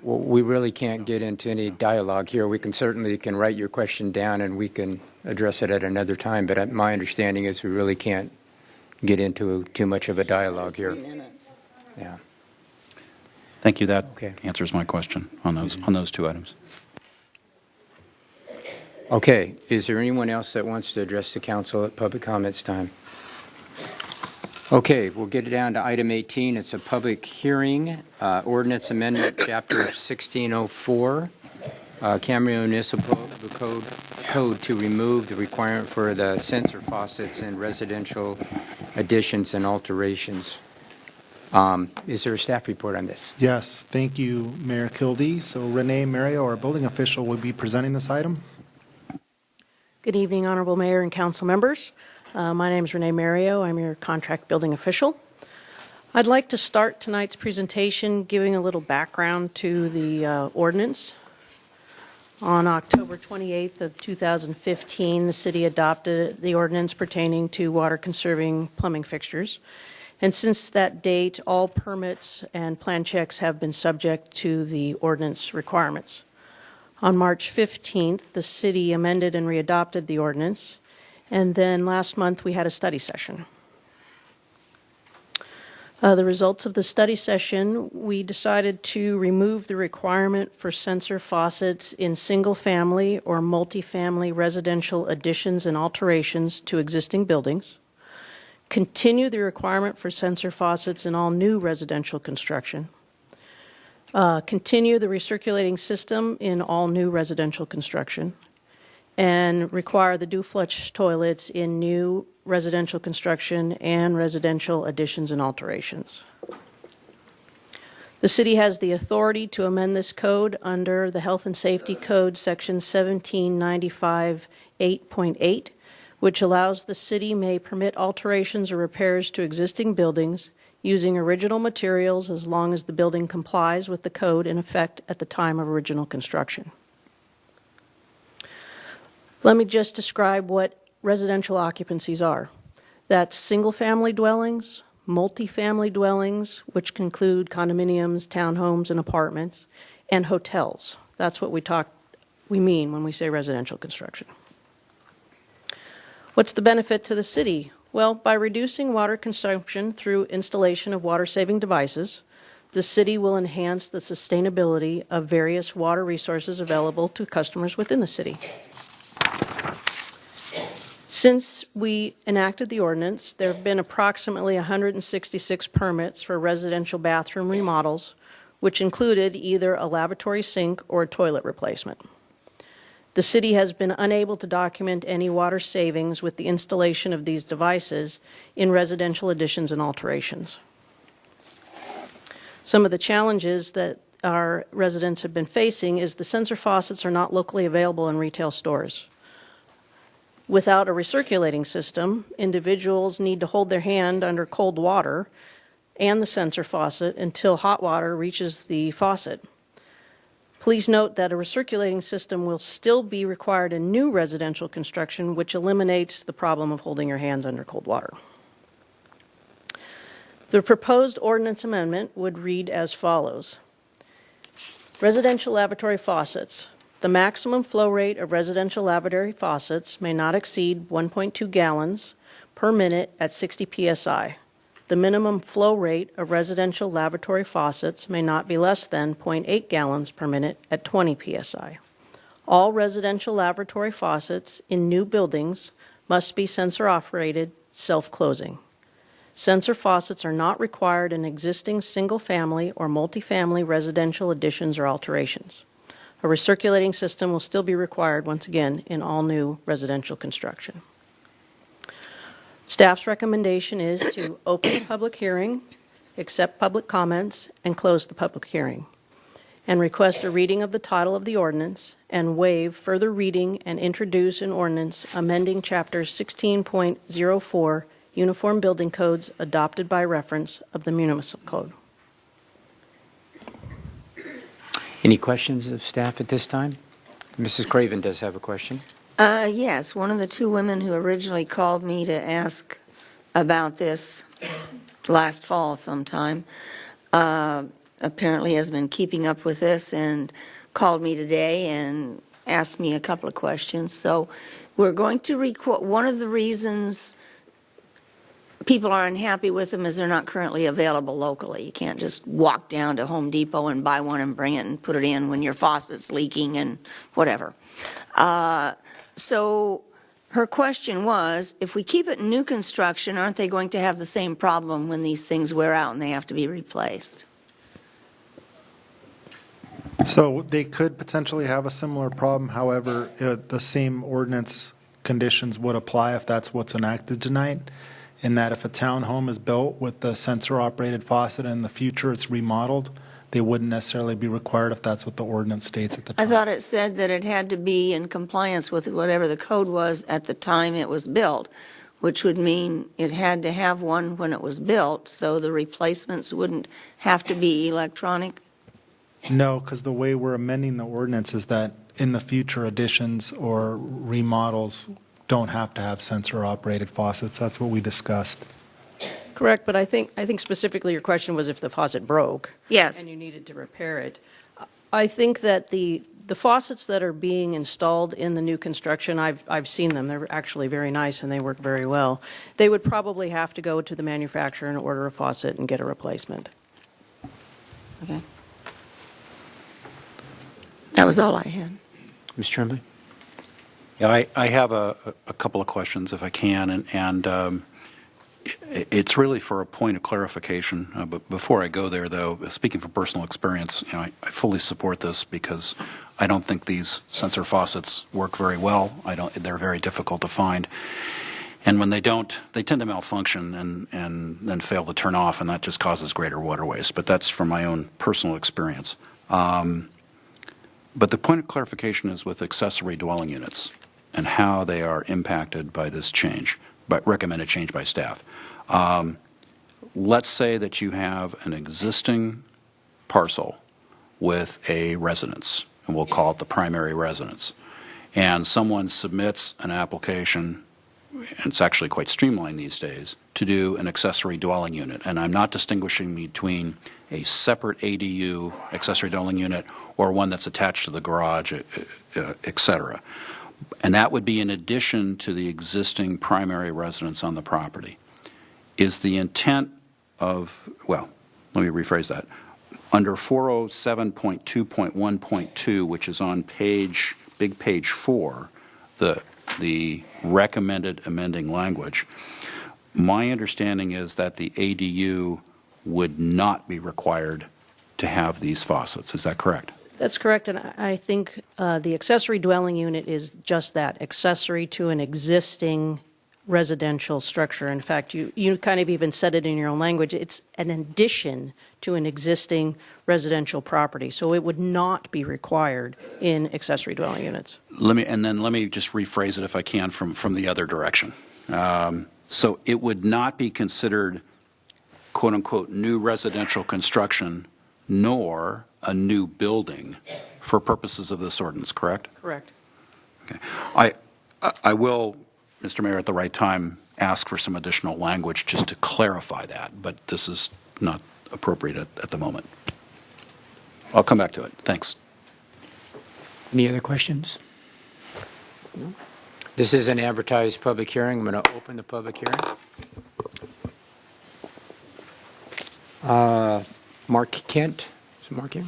Well, we really can't get into any dialogue here. We can certainly write your question down and we can address it at another time, but my understanding is we really can't get into too much of a dialogue here. Yeah. Thank you. That answers my question on those two items. Okay. Is there anyone else that wants to address the council at public comments time? Okay, we'll get it down to item 18. It's a public hearing, ordinance amendment, chapter 1604, Camarillo Municipal Code to remove the requirement for the sensor faucets in residential additions and alterations. Is there a staff report on this? Yes, thank you, Mayor Kildee. So Renee Mario, our building official, will be presenting this item. Good evening, Honorable Mayor and council members. My name is Renee Mario. I'm your contract building official. I'd like to start tonight's presentation giving a little background to the ordinance. On October 28th of 2015, the city adopted the ordinance pertaining to water-conserving plumbing fixtures. And since that date, all permits and plan checks have been subject to the ordinance requirements. On March 15th, the city amended and readopted the ordinance. And then last month, we had a study session. The results of the study session, we decided to remove the requirement for sensor faucets in single-family or multifamily residential additions and alterations to existing buildings, continue the requirement for sensor faucets in all new residential construction, continue the recirculating system in all new residential construction, and require the do-flush toilets in new residential construction and residential additions and alterations. The city has the authority to amend this code under the Health and Safety Code, Section 1795 8.8, which allows the city may permit alterations or repairs to existing buildings using original materials as long as the building complies with the code in effect at the time of original construction. Let me just describe what residential occupancies are. That's single-family dwellings, multifamily dwellings, which include condominiums, townhomes, and apartments, and hotels. That's what we mean when we say residential construction. What's the benefit to the city? Well, by reducing water consumption through installation of water-saving devices, the city will enhance the sustainability of various water resources available to customers within the city. Since we enacted the ordinance, there have been approximately 166 permits for residential bathroom remodels, which included either a lavatory sink or a toilet replacement. The city has been unable to document any water savings with the installation of these devices in residential additions and alterations. Some of the challenges that our residents have been facing is the sensor faucets are not locally available in retail stores. Without a recirculating system, individuals need to hold their hand under cold water and the sensor faucet until hot water reaches the faucet. Please note that a recirculating system will still be required in new residential construction, which eliminates the problem of holding your hands under cold water. The proposed ordinance amendment would read as follows. Residential lavatory faucets. The maximum flow rate of residential lavatory faucets may not exceed 1.2 gallons per minute at 60 psi. The minimum flow rate of residential lavatory faucets may not be less than 0.8 gallons per minute at 20 psi. All residential lavatory faucets in new buildings must be sensor-operated, self-closing. Sensor faucets are not required in existing single-family or multifamily residential additions or alterations. A recirculating system will still be required, once again, in all new residential construction. Staff's recommendation is to open the public hearing, accept public comments, and close the public hearing, and request a reading of the title of the ordinance and waive further reading and introduce an ordinance amending Chapter 16.04 Uniform Building Codes adopted by reference of the Municipal Code. Any questions of staff at this time? Mrs. Craven does have a question. Yes, one of the two women who originally called me to ask about this last fall sometime apparently has been keeping up with this and called me today and asked me a couple of questions. So we're going to record, one of the reasons people are unhappy with them is they're not currently available locally. You can't just walk down to Home Depot and buy one and bring it and put it in when your faucet's leaking and whatever. So her question was, if we keep it in new construction, aren't they going to have the same problem when these things wear out and they have to be replaced? So they could potentially have a similar problem. However, the same ordinance conditions would apply if that's what's enacted tonight, in that if a townhome is built with the sensor-operated faucet and in the future it's remodeled, they wouldn't necessarily be required if that's what the ordinance states at the time. I thought it said that it had to be in compliance with whatever the code was at the time it was built, which would mean it had to have one when it was built, so the replacements wouldn't have to be electronic? No, because the way we're amending the ordinance is that in the future additions or remodels don't have to have sensor-operated faucets. That's what we discussed. Correct, but I think specifically your question was if the faucet broke. Yes. And you needed to repair it. I think that the faucets that are being installed in the new construction, I've seen them. They're actually very nice and they work very well. They would probably have to go to the manufacturer and order a faucet and get a replacement. Okay. That was all I had. Ms. Tremblay? Yeah, I have a couple of questions, if I can, and it's really for a point of clarification. But before I go there, though, speaking from personal experience, I fully support this because I don't think these sensor faucets work very well. They're very difficult to find. And when they don't, they tend to malfunction and then fail to turn off, and that just causes greater water waste. But that's from my own personal experience. But the point of clarification is with accessory dwelling units and how they are impacted by this change, but recommended change by staff. Let's say that you have an existing parcel with a residence, and we'll call it the primary residence, and someone submits an application, and it's actually quite streamlined these days, to do an accessory dwelling unit. And I'm not distinguishing between a separate ADU, accessory dwelling unit, or one that's attached to the garage, et cetera. And that would be in addition to the existing primary residence on the property. Is the intent of, well, let me rephrase that. Under 407.2.1.2, which is on big page 4, the recommended amending language, my understanding is that the ADU would not be required to have these faucets. Is that correct? That's correct, and I think the accessory dwelling unit is just that, accessory to an existing residential structure. In fact, you kind of even said it in your own language. It's an addition to an existing residential property, so it would not be required in accessory dwelling units. Let me just rephrase it if I can from the other direction. So it would not be considered quote unquote new residential construction nor a new building for purposes of this ordinance, correct? Correct. Okay. I will, Mr. Mayor, at the right time, ask for some additional language just to clarify that, but this is not appropriate at the moment. I'll come back to it. Thanks. Any other questions? No? This is an advertised public hearing. I'm going to open the public hearing. Mark Kent. Is Mark here?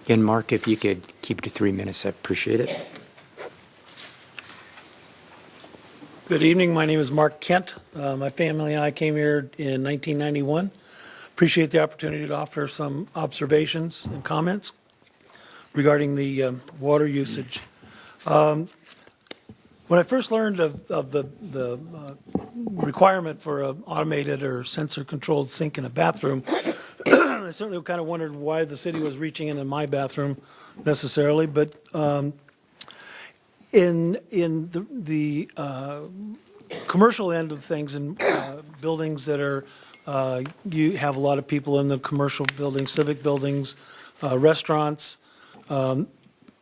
Again, Mark, if you could keep it to 3 minutes, I'd appreciate it. Good evening. My name is Mark Kent. My family and I came here in 1991. Appreciate the opportunity to offer some observations and comments regarding the water usage. When I first learned of the requirement for an automated or sensor-controlled sink in a bathroom, I certainly kind of wondered why the city was reaching in my bathroom necessarily, but in the commercial end of things, in buildings that are you have a lot of people in the commercial buildings, civic buildings, restaurants,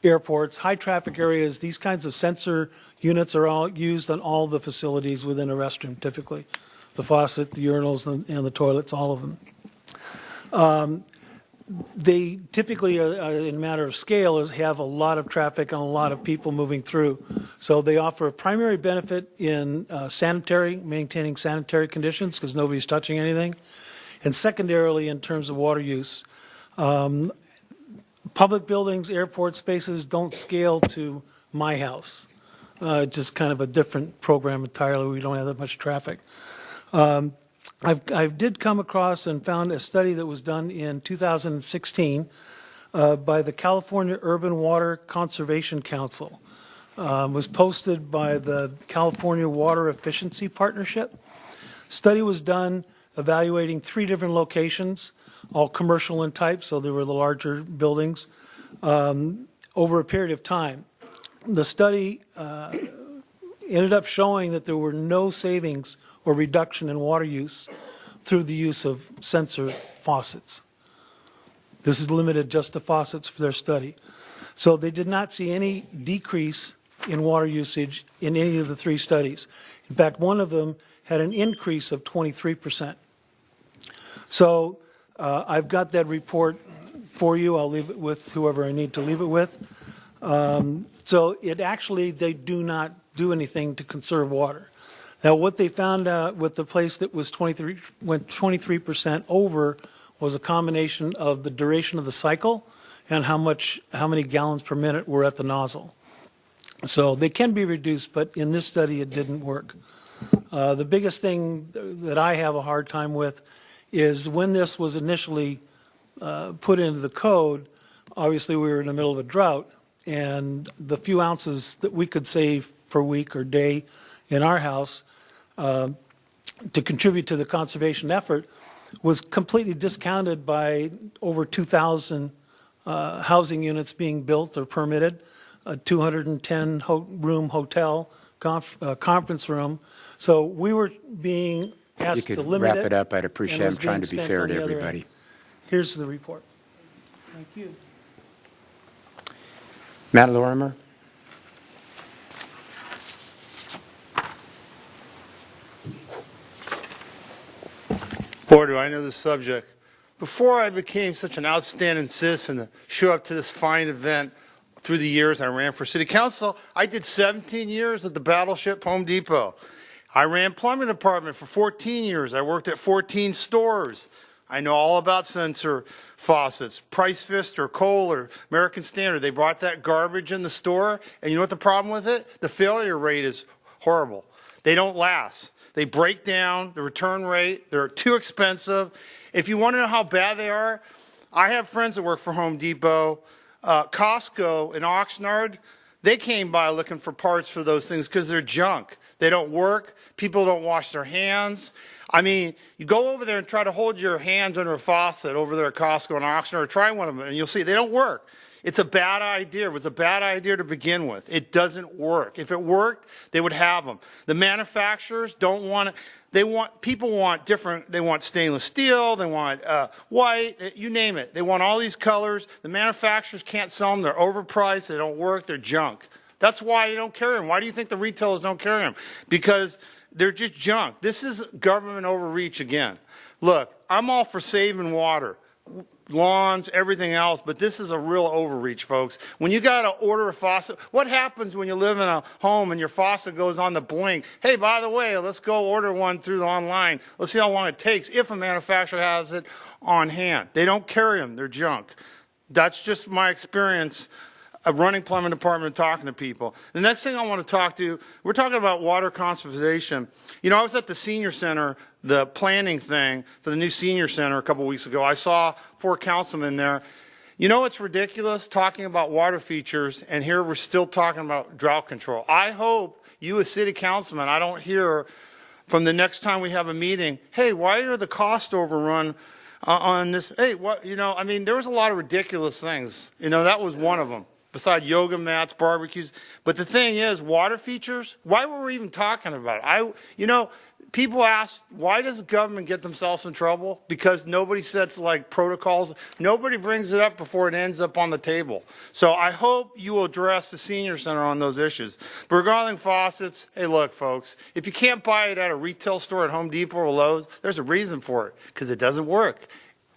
airports, high traffic areas, these kinds of sensor units are all used on all the facilities within a restroom typically. The faucet, the urinals, and the toilets, all of them. They typically, in a matter of scale, have a lot of traffic and a lot of people moving through. So they offer a primary benefit in maintaining sanitary conditions because nobody's touching anything, and secondarily in terms of water use. Public buildings, airport spaces don't scale to my house. Just kind of a different program entirely. We don't have that much traffic. I did come across and found a study that was done in 2016 by the California Urban Water Conservation Council. Was posted by the California Water Efficiency Partnership. Study was done evaluating 3 different locations, all commercial in type, so they were the larger buildings, over a period of time. The study ended up showing that there were no savings or reduction in water use through the use of sensor faucets. This is limited just to faucets for their study. So they did not see any decrease in water usage in any of the 3 studies. In fact, one of them had an increase of 23%. So I've got that report for you. I'll leave it with whoever I need to leave it with. So it actually, they do not do anything to conserve water. Now, what they found out with the place that was 23% over was a combination of the duration of the cycle and how many gallons per minute were at the nozzle. So they can be reduced, but in this study it didn't work. The biggest thing that I have a hard time with is when this was initially put into the code, obviously we were in the middle of a drought, and the few ounces that we could save per week or day in our house to contribute to the conservation effort was completely discounted by over 2,000 housing units being built or permitted, a 210-room hotel, conference room. So we were being asked to limit it. You could wrap it up. I'd appreciate it. I'm trying to be fair to everybody. Here's the report. Thank you. Matt Lorimer. Boy, do I know this subject. Before I became such an outstanding citizen to show up to this fine event through the years I ran for city council, I did 17 years at the Battleship Home Depot. I ran plumbing department for 14 years. I worked at 14 stores. I know all about sensor faucets, Price Pfister, Kohler, American Standard. They brought that garbage in the store, and you know what the problem with it? The failure rate is horrible. They don't last. They break down, the return rate, they're too expensive. If you want to know how bad they are, I have friends that work for Home Depot, Costco and Oxnard. They came by looking for parts for those things because they're junk. They don't work. People don't wash their hands. I mean, you go over there and try to hold your hands under a faucet over there at Costco and Oxnard, or try one of them, and you'll see they don't work. It's a bad idea. It was a bad idea to begin with. It doesn't work. If it worked, they would have them. The manufacturers don't want it. People want different, they want stainless steel, they want white, you name it. They want all these colors. The manufacturers can't sell them. They're overpriced. They don't work. They're junk. That's why they don't carry them. Why do you think the retailers don't carry them? Because they're just junk. This is government overreach again. Look, I'm all for saving water, lawns, everything else, but this is a real overreach, folks. When you got to order a faucet, what happens when you live in a home and your faucet goes on the blink? Hey, by the way, let's go order one through the online. Let's see how long it takes if a manufacturer has it on hand. They don't carry them. They're junk. That's just my experience running plumbing department and talking to people. The next thing I want to talk to, we're talking about water conservation. You know, I was at the senior center, the planning thing for the new senior center a couple weeks ago. I saw 4 councilmen there. You know, it's ridiculous talking about water features, and here we're still talking about drought control. I hope you as city councilman, I don't hear from the next time we have a meeting, hey, why are the costs overrun on this? Hey, what, you know, I mean, there was a lot of ridiculous things. You know, that was one of them, besides yoga mats, barbecues. But the thing is, water features, why were we even talking about it? You know, people ask, why does government get themselves in trouble? Because nobody sets like protocols. Nobody brings it up before it ends up on the table. So I hope you will address the senior center on those issues. But regarding faucets, hey, look, folks, if you can't buy it at a retail store at Home Depot or Lowe's, there's a reason for it, because it doesn't work.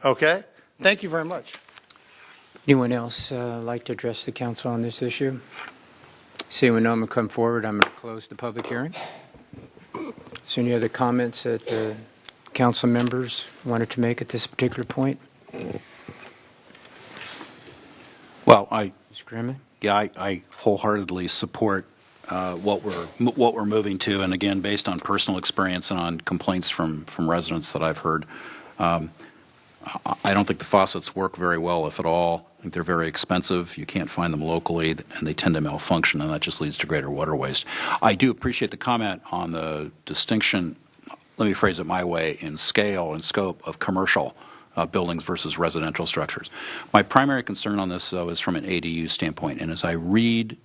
Okay? Thank you very much. Anyone else like to address the council on this issue? Seeing no one come forward, I'm going to close the public hearing. Is there any other comments that the council members wanted to make at this particular point? Well, Mr. Grimman? I wholeheartedly support what we're moving to, and again, based on personal experience and on complaints from residents that I've heard, I don't think the faucets work very well, if at all. I think they're very expensive. You can't find them locally, and they tend to malfunction, and that just leads to greater water waste. I do appreciate the comment on the distinction, let me phrase it my way, in scale and scope of commercial buildings versus residential structures. My primary concern on this, though, is from an ADU standpoint, and as I read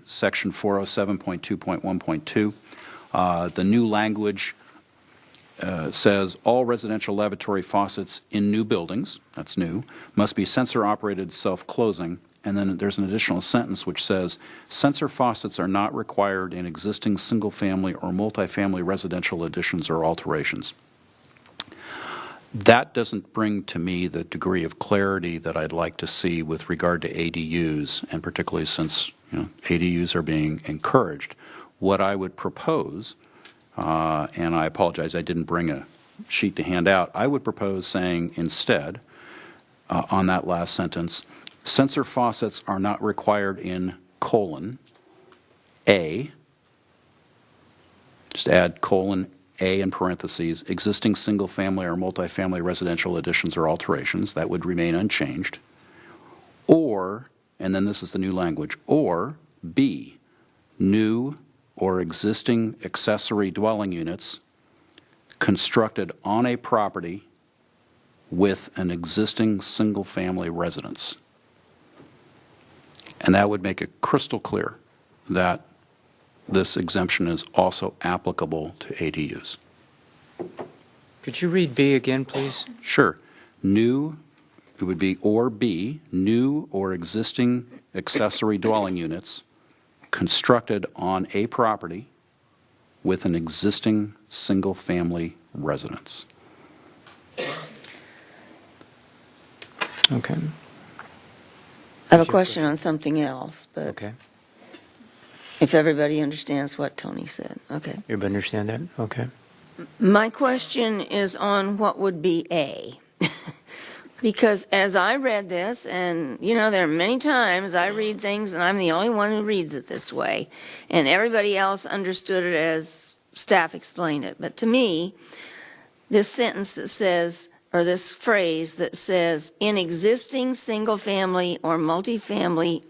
Section 407.2.1.2, the new language says all residential lavatory faucets in new buildings, that's new, must be sensor-operated self-closing, and then there's an additional sentence which says sensor faucets are not required in existing single-family or multifamily residential additions or alterations. That doesn't bring to me the degree of clarity that I'd like to see with regard to ADUs, and particularly since ADUs are being encouraged. What I would propose, and I apologize, I didn't bring a sheet to hand out. I would propose saying instead, on that last sentence, sensor faucets are not required in A, just add A in parentheses, existing single-family or multifamily residential additions or alterations. That would remain unchanged. Or, and then this is the new language, or B, new or existing accessory dwelling units constructed on a property with an existing single-family residence. And that would make it crystal clear that this exemption is also applicable to ADUs. Could you read B again, please? Sure. New, it would be or B, new or existing accessory dwelling units constructed on a property with an existing single-family residence. Okay. I have a question on something else, but Okay. if everybody understands what Tony said. Okay. Everybody understand that? Okay. My question is on what would be A. Because as I read this, and you know, there are many times I read things and I'm the only one who reads it this way, and everybody else understood it as staff explained it. But to me, this sentence that says, or this phrase that says, in existing single-family or multifamily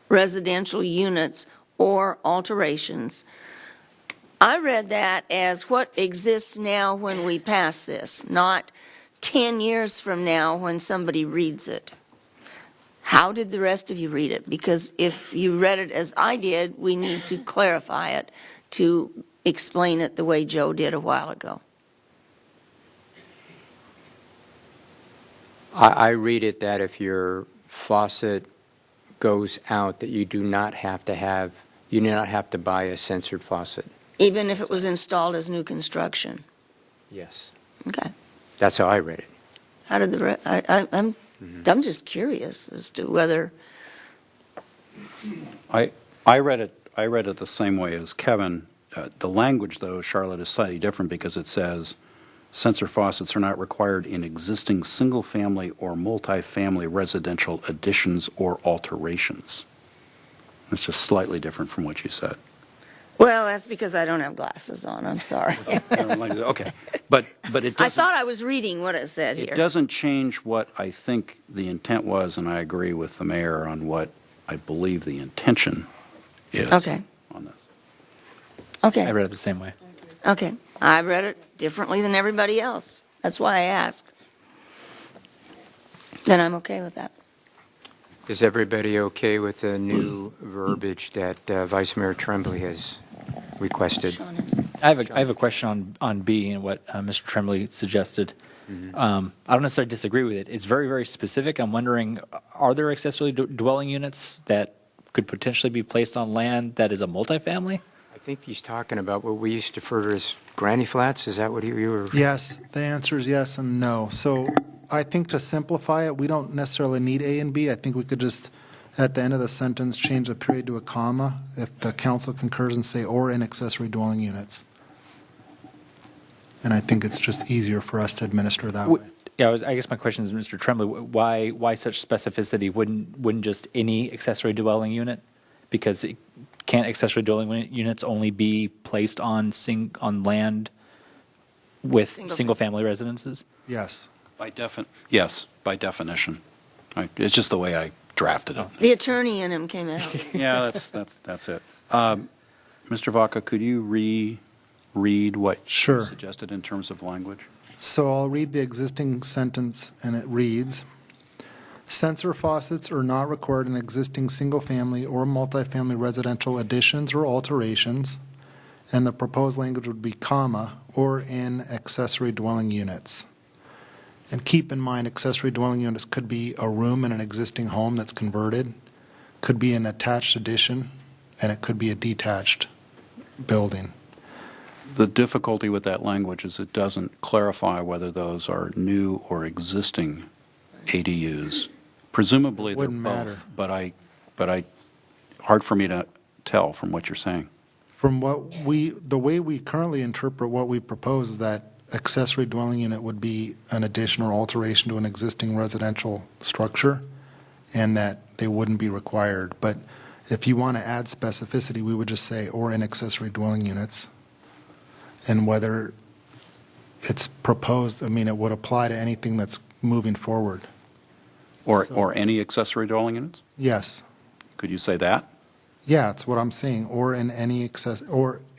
residential units or alterations, I read that as what exists now when we pass this, not 10 years from now when somebody reads it. How did the rest of you read it? Because if you read it as I did, we need to clarify it to explain it the way Joe did a while ago. I read it that if your faucet goes out, that you do not have to buy a censored faucet. Even if it was installed as new construction? Yes. Okay. That's how I read it. How did the I'm just curious as to whether. I read it the same way as Kevin. The language, though, Charlotte, is slightly different because it says sensor faucets are not required in existing single-family or multifamily residential additions or alterations. It's just slightly different from what you said. Well, that's because I don't have glasses on. I'm sorry. Okay, but it I doesn't, thought I was reading what it said it here. doesn't change what I think the intent was, and I agree with the mayor on what I believe the intention is Okay. on this. Okay. I read it the same way. Okay. I read it differently than everybody else. That's why I asked. Then I'm okay with that. Is everybody okay with the new verbiage that Vice Mayor Tremblay has requested? I have a question on B and what Mr. Tremblay suggested. I don't necessarily disagree with it. It's very, very specific. I'm wondering, are there accessory dwelling units that could potentially be placed on land that is a multifamily? I think he's talking about what we used to refer to as granny flats. Is that what you were? Yes, the answer is yes and no. So I think to simplify it, we don't necessarily need A and B. I think we could just, at the end of the sentence, change the period to a comma if the council concurs and say, or in accessory dwelling units. And I think it's just easier for us to administer that way. Yeah, I guess my question is, Mr. Tremblay, why such specificity? Wouldn't just any accessory dwelling unit? Because can't accessory dwelling units only be placed on land with single-family residences? Yes. Yes, by definition. Right. It's just the way I drafted it. The attorney in him came out. Yeah, that's it. Mr. Vaca, could you read what you suggested in terms of language? So I'll read the existing sentence, and it reads, sensor faucets are not required in existing single-family or multifamily residential additions or alterations, and the proposed language would be comma, or in accessory dwelling units. And keep in mind, accessory dwelling units could be a room in an existing home that's converted, could be an attached addition, and it could be a detached building. The difficulty with that language is it doesn't clarify whether those are new or existing ADUs. Presumably they're both, but I hard for me to tell from what you're saying. From the way we currently interpret what we propose is that accessory dwelling unit would be an addition or alteration to an existing residential structure, and that they wouldn't be required. But if you want to add specificity, we would just say, or in accessory dwelling units. And whether it's proposed, I mean, it would apply to anything that's moving forward. Or any accessory dwelling units? Yes. Could you say that? Yeah, it's what I'm saying, or in any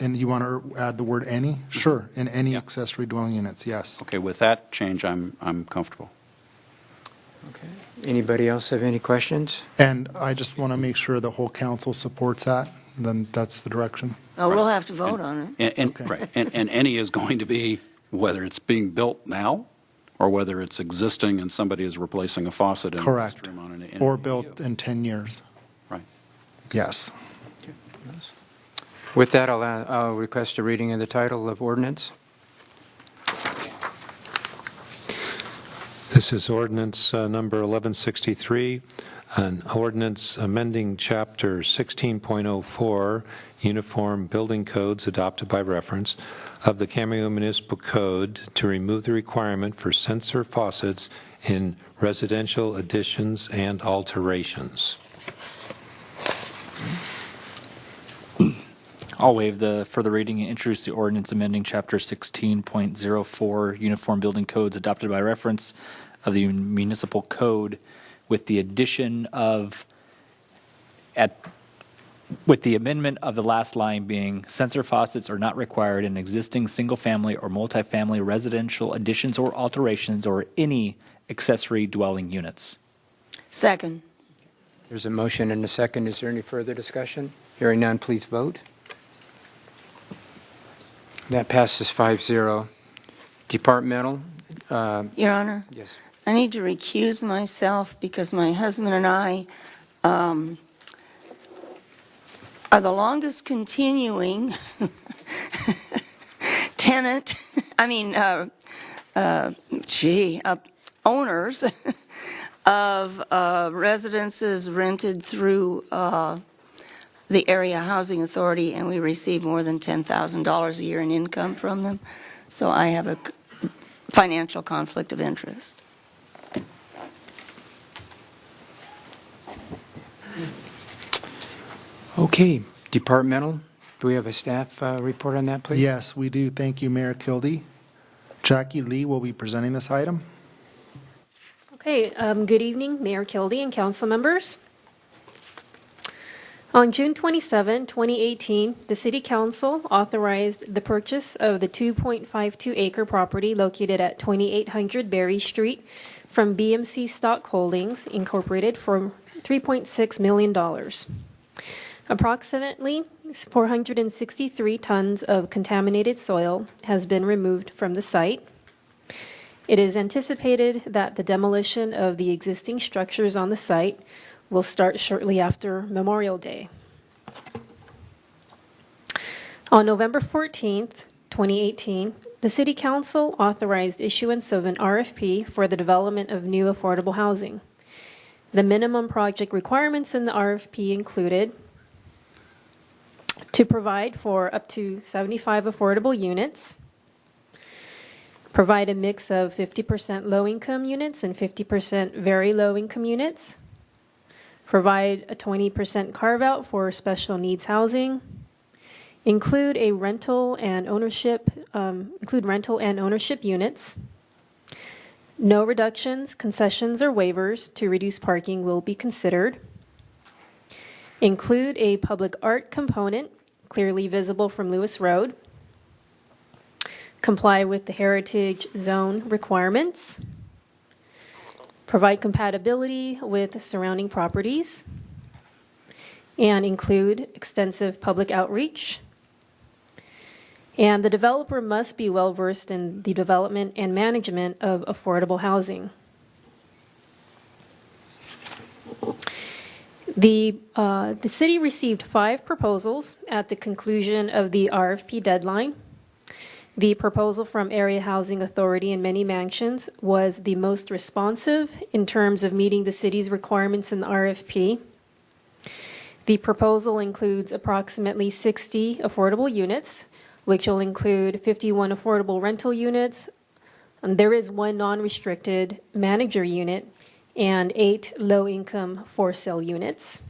and you want to add the word any? Sure, in any accessory dwelling units, yes. Okay, with that change, I'm comfortable. Okay. Anybody else have any questions? And I just want to make sure the whole council supports that, then that's the direction. Oh, we'll have to vote on it. Right, and any is going to be whether it's being built now or whether it's existing and somebody is replacing a faucet in the Correct. restroom on an Or built in 10 years. Right. Yes. With that, I'll request a reading of the title of ordinance. This is ordinance number 1163, an ordinance amending Chapter 16.04, Uniform Building Codes adopted by reference, of the Camarillo Municipal Code to remove the requirement for sensor faucets in residential additions and alterations. I'll waive the further reading and introduce the ordinance amending Chapter 16.04 Uniform Building Codes adopted by reference of the Municipal Code with the addition of, with the amendment of the last line being sensor faucets are not required in existing single-family or multifamily residential additions or alterations or any accessory dwelling units. Second. There's a motion and a second. Is there any further discussion? Hearing none, please vote. That passes 5-0. Departmental. Your Honor? Yes. I need to recuse myself because my husband and I are the longest continuing owners of residences rented through the Area Housing Authority, and we receive more than $10,000 a year in income from them. So I have financial conflict of interest. Okay, departmental. Do we have a staff report on that, please? Yes, we do. Thank you, Mayor Kildee. Jackie Lee will be presenting this item. Okay, good evening, Mayor Kildee and council members. On June 27, 2018, the City Council authorized the purchase of the 2.52-acre property located at 2800 Berry Street from BMC Stock Holdings, Incorporated, for $3.6 million. Approximately 463 tons of contaminated soil has been removed from the site. It is anticipated that the demolition of the existing structures on the site will start shortly after Memorial Day. On November 14th, 2018, the City Council authorized issuance of an RFP for the development of new affordable housing. The minimum project requirements in the RFP included to provide for up to 75 affordable units, provide a mix of 50% low-income units and 50% very low-income units, provide a 20% carve-out for special needs housing, include rental and ownership units. No reductions, concessions, or waivers to reduce parking will be considered. Include a public art component clearly visible from Lewis Road. Comply with the heritage zone requirements. Provide compatibility with surrounding properties. And include extensive public outreach. And the developer must be well versed in the development and management of affordable housing. The city received 5 proposals at the conclusion of the RFP deadline. The proposal from Area Housing Authority and Many Mansions was the most responsive in terms of meeting the city's requirements in the RFP. The proposal includes approximately 60 affordable units, which will include 51 affordable rental units. And there is 1 non-restricted manager unit and 8 low-income for-sale units.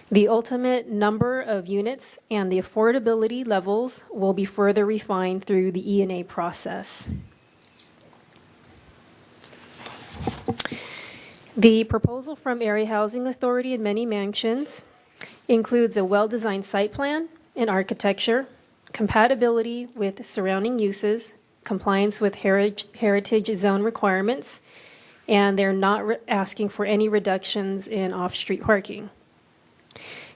The ultimate number of units and the affordability levels will be further refined through the E&A process. The proposal from Area Housing Authority and Many Mansions includes a well-designed site plan and architecture, compatibility with surrounding uses, compliance with heritage zone requirements, and they're not asking for any reductions in off-street parking.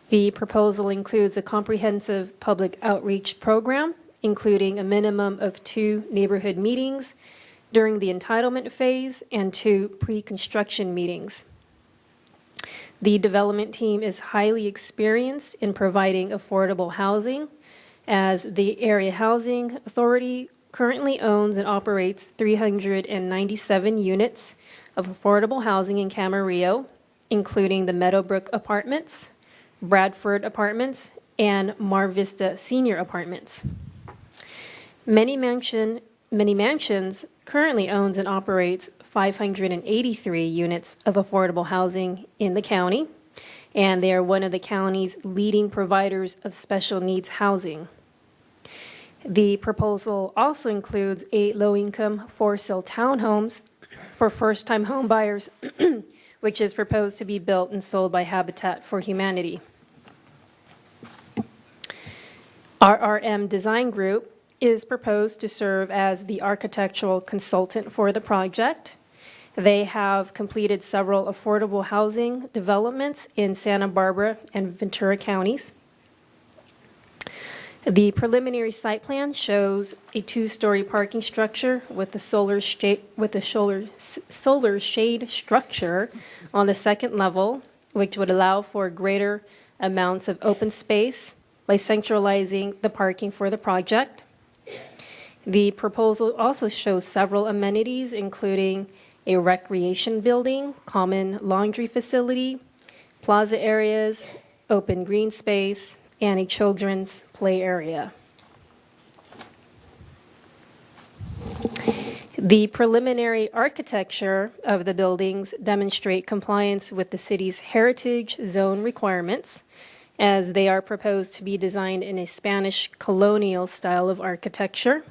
The proposal includes a comprehensive public outreach program, including a minimum of 2 neighborhood meetings during the entitlement phase and 2 pre-construction meetings. The development team is highly experienced in providing affordable housing, as the Area Housing Authority currently owns and operates 397 units of affordable housing in Camarillo, including the Meadowbrook Apartments, Bradford Apartments, and Mar Vista Senior Apartments. Many Mansions currently owns and operates 583 units of affordable housing in the county, and they are one of the county's leading providers of special needs housing. The proposal also includes 8 low-income for-sale townhomes for first-time home buyers, which is proposed to be built and sold by Habitat for Humanity. RRM Design Group is proposed to serve as the architectural consultant for the project. They have completed several affordable housing developments in Santa Barbara and Ventura counties. The preliminary site plan shows a 2-story parking structure with a solar shade structure on the 2nd level, which would allow for greater amounts of open space by centralizing the parking for the project. The proposal also shows several amenities, including a recreation building, common laundry facility, plaza areas, open green space, and a children's play area. The preliminary architecture of the buildings demonstrate compliance with the city's heritage zone requirements, as they are proposed to be designed in a Spanish colonial style of architecture.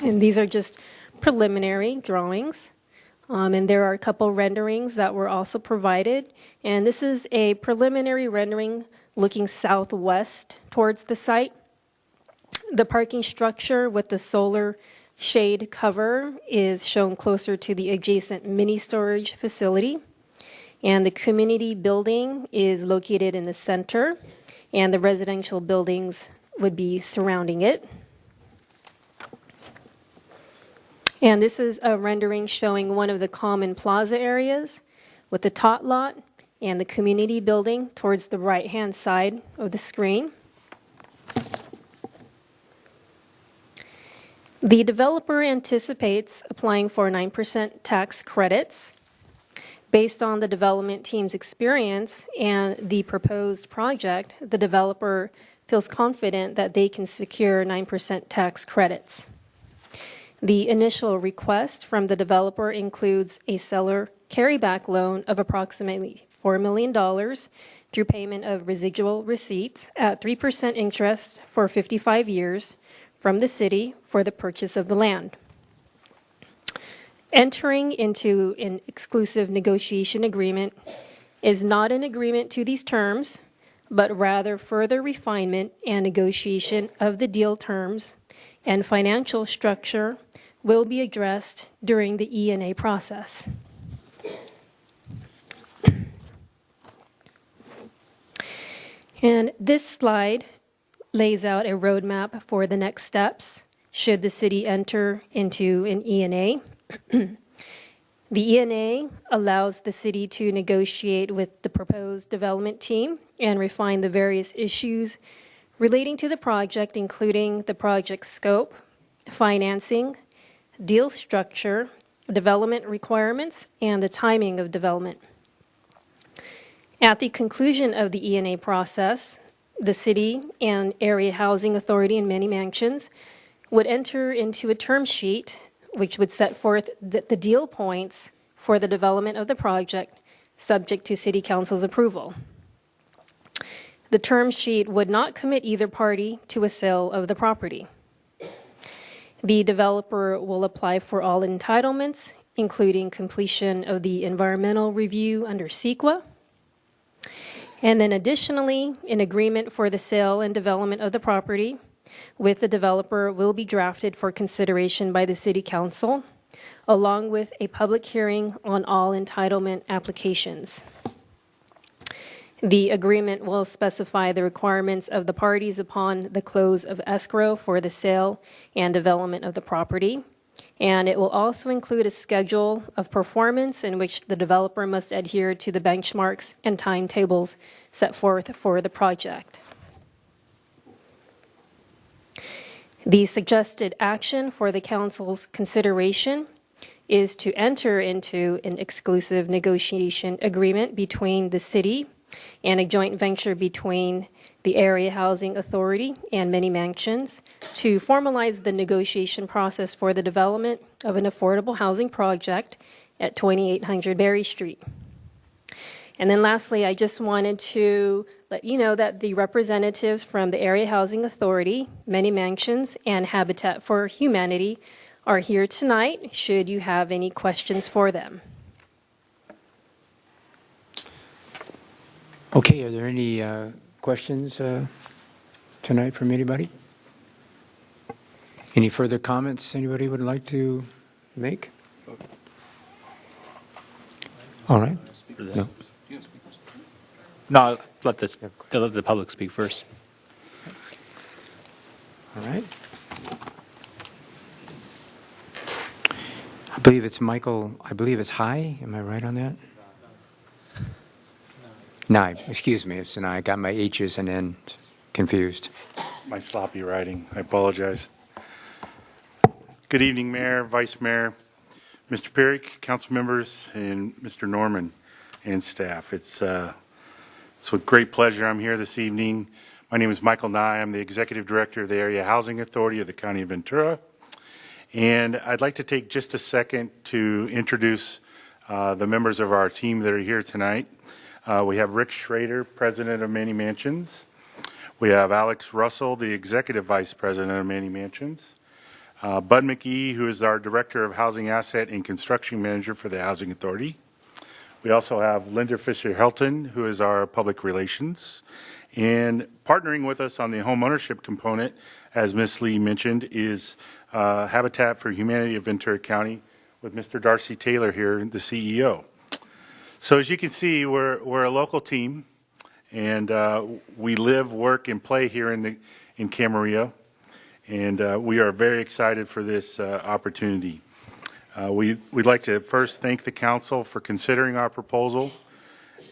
And these are just preliminary drawings. And there are a couple renderings that were also provided. And this is a preliminary rendering looking southwest towards the site. The parking structure with the solar shade cover is shown closer to the adjacent mini storage facility. And the community building is located in the center, and the residential buildings would be surrounding it. And this is a rendering showing one of the common plaza areas with the tot lot and the community building towards the right-hand side of the screen. The developer anticipates applying for 9% tax credits. Based on the development team's experience and the proposed project, the developer feels confident that they can secure 9% tax credits. The initial request from the developer includes a seller carryback loan of approximately $4 million through payment of residual receipts at 3% interest for 55 years from the city for the purchase of the land. Entering into an exclusive negotiation agreement is not an agreement to these terms, but rather further refinement and negotiation of the deal terms, and financial structure will be addressed during the E&A process. And this slide lays out a roadmap for the next steps should the city enter into an E&A. The E&A allows the city to negotiate with the proposed development team and refine the various issues relating to the project, including the project scope, financing, deal structure, development requirements, and the timing of development. At the conclusion of the E&A process, the city and Area Housing Authority and Many Mansions would enter into a term sheet which would set forth the deal points for the development of the project subject to City Council's approval. The term sheet would not commit either party to a sale of the property. The developer will apply for all entitlements, including completion of the environmental review under CEQA. And then additionally, an agreement for the sale and development of the property with the developer will be drafted for consideration by the City Council, along with a public hearing on all entitlement applications. The agreement will specify the requirements of the parties upon the close of escrow for the sale and development of the property. And it will also include a schedule of performance in which the developer must adhere to the benchmarks and timetables set forth for the project. The suggested action for the council's consideration is to enter into an exclusive negotiation agreement between the city and a joint venture between the Area Housing Authority and Many Mansions to formalize the negotiation process for the development of an affordable housing project at 2800 Berry Street. And then lastly, I just wanted to let you know that the representatives from the Area Housing Authority, Many Mansions, and Habitat for Humanity are here tonight, should you have any questions for them. Okay, are there any questions tonight from anybody? Any further comments anybody would like to make? All right. No. No, let the public speak first. All right. I believe it's Michael, I believe it's High. Am I right on that? Nye, excuse me, it's an I. I got my H's and N's confused. My sloppy writing. I apologize. Good evening, Mayor, Vice Mayor, Mr. Perry, council members, and Mr. Norman and staff. It's with great pleasure I'm here this evening. My name is Michael Nye. I'm the Executive Director of the Area Housing Authority of the County of Ventura. And I'd like to take just a second to introduce the members of our team that are here tonight. We have Rick Schrader, President of Manny Mansions. We have Alex Russell, the Executive Vice President of Manny Mansions. Bud McGee, who is our Director of Housing Asset and Construction Manager for the Housing Authority. We also have Linda Fisher-Helton, who is our Public Relations. And partnering with us on the home ownership component, as Ms. Lee mentioned, is Habitat for Humanity of Ventura County with Mr. Darcy Taylor here, the CEO. So as you can see, we're a local team, and we live, work, and play here in Camarillo. And we are very excited for this opportunity. We'd like to first thank the council for considering our proposal,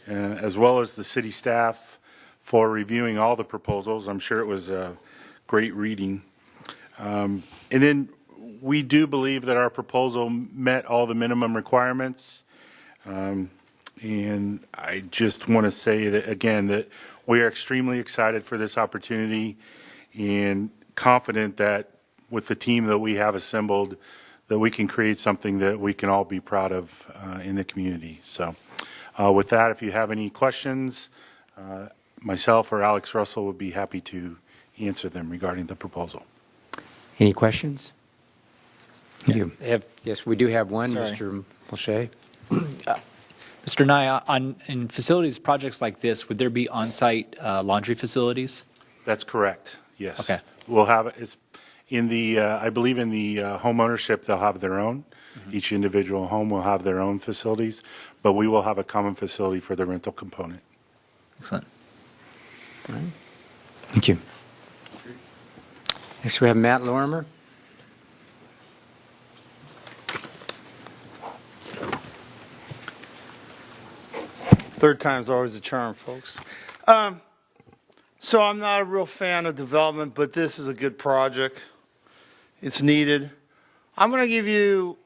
as well as the city staff for reviewing all the proposals. I'm sure it was great reading. And then we do believe that our proposal met all the minimum requirements. And I just want to say that, again, that we are extremely excited for this opportunity and confident that with the team that we have assembled, that we can create something that we can all be proud of in the community. So with that, if you have any questions, myself or Alex Russell would be happy to answer them regarding the proposal. Any questions? You. If, Yes, we do have one, Sorry. Mr. Molche. Mr. Nye, in facilities projects like this, would there be on-site laundry facilities? That's correct, yes. Okay. We'll have, it's in the, I believe in the home ownership, they'll have their own. Each individual home will have their own facilities, but we will have a common facility for the rental component. Excellent. All right. Thank you. Next, we have Matt Lorimer. Third time's always a charm, folks. So I'm not a real fan of development, but this is a good project. It's needed. I'm going to give you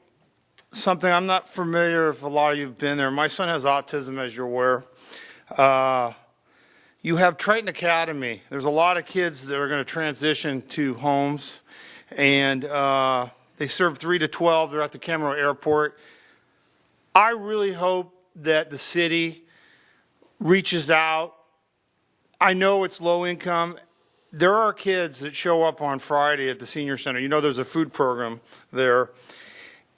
something. I'm not familiar if a lot of you have been there. My son has autism, as you're aware. You have Triton Academy. There's a lot of kids that are going to transition to homes, and they serve 3 to 12. They're at the Camarillo Airport. I really hope that the city reaches out. I know it's low income. There are kids that show up on Friday at the senior center. You know, there's a food program there.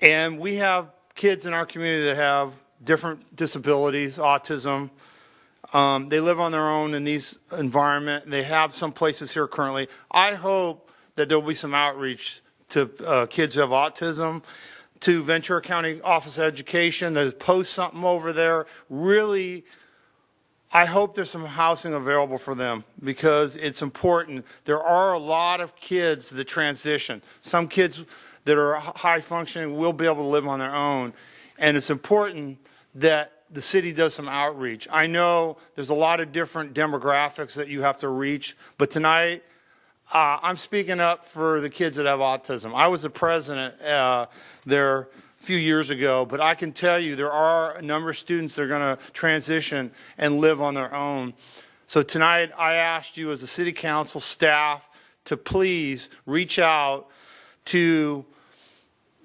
And we have kids in our community that have different disabilities, autism. They live on their own in these environment. They have some places here currently. I hope that there will be some outreach to kids who have autism, to Ventura County Office of Education, that post something over there. Really, I hope there's some housing available for them because it's important. There are a lot of kids that transition. Some kids that are high functioning will be able to live on their own. And it's important that the city does some outreach. I know there's a lot of different demographics that you have to reach, but tonight I'm speaking up for the kids that have autism. I was the president there a few years ago, but I can tell you there are a number of students that are going to transition and live on their own. So tonight I asked you as a city council staff to please reach out to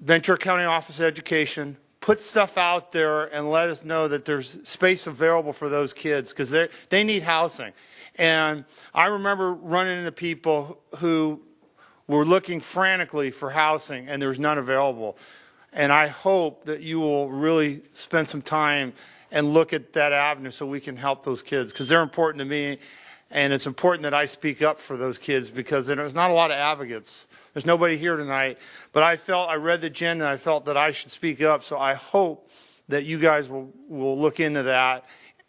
Ventura County Office of Education, put stuff out there and let us know that there's space available for those kids because they need housing. And I remember running into people who were looking frantically for housing and there was none available. And I hope that you will really spend some time and look at that avenue so we can help those kids because they're important to me. And it's important that I speak up for those kids because there's not a lot of advocates. There's nobody here tonight. But I read the agenda and I felt that I should speak up. So I hope that you guys will look into that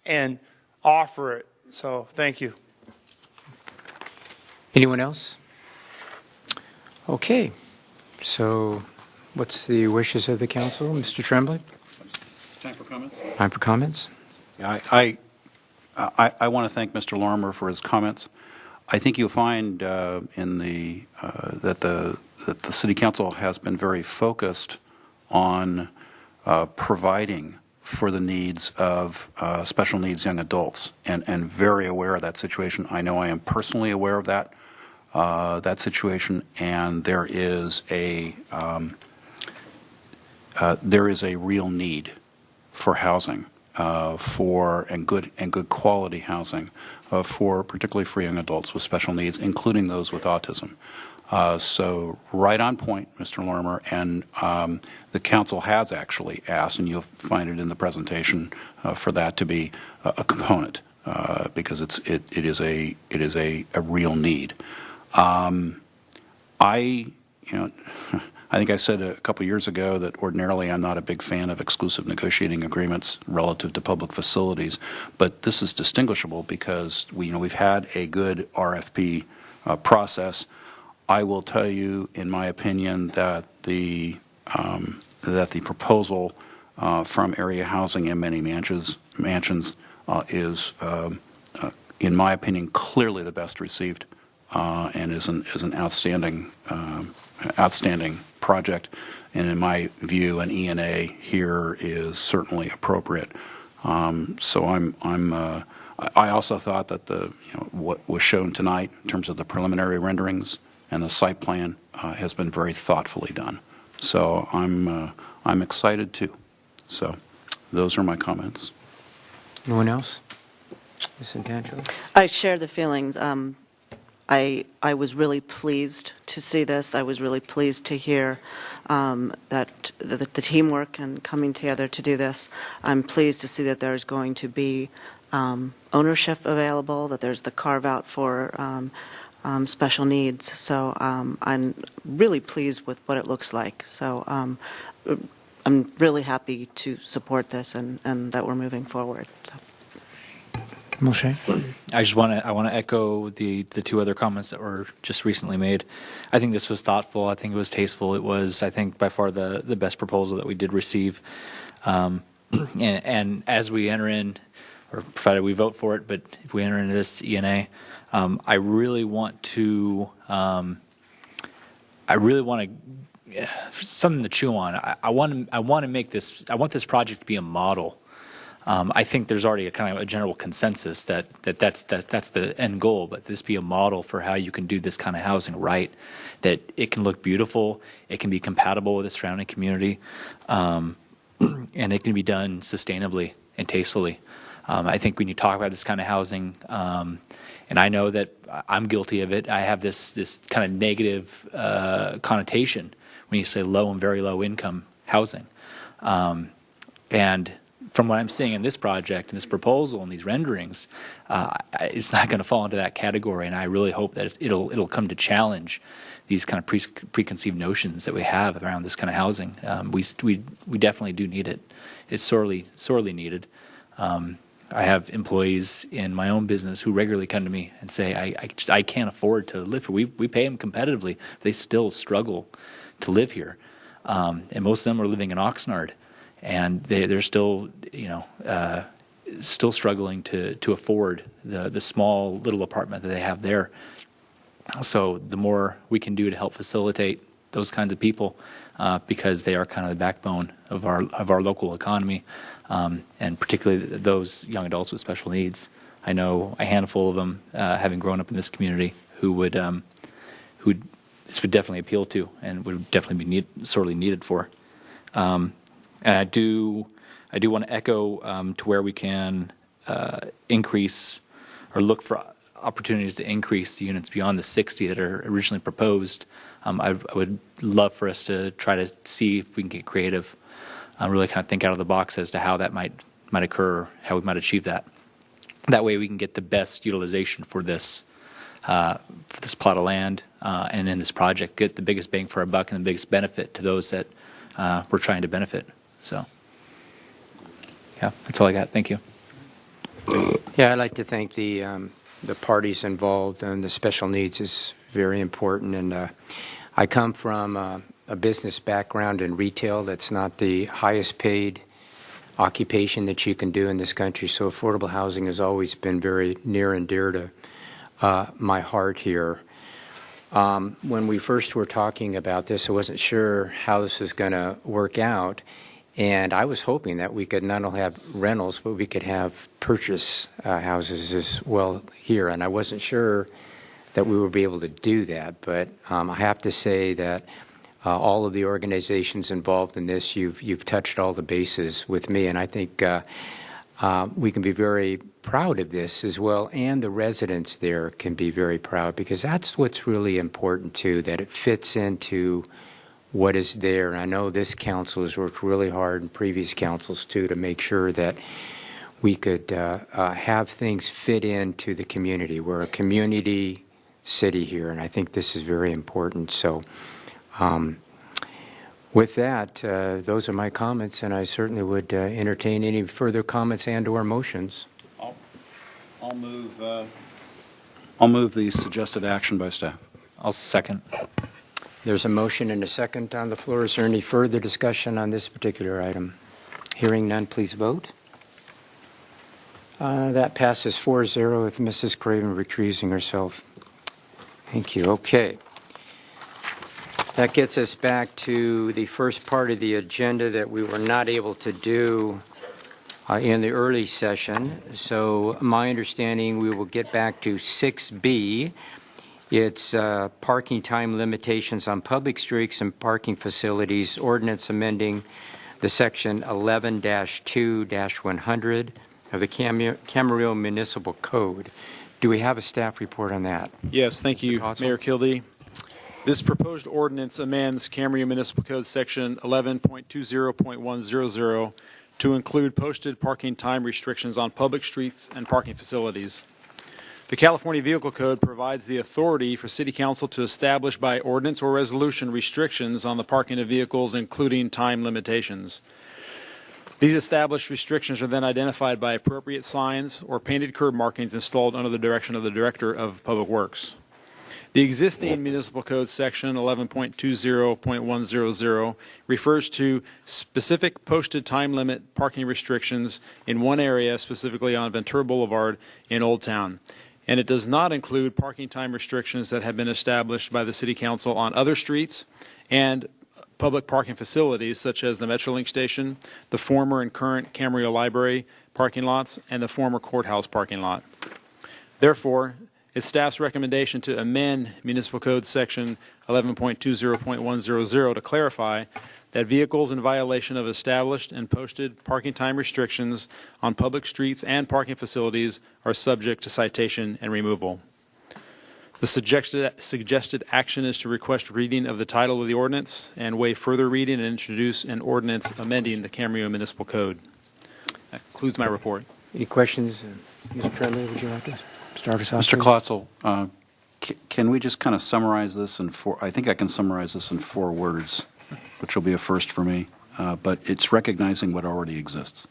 and offer it. So thank you. Anyone else? Okay. So what's the wishes of the council? Mr. Tremblay? Time for comments? Time for comments? Yeah, I want to thank Mr. Lorimer for his comments. I think you'll find that the City Council has been very focused on providing for the needs of special needs young adults and very aware of that situation. I know I am personally aware of that. that situation, and there is a real need for housing, and good quality housing for particularly for young adults with special needs, including those with autism. So right on point, Mr. Lorimer, and the council has actually asked, and you'll find it in the presentation, for that to be a component, because it is a real need. I think I said a couple years ago that ordinarily I'm not a big fan of exclusive negotiating agreements relative to public facilities, but this is distinguishable because we've had a good RFP process. I will tell you, in my opinion, that the proposal from Area Housing and Many Mansions is, in my opinion, clearly the best received, and is an outstanding project. And in my view, an ENA here is certainly appropriate. So I also thought that what was shown tonight in terms of the preliminary renderings and the site plan has been very thoughtfully done. So I'm excited too. So those are my comments. Anyone else? Ms. Santangelo? I share the feelings. I was really pleased to see this. I was really pleased to hear that the teamwork and coming together to do this. I'm pleased to see that there's going to be ownership available, that there's the carve-out for special needs. So I'm really pleased with what it looks like. So I'm really happy to support this and that we're moving forward. So. Moshe? I want to echo the two other comments that were just recently made. I think this was thoughtful. I think it was tasteful. It was, I think, by far the best proposal that we did receive. And as we enter in, or provided we vote for it, but if we enter into this ENA, I really want to something to chew on. I want to make this. I want this project to be a model. I think there's already a kind of a general consensus that's the end goal, but this be a model for how you can do this kind of housing right, that it can look beautiful, it can be compatible with the surrounding community, and it can be done sustainably and tastefully. I think when you talk about this kind of housing, and I know that I'm guilty of it, I have this kind of negative connotation when you say low and very low income housing. And from what I'm seeing in this project and this proposal and these renderings, it's not going to fall into that category. And I really hope that it'll come to challenge these kind of preconceived notions that we have around this kind of housing. We definitely do need it. It's sorely needed. I have employees in my own business who regularly come to me and say, I can't afford to live here. We pay them competitively. They still struggle to live here. And most of them are living in Oxnard. And they're still, still struggling to afford the small little apartment that they have there. So the more we can do to help facilitate those kinds of people, because they are kind of the backbone of our local economy, and particularly those young adults with special needs. I know a handful of them, having grown up in this community, who this would definitely appeal to and would definitely be sorely needed for. And I do want to echo to where we can increase or look for opportunities to increase the units beyond the 60 that are originally proposed. I would love for us to try to see if we can get creative, really kind of think out of the box as to how that might occur, how we might achieve that. That way we can get the best utilization for this plot of land and in this project, get the biggest bang for our buck and the biggest benefit to those that we're trying to benefit. So, yeah, that's all I got. Thank you. Yeah, I'd like to thank the parties involved, and the special needs is very important. And I come from a business background in retail. That's not the highest paid occupation that you can do in this country. So affordable housing has always been very near and dear to my heart here. When we first were talking about this, I wasn't sure how this was going to work out. And I was hoping that we could not only have rentals, but we could have purchase houses as well here. And I wasn't sure that we will be able to do that. But I have to say that all of the organizations involved in this, you've touched all the bases with me, and I think we can be very proud of this as well, and the residents there can be very proud, because that's what's really important too, that it fits into what is there. And I know this council has worked really hard, and previous councils too, to make sure that we could have things fit into the community. We're a community city here, and I think this is very important. So with that, those are my comments, and I certainly would entertain any further comments and/or motions. I'll move the suggested action by staff. I'll second. There's a motion and a second on the floor. Is there any further discussion on this particular item? Hearing none, please vote. That passes 4-0 with Mrs. Craven recusing herself. Thank you. Okay. That gets us back to the first part of the agenda that we were not able to do in the early session. So my understanding, we will get back to 6B. It's parking time limitations on public streets and parking facilities, ordinance amending the section 11-2-100 of the Camarillo Municipal Code. Do we have a staff report on that? Yes, thank you, Mayor Kildee. This proposed ordinance amends Camarillo Municipal Code section 11.20.100 to include posted parking time restrictions on public streets and parking facilities. The California Vehicle Code provides the authority for City Council to establish by ordinance or resolution restrictions on the parking of vehicles, including time limitations. These established restrictions are then identified by appropriate signs or painted curb markings installed under the direction of the Director of Public Works. The existing Municipal Code section 11.20.100 refers to specific posted time limit parking restrictions in one area, specifically on Ventura Boulevard in Old Town. And it does not include parking time restrictions that have been established by the City Council on other streets and public parking facilities such as the Metrolink station, the former and current Camarillo Library parking lots, and the former courthouse parking lot. Therefore, it's staff's recommendation to amend Municipal Code section 11.20.100 to clarify that vehicles in violation of established and posted parking time restrictions on public streets and parking facilities are subject to citation and removal. The suggested action is to request reading of the title of the ordinance and waive further reading and introduce an ordinance amending the Camarillo Municipal Code. That concludes my report. Any questions? Mr. Tremblay, would you like to start us off? Mr. Klotzel, can we just kind of summarize this in four? I think I can summarize this in 4 words, which will be a first for me, but it's recognizing what already exists.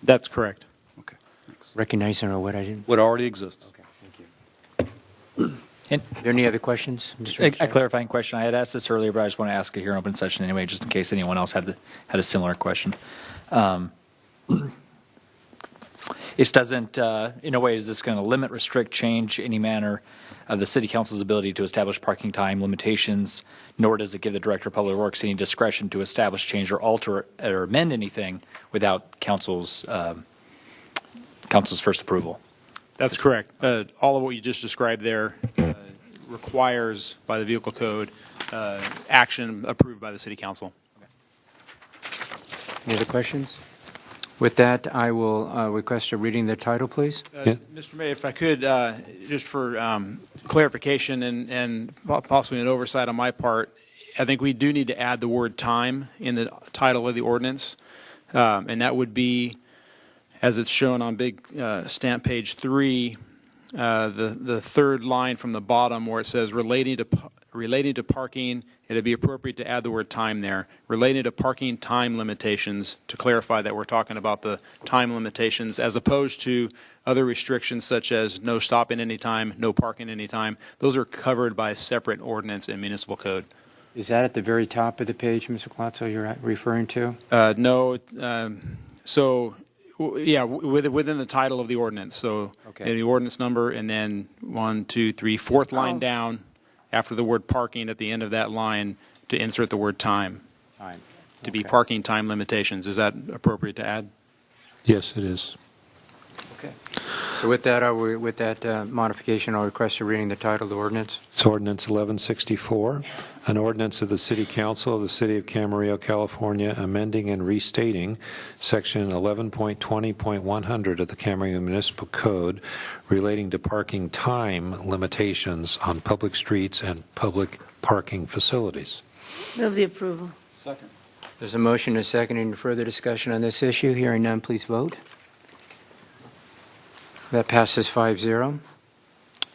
That's correct. Okay. Thanks. Recognizing what I didn't? What already exists. Okay, thank you. Are there any other questions, Mr. A clarifying question. I had asked this earlier, but I just want to ask it here in open session anyway, just in case anyone else had a similar question. It doesn't, in a way, is this going to limit, restrict, change any manner of the City Council's ability to establish parking time limitations, nor does it give the Director of Public Works any discretion to establish, change, or alter or amend anything without Council's first approval? That's correct. All of what you just described there requires, by the Vehicle Code, action approved by the City Council. Any other questions? With that, I will request a reading of the title, please. Mr. Mayor, if I could, just for clarification and possibly an oversight on my part, I think we do need to add the word time in the title of the ordinance, and that would be, as it's shown on big stamp page 3, the third line from the bottom where it says relating to parking, it'd be appropriate to add the word time there. Relating to parking time limitations, to clarify that we're talking about the time limitations as opposed to other restrictions such as no stopping anytime, no parking anytime. Those are covered by a separate ordinance in Municipal Code. Is that at the very top of the page, Mr. Klotzel, you're referring to? No. Yeah, within the title of the ordinance. So the ordinance number and then 1, 2, 3, fourth line down after the word parking at the end of that line to insert the word time. To be parking time limitations. Is that appropriate to add? Yes, it is. Okay. So with that modification, I'll request a reading the title of the ordinance. It's Ordinance 1164, an ordinance of the City Council of the City of Camarillo, California, amending and restating Section 11.20.100 of the Camarillo Municipal Code relating to parking time limitations on public streets and public parking facilities. Move the approval. Second. There's a motion and a second. Any further discussion on this issue? Hearing none, please vote. That passes 5-0.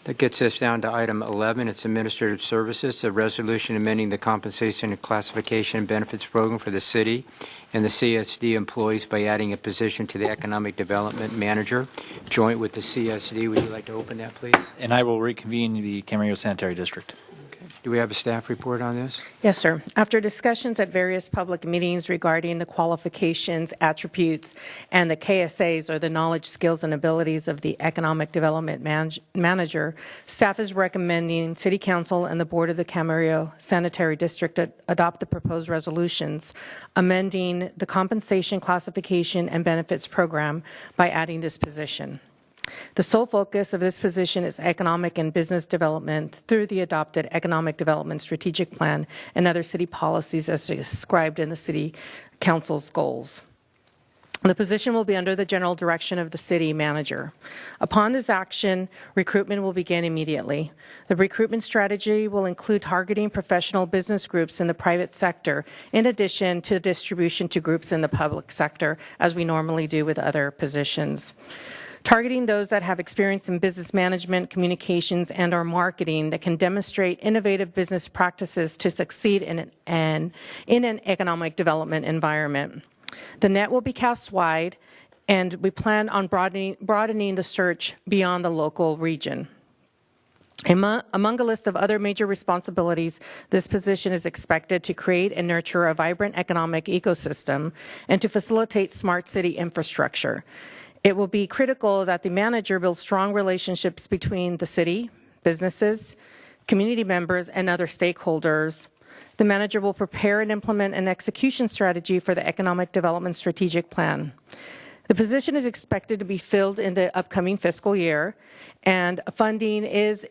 That gets us down to item 11. It's Administrative Services, a resolution amending the compensation and classification and benefits program for the city and the CSD employees by adding a position to the Economic Development Manager, joint with the CSD. Would you like to open that, please? And I will reconvene the Camarillo Sanitary District. Do we have a staff report on this? Yes, sir. After discussions at various public meetings regarding the qualifications, attributes, and the KSAs, or the knowledge, skills, and abilities of the Economic Development Manager, staff is recommending City Council and the Board of the Camarillo Sanitary District adopt the proposed resolutions, amending the compensation, classification, and benefits program by adding this position. The sole focus of this position is economic and business development through the adopted Economic Development Strategic Plan and other city policies as described in the City Council's goals. The position will be under the general direction of the city manager. Upon this action, recruitment will begin immediately. The recruitment strategy will include targeting professional business groups in the private sector, in addition to distribution to groups in the public sector, as we normally do with other positions. Targeting those that have experience in business management, communications, and/or marketing that can demonstrate innovative business practices to succeed in an economic development environment. The net will be cast wide, and we plan on broadening the search beyond the local region. Among a list of other major responsibilities, this position is expected to create and nurture a vibrant economic ecosystem and to facilitate smart city infrastructure. It will be critical that the manager build strong relationships between the city, businesses, community members, and other stakeholders. The manager will prepare and implement an execution strategy for the Economic Development Strategic Plan. The position is expected to be filled in the upcoming fiscal year, and funding is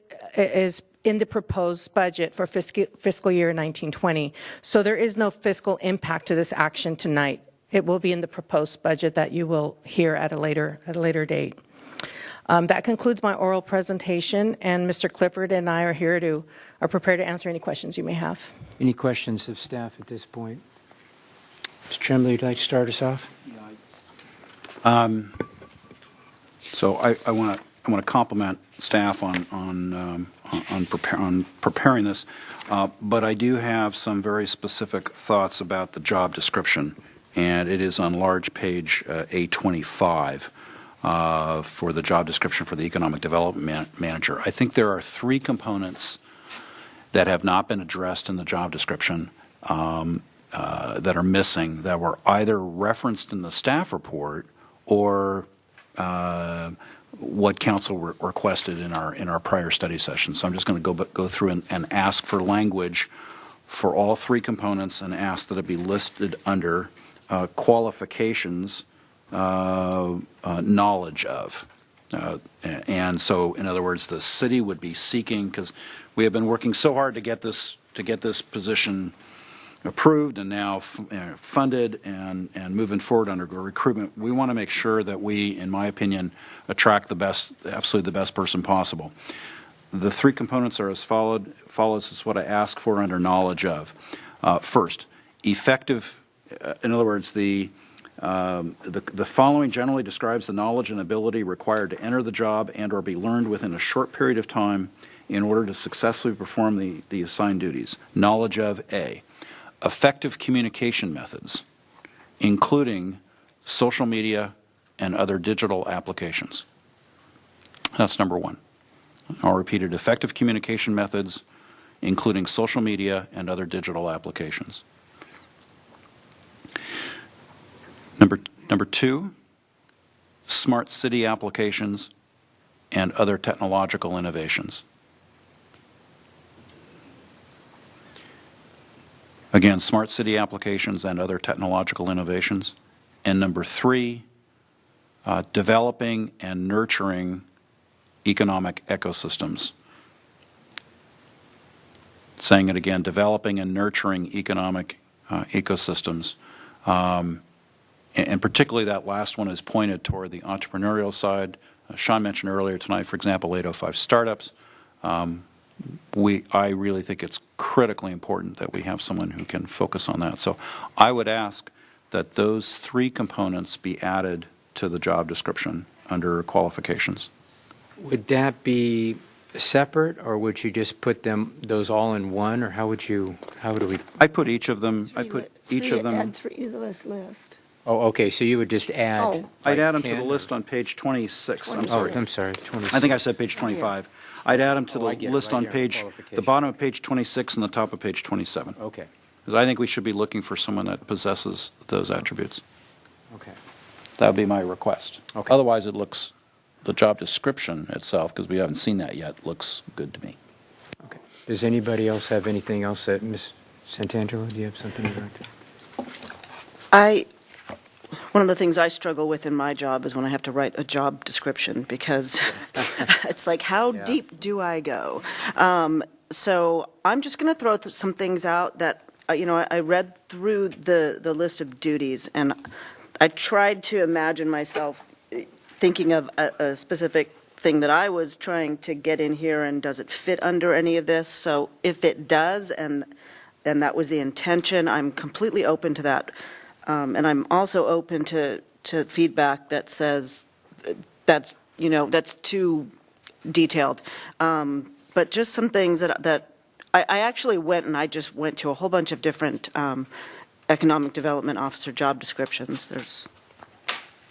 in the proposed budget for fiscal year 1920. So there is no fiscal impact to this action tonight. It will be in the proposed budget that you will hear at a later date. That concludes my oral presentation, and Mr. Clifford and I are prepared to answer any questions you may have. Any questions of staff at this point? Mr. Tremblay, would you like to start us off? So I want to compliment staff on preparing this, but I do have some very specific thoughts about the job description, and it is on large page A25 for the job description for the Economic Development Manager. I think there are three components that have not been addressed in the job description that are missing, that were either referenced in the staff report or what council requested in our prior study session. So I'm just going to go through and ask for language for all three components and ask that it be listed under qualifications, knowledge of. And so, in other words, the city would be seeking, because we have been working so hard to get this position approved and now funded and moving forward under recruitment. We want to make sure that we, in my opinion, attract the best, absolutely the best person possible. The three components are as follows. Is what I ask for under knowledge of. First, effective. In other words, the following generally describes the knowledge and ability required to enter the job and/or be learned within a short period of time in order to successfully perform the assigned duties. Knowledge of A. Effective communication methods, including social media and other digital applications. That's number one. I'll repeat it. Effective communication methods, including social media and other digital applications. Number two, smart city applications and other technological innovations. Again, smart city applications and other technological innovations. And number three, developing and nurturing economic ecosystems. Saying it again, developing and nurturing economic ecosystems. And particularly that last one is pointed toward the entrepreneurial side. Sean mentioned earlier tonight, for example, 805 startups. I really think it's critically important that we have someone who can focus on that. So I would ask that those three components be added to the job description under qualifications. Would that be separate, or would you just put those all in one, or how do we? I put each of them. I put each of them. Add three to this list. Oh, okay. So you would just add. Oh. I'd add them to the list on page 26. I'm sorry. Oh, I'm sorry. 26. I think I said page 25. I'd add them to the I get it, list right on here, page, the qualification. bottom of page 26 and the top of page 27. Okay. Because I think we should be looking for someone that possesses those attributes. Okay. That would be my request. Okay. Otherwise, it looks, the job description itself, because we haven't seen that yet, looks good to me. Okay. Does anybody else have anything else that, Ms. Santangelo, do you have something you'd like to? One of the things I struggle with in my job is when I have to write a job description, because it's like, how deep do I go? So I'm just going to throw some things out that, I read through the list of duties, and I tried to imagine myself thinking of a specific thing that I was trying to get in here, and does it fit under any of this? So if it does, and that was the intention, I'm completely open to that. And I'm also open to feedback that says that's too detailed. But just some things that I actually went to a whole bunch of different economic development officer job descriptions. There's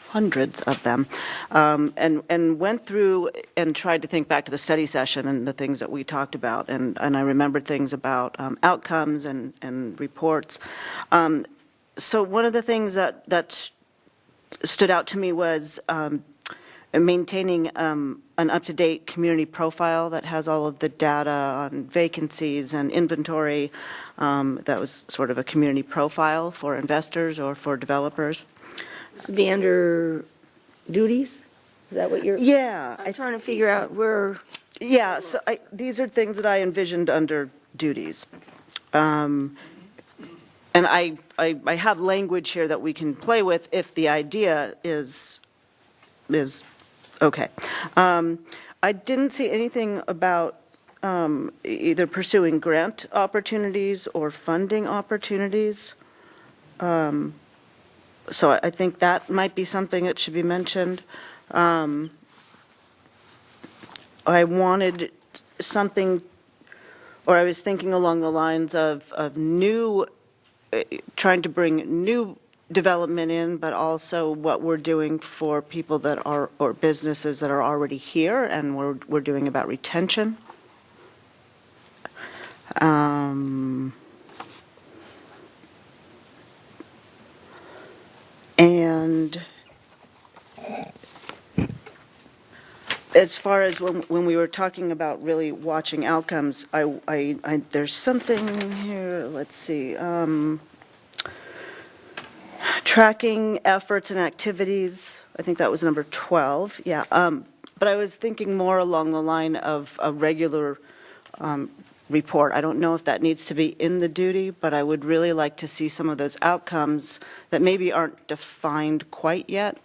hundreds of them, and went through and tried to think back to the study session and the things that we talked about. And I remembered things about outcomes and reports. So one of the things that stood out to me was maintaining an up-to-date community profile that has all of the data on vacancies and inventory. That was sort of a community profile for investors or for developers. This would be under duties? Is that what you're? Yeah. I'm trying to figure out where. Yeah, so these are things that I envisioned under duties. And I have language here that we can play with if the idea is okay. I didn't see anything about either pursuing grant opportunities or funding opportunities. So I think that might be something that should be mentioned. I wanted something, or I was thinking along the lines of new, trying to bring new development in, but also what we're doing for people that are, or businesses that are already here, and we're doing about retention. And as far as when we were talking about really watching outcomes, there's something here, let's see, tracking efforts and activities, I think that was number 12, yeah. But I was thinking more along the line of a regular report. I don't know if that needs to be in the duty, but I would really like to see some of those outcomes that maybe aren't defined quite yet,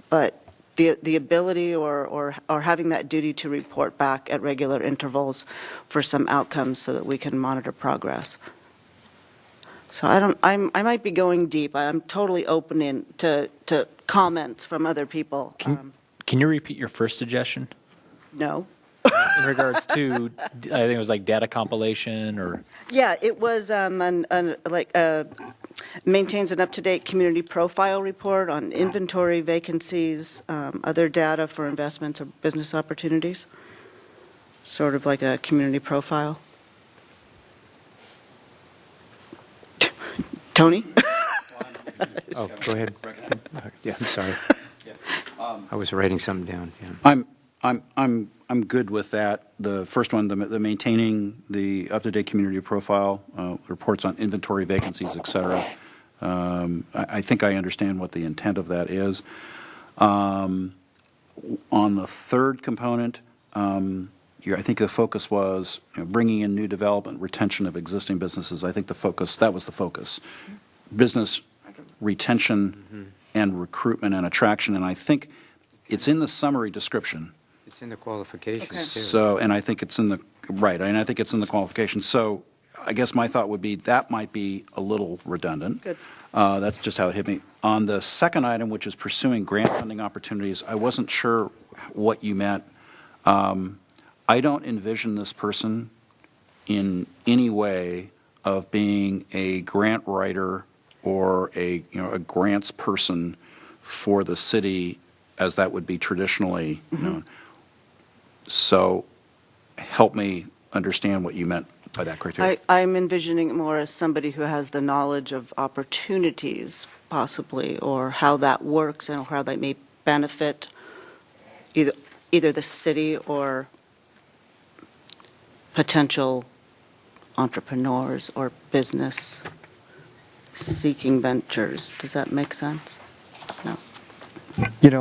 but the ability or having that duty to report back at regular intervals for some outcomes so that we can monitor progress. So I might be going deep. I'm totally open to comments from other people. Can you repeat your first suggestion? No. In regards to, I think it was like data compilation or? Yeah, it was maintains an up-to-date community profile report on inventory, vacancies, other data for investments or business opportunities. Sort of like a community profile. Tony? Oh, go ahead. Yeah, I'm sorry. I was writing something down. Yeah. I'm good with that. The first one, the maintaining the up-to-date community profile, reports on inventory, vacancies, et cetera. I think I understand what the intent of that is. On the third component, I think the focus was bringing in new development, retention of existing businesses. I think that was the focus. Business retention and recruitment and attraction, and I think it's in the summary description. It's in the qualifications, too. So, and I think it's in the, right, and I think it's in the qualifications. So I guess my thought would be that might be a little redundant. Good. That's just how it hit me. On the second item, which is pursuing grant funding opportunities, I wasn't sure what you meant. I don't envision this person in any way of being a grant writer or a grants person for the city as that would be traditionally known. So help me understand what you meant by that criteria. I'm envisioning it more as somebody who has the knowledge of opportunities, possibly, or how that works and how that may benefit either the city or potential entrepreneurs or business seeking ventures. Does that make sense? No.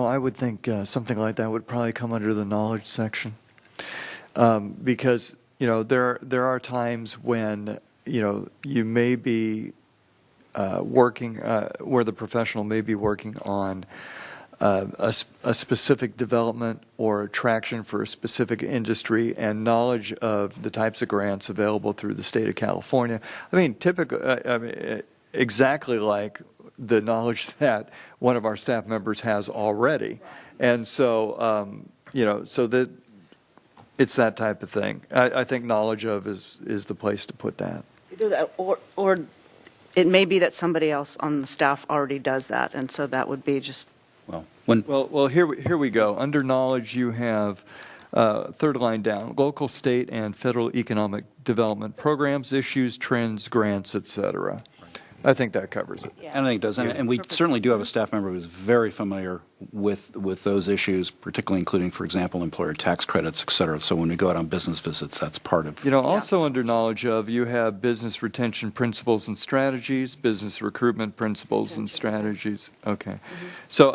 I would think something like that would probably come under the knowledge section, because there are times when you may be working where the professional may be working on a specific development or attraction for a specific industry, and knowledge of the types of grants available through the state of California. I mean, exactly like the knowledge that one of our staff members has already. And so, so that it's that type of thing. I think knowledge of is the place to put that. Either that or it may be that somebody else on the staff already does that, and so that would be just. Well, here we go. Under knowledge, you have third line down: local, state, and federal economic development programs, issues, trends, grants, etc. I think that covers it. And I think it does. And we certainly do have a staff member who's very familiar with those issues, particularly including, for example, employer tax credits, et cetera. So when we go out on business visits, that's part of. Also under knowledge of, you have business retention principles and strategies, business recruitment principles and strategies. Okay. So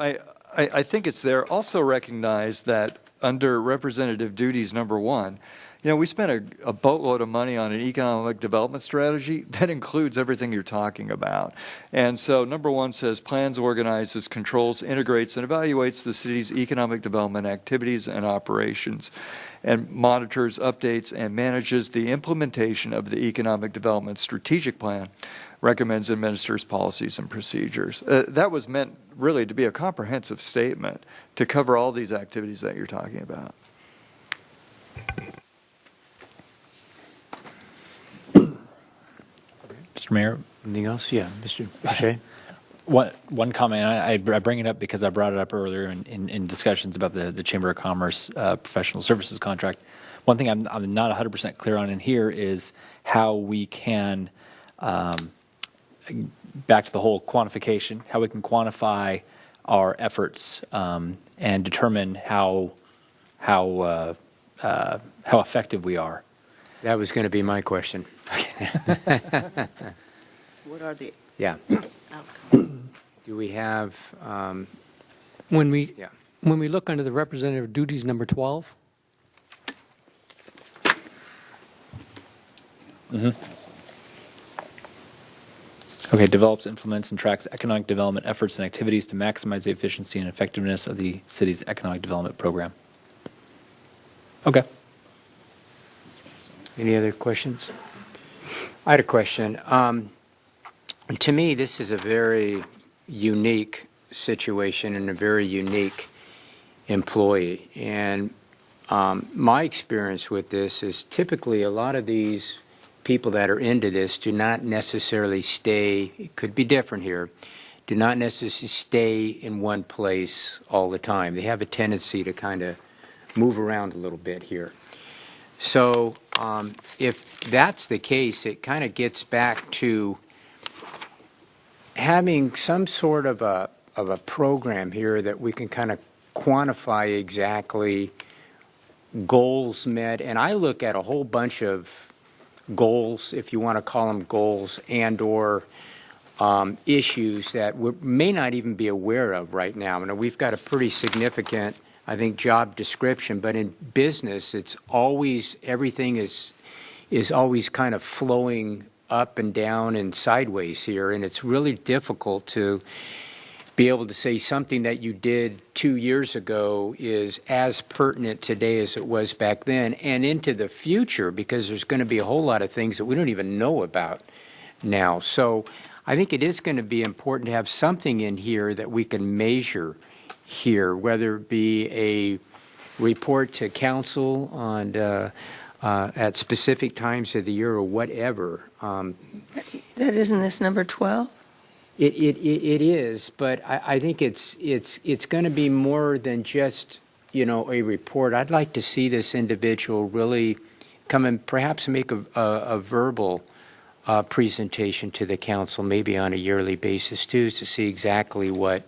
I think it's there. Also recognize that under representative duties number 1, we spent a boatload of money on an economic development strategy that includes everything you're talking about. And so number 1 says plans, organizes, controls, integrates, and evaluates the city's economic development activities and operations, and monitors, updates, and manages the implementation of the economic development strategic plan, recommends and administers policies and procedures. That was meant really to be a comprehensive statement to cover all these activities that you're talking about. Mr. Mayor? Anything else? Yeah, Mr. Boucher? One comment, I bring it up because I brought it up earlier in discussions about the Chamber of Commerce professional services contract. One thing I'm not 100% clear on in here is how we can, back to the whole quantification, how we can quantify our efforts and determine how effective we are. That was going to be my question. What are the outcomes? Do we have? When we look under the representative duties number 12. Okay, develops, implements, and tracks economic development efforts and activities to maximize the efficiency and effectiveness of the city's economic development program. Okay. Any other questions? I had a question. To me, this is a very unique situation and a very unique employee. And my experience with this is typically a lot of these people that are into this do not necessarily stay, it could be different here, do not necessarily stay in one place all the time. They have a tendency to kind of move around a little bit here. So if that's the case, it kind of gets back to having some sort of a program here that we can kind of quantify exactly goals met. And I look at a whole bunch of goals, if you want to call them goals, and or issues that we may not even be aware of right now. We've got a pretty significant, I think, job description, but in business, it's always, everything is always kind of flowing up and down and sideways here, and it's really difficult to be able to say something that you did 2 years ago is as pertinent today as it was back then and into the future, because there's going to be a whole lot of things that we don't even know about now. So I think it is going to be important to have something in here that we can measure here, whether it be a report to council on at specific times of the year or whatever. That isn't this number 12? It is, but I think it's going to be more than just, a report. I'd like to see this individual really come and perhaps make a verbal presentation to the council, maybe on a yearly basis too, to see exactly what,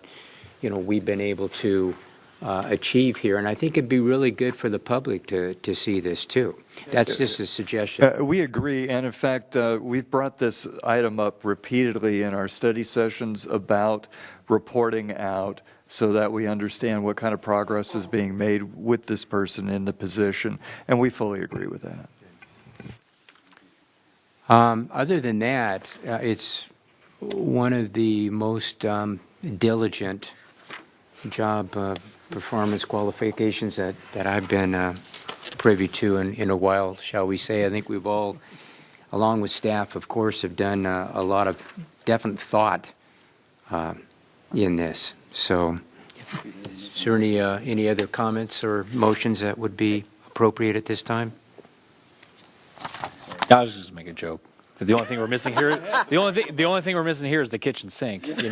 we've been able to achieve here. And I think it'd be really good for the public to see this too. That's just a suggestion. We agree, and in fact, we've brought this item up repeatedly in our study sessions about reporting out so that we understand what kind of progress is being made with this person in the position, and we fully agree with that. Other than that, it's one of the most diligent job performance qualifications that I've been privy to in a while, shall we say. I think we've all, along with staff, of course, have done a lot of definite thought in this. So is there any other comments or motions that would be appropriate at this time? I was just making a joke. The only thing we're missing here, the only thing we're missing here is the kitchen sink. We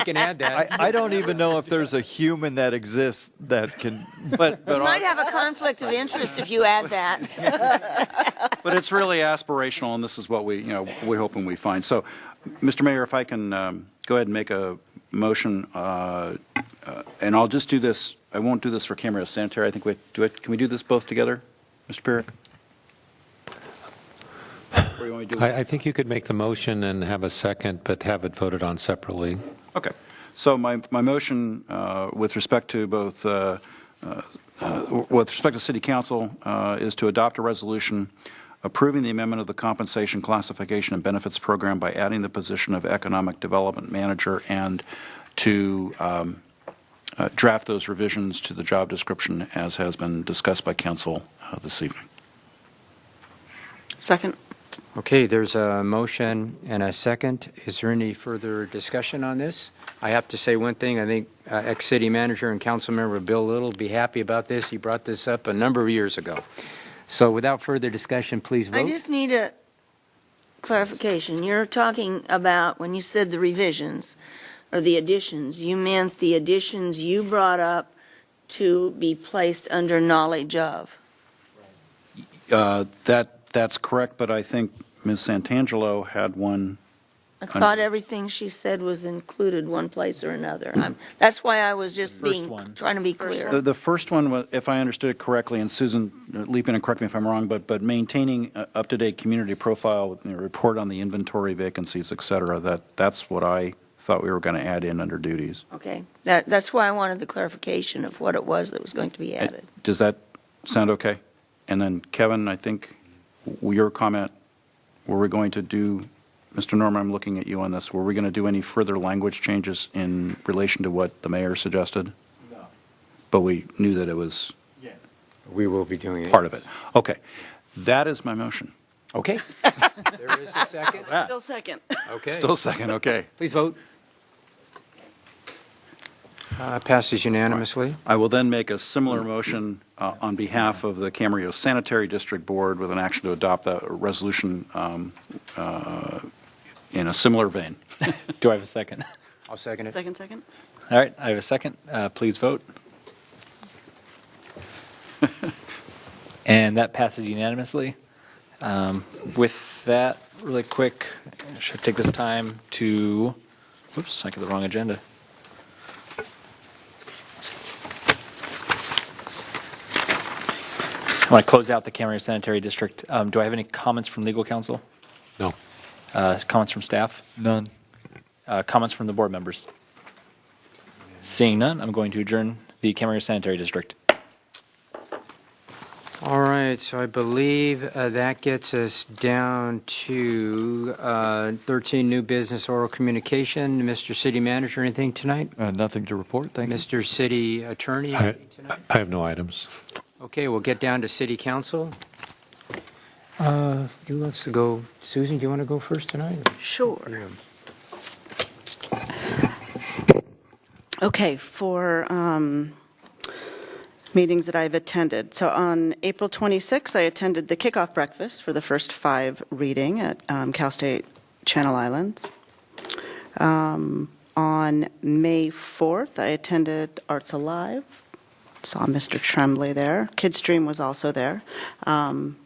can add that. I don't even know if there's a human that exists that can. You might have a conflict of interest if you add that. But it's really aspirational, and this is what we're hoping we find. So, Mr. Mayor, if I can go ahead and make a motion, and I'll just do this. I won't do this for Camarillo Sanitary. I think we do it. Can we do this both together, Mr. Pierick? I think you could make the motion and have a second, but have it voted on separately. Okay. So my motion with respect to both with respect to City Council is to adopt a resolution approving the amendment of the compensation classification and benefits program by adding the position of Economic Development Manager, and to draft those revisions to the job description as has been discussed by Council this evening. Second. Okay, there's a motion and a second. Is there any further discussion on this? I have to say one thing. I think ex-city manager and council member Bill Little will be happy about this. He brought this up a number of years ago. So without further discussion, please vote. I just need a clarification. You're talking about, when you said the revisions or the additions, you meant the additions you brought up to be placed under knowledge of. That's correct, but I think Ms. Santangelo had one. I thought everything she said was included one place or another. That's why I was just trying to be clear. The first one was, if I understood it correctly, and Susan, leap in and correct me if I'm wrong, but maintaining up-to-date community profile, report on the inventory vacancies, et cetera, that's what I thought we were going to add in under duties. Okay, that's why I wanted the clarification of what it was that was going to be added. Does that sound okay? And then Kevin, I think your comment, were we going to do, Mr. Norman, I'm looking at you on this, were we going to do any further language changes in relation to what the mayor suggested? No. But we knew that it was? Yes. We will be doing it. Part of it. Okay. That is my motion. Okay. There is a second. Still second. Okay. Still second, okay. Please vote. Passes unanimously. I will then make a similar motion on behalf of the Camarillo Sanitary District Board with an action to adopt a resolution in a similar vein. Do I have a second? I'll second it. Second. All right, I have a second. Please vote. And that passes unanimously. With that, really quick, I should take this time to, whoops, I got the wrong agenda. I want to close out the Camarillo Sanitary District. Do I have any comments from legal counsel? No. Comments from staff? None. Comments from the board members? Seeing none, I'm going to adjourn the Camarillo Sanitary District. All right, so I believe that gets us down to 13 new business oral communication. Mr. City Manager, anything tonight? Nothing to report, thank you. Mr. City Attorney, anything tonight? I have no items. Okay, we'll get down to City Council. Who wants to go? Susan, do you want to go first tonight? Sure. Okay, for meetings that I've attended. So on April 26th, I attended the kickoff breakfast for the first 5 reading at Cal State Channel Islands. On May 4th, I attended Arts Alive. Saw Mr. Tremblay there. Kidstream was also there. And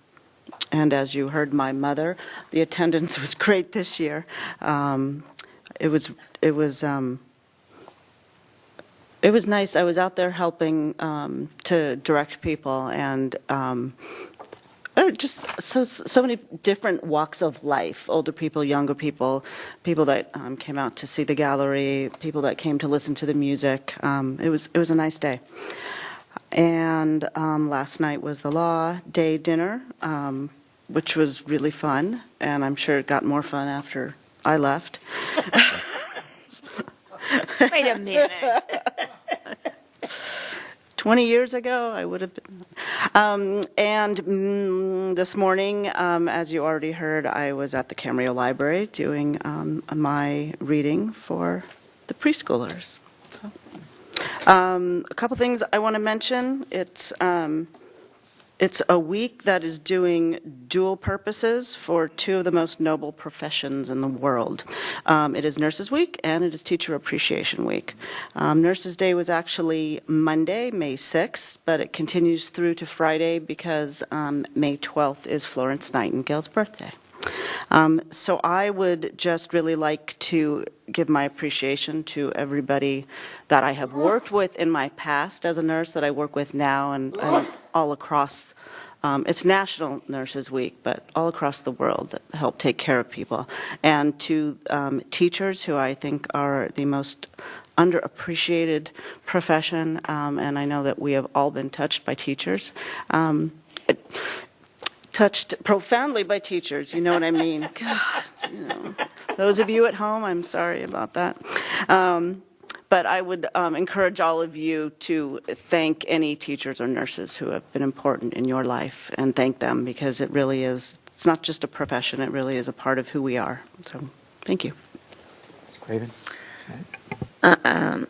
as you heard my mother, the attendance was great this year. It was nice. I was out there helping to direct people, and there were just so many different walks of life: older people, younger people, people that came out to see the gallery, people that came to listen to the music. It was a nice day. And last night was the Law Day dinner, which was really fun, and I'm sure it got more fun after I left. Wait a minute. 20 years ago, I would have been. This morning, as you already heard, I was at the Camarillo Library doing my reading for the preschoolers. A couple things I want to mention. It's a week that is doing dual purposes for 2 of the most noble professions in the world. It is Nurses Week and it is Teacher Appreciation Week. Nurses Day was actually Monday, May 6th, but it continues through to Friday because May 12th is Florence Nightingale's birthday. So I would just really like to give my appreciation to everybody that I have worked with in my past as a nurse, that I work with now, and all across. It's National Nurses Week, but all across the world that help take care of people. And to teachers, who I think are the most underappreciated profession, and I know that we have all been touched by teachers. Touched profoundly by teachers, you know what I mean? God, those of you at home, I'm sorry about that. But I would encourage all of you to thank any teachers or nurses who have been important in your life, and thank them, because it really is, it's not just a profession, it really is a part of who we are. So, thank you. Ms. Craven? I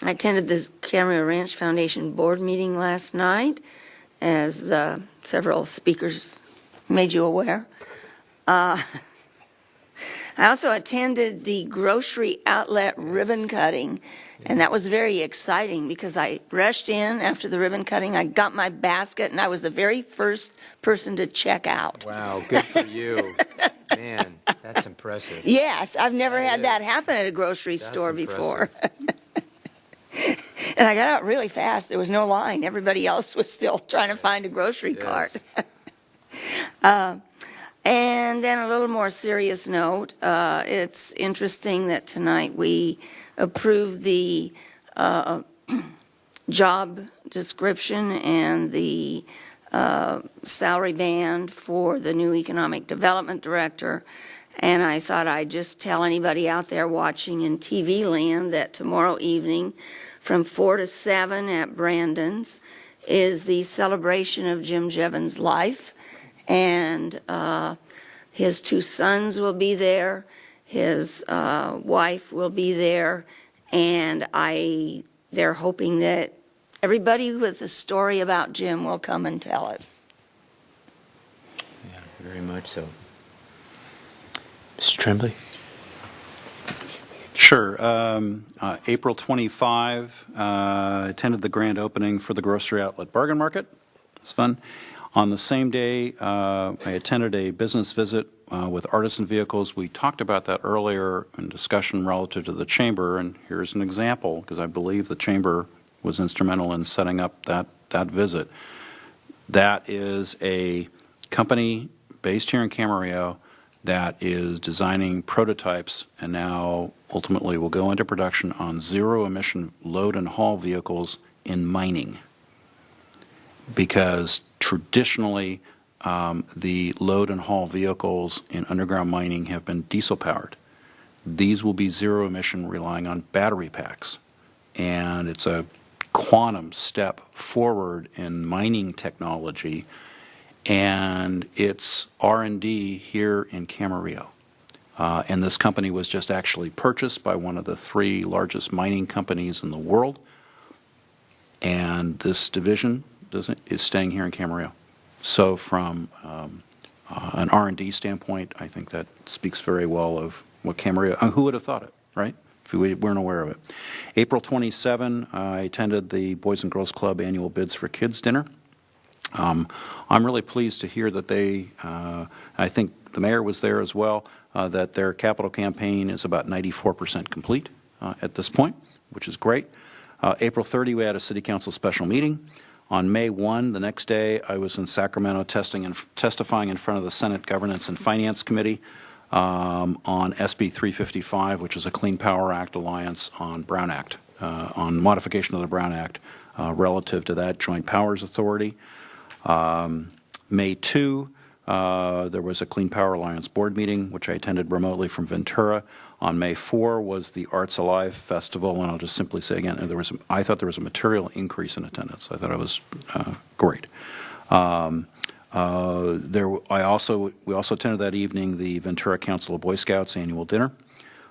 attended this Camarillo Ranch Foundation board meeting last night, as several speakers made you aware. I also attended the grocery outlet ribbon cutting, and that was very exciting because I rushed in after the ribbon cutting. I got my basket, and I was the very first person to check out. Wow, good for you. Man, that's impressive. Yes, I've never had that happen at a grocery store before. And I got out really fast. There was no line. Everybody else was still trying to find a grocery cart. And then a little more serious note, it's interesting that tonight we approved the job description and the salary band for the new economic development director. And I thought I'd just tell anybody out there watching in TV land that tomorrow evening from 4 to 7 at Brandon's is the celebration of Jim Jevons' life. And his 2 sons will be there. His wife will be there. And they're hoping that everybody with a story about Jim will come and tell it. Yeah, very much so. Mr. Tremblay? Sure. April 25, attended the grand opening for the Grocery Outlet Bargain Market. It was fun. On the same day, I attended a business visit with Artisan Vehicles. We talked about that earlier in discussion relative to the Chamber, and here's an example, because I believe the Chamber was instrumental in setting up that visit. That is a company based here in Camarillo that is designing prototypes and now ultimately will go into production on zero-emission load and haul vehicles in mining. Because traditionally, the load and haul vehicles in underground mining have been diesel-powered. These will be zero-emission, relying on battery packs. And it's a quantum step forward in mining technology, and it's R&D here in Camarillo. And this company was just actually purchased by one of the 3 largest mining companies in the world, and this division is staying here in Camarillo. So from an R&D standpoint, I think that speaks very well of what Camarillo, who would have thought it, right? If we weren't aware of it. April 27, I attended the Boys and Girls Club annual Bids for Kids dinner. I'm really pleased to hear that I think the mayor was there as well, that their capital campaign is about 94% complete at this point, which is great. April 30, we had a city council special meeting. On May 1, the next day, I was in Sacramento testifying in front of the Senate Governance and Finance Committee on SB 355, which is a Clean Power Act alliance on Brown Act, on modification of the Brown Act relative to that Joint Powers Authority. May 2, there was a Clean Power Alliance board meeting, which I attended remotely from Ventura. On May 4 was the Arts Alive Festival, and I'll just simply say again, I thought there was a material increase in attendance. I thought it was great. We also attended that evening the Ventura Council of Boy Scouts annual dinner.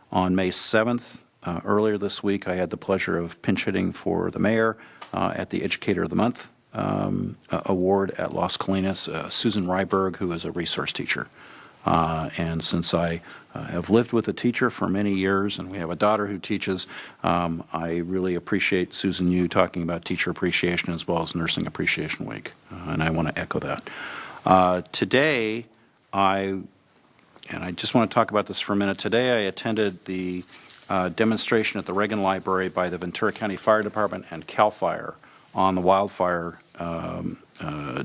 On May 7th, earlier this week, I had the pleasure of pinch hitting for the mayor at the Educator of the Month award at Las Colinas, Susan Ryberg, who is a resource teacher. And since I have lived with a teacher for many years, and we have a daughter who teaches, I really appreciate, Susan, you talking about Teacher Appreciation as well as Nursing Appreciation Week, and I want to echo that. Today, and I just want to talk about this for a minute. Today, I attended the demonstration at the Reagan Library by the Ventura County Fire Department and CAL FIRE on the wildfire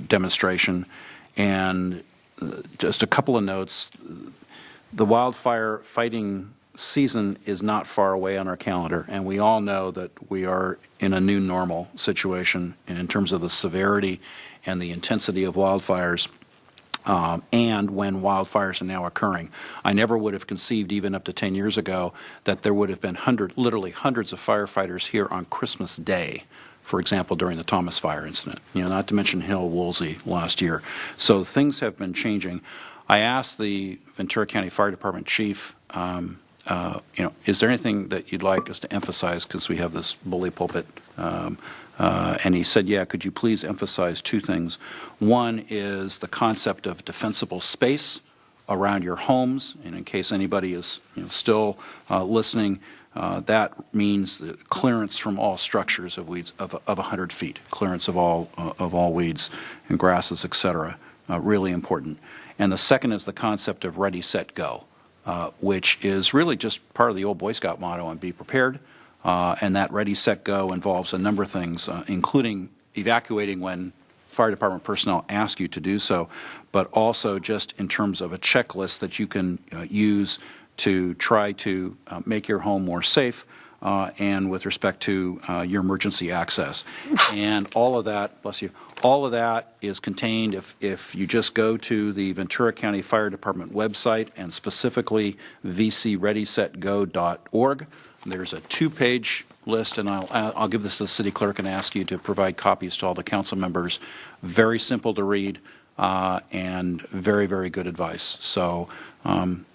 demonstration, and just a couple of notes. The wildfire fighting season is not far away on our calendar, and we all know that we are in a new normal situation in terms of the severity and the intensity of wildfires, and when wildfires are now occurring. I never would have conceived, even up to 10 years ago, that there would have been literally hundreds of firefighters here on Christmas Day, for example, during the Thomas Fire incident, not to mention Hill Woolsey last year. So things have been changing. I asked the Ventura County Fire Department chief, is there anything that you'd like us to emphasize, because we have this bully pulpit, and he said, yeah, could you please emphasize 2 things. One is the concept of defensible space around your homes, and in case anybody is still listening, that means the clearance from all structures of weeds of 100 feet, clearance of all weeds and grasses, etc. Really important. And the second is the concept of ready, set, go, which is really just part of the old Boy Scout motto on be prepared. And that ready, set, go involves a number of things, including evacuating when fire department personnel ask you to do so, but also just in terms of a checklist that you can use to try to make your home more safe, and with respect to your emergency access. And all of that, bless you, all of that is contained if you just go to the Ventura County Fire Department website, and specifically vcreadysetgo.org. There's a 2-page list, and I'll give this to the city clerk and ask you to provide copies to all the council members. Very simple to read, and very, very good advice. So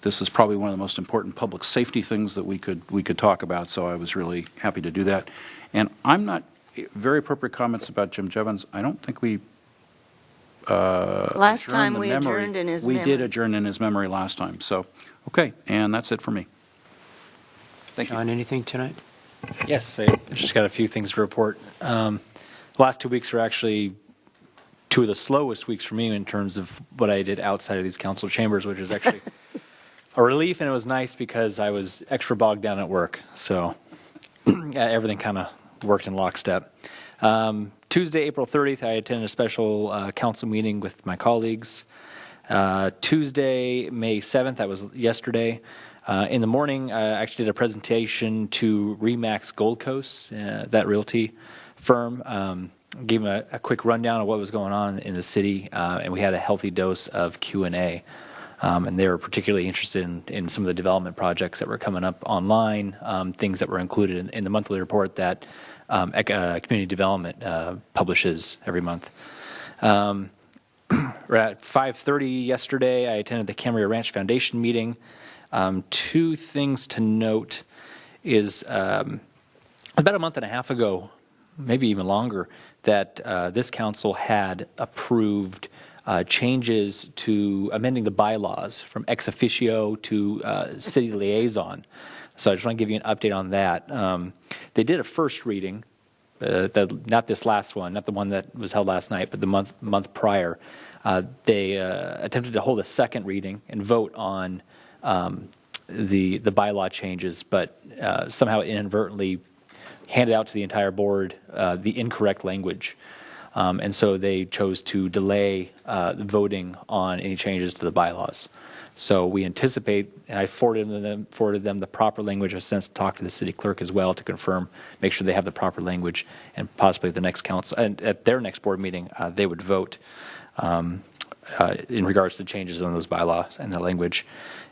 this is probably one of the most important public safety things that we could talk about, so I was really happy to do that. And I'm not, very appropriate comments about Jim Jevons. I don't think we last time we adjourned in his memory. We did adjourn in his memory last time. So, okay, and that's it for me. Thank John, anything tonight? Yes, I just got a few things to report. The last 2 weeks were actually 2 of the slowest weeks for me in terms of what I did outside of these council chambers, which is actually a relief, and it was nice because I was extra bogged down at work. So everything kind of worked in lockstep. Tuesday, April 30th, I attended a special council meeting with my colleagues. Tuesday, May 7th, that was yesterday. In the morning, I actually did a presentation to Remax Gold Coast, that realty firm. Gave them a quick rundown of what was going on in the city, and we had a healthy dose of Q&A. And they were particularly interested in some of the development projects that were coming up online, things that were included in the monthly report that Community Development publishes every month. We're at 5:30 yesterday. I attended the Camarillo Ranch Foundation meeting. Two things to note is about a month and a half ago, maybe even longer, that this council had approved changes to amending the bylaws from ex officio to city liaison. So I just want to give you an update on that. They did a first reading, not this last one, not the one that was held last night, but the month prior. They attempted to hold a second reading and vote on the bylaw changes, but somehow inadvertently handed out to the entire board the incorrect language. And so they chose to delay voting on any changes to the bylaws. So we anticipate, and I forwarded them the proper language. I've since talked to the city clerk as well to confirm, make sure they have the proper language, and possibly at the next council, and at their next board meeting, they would vote in regards to changes on those bylaws and the language.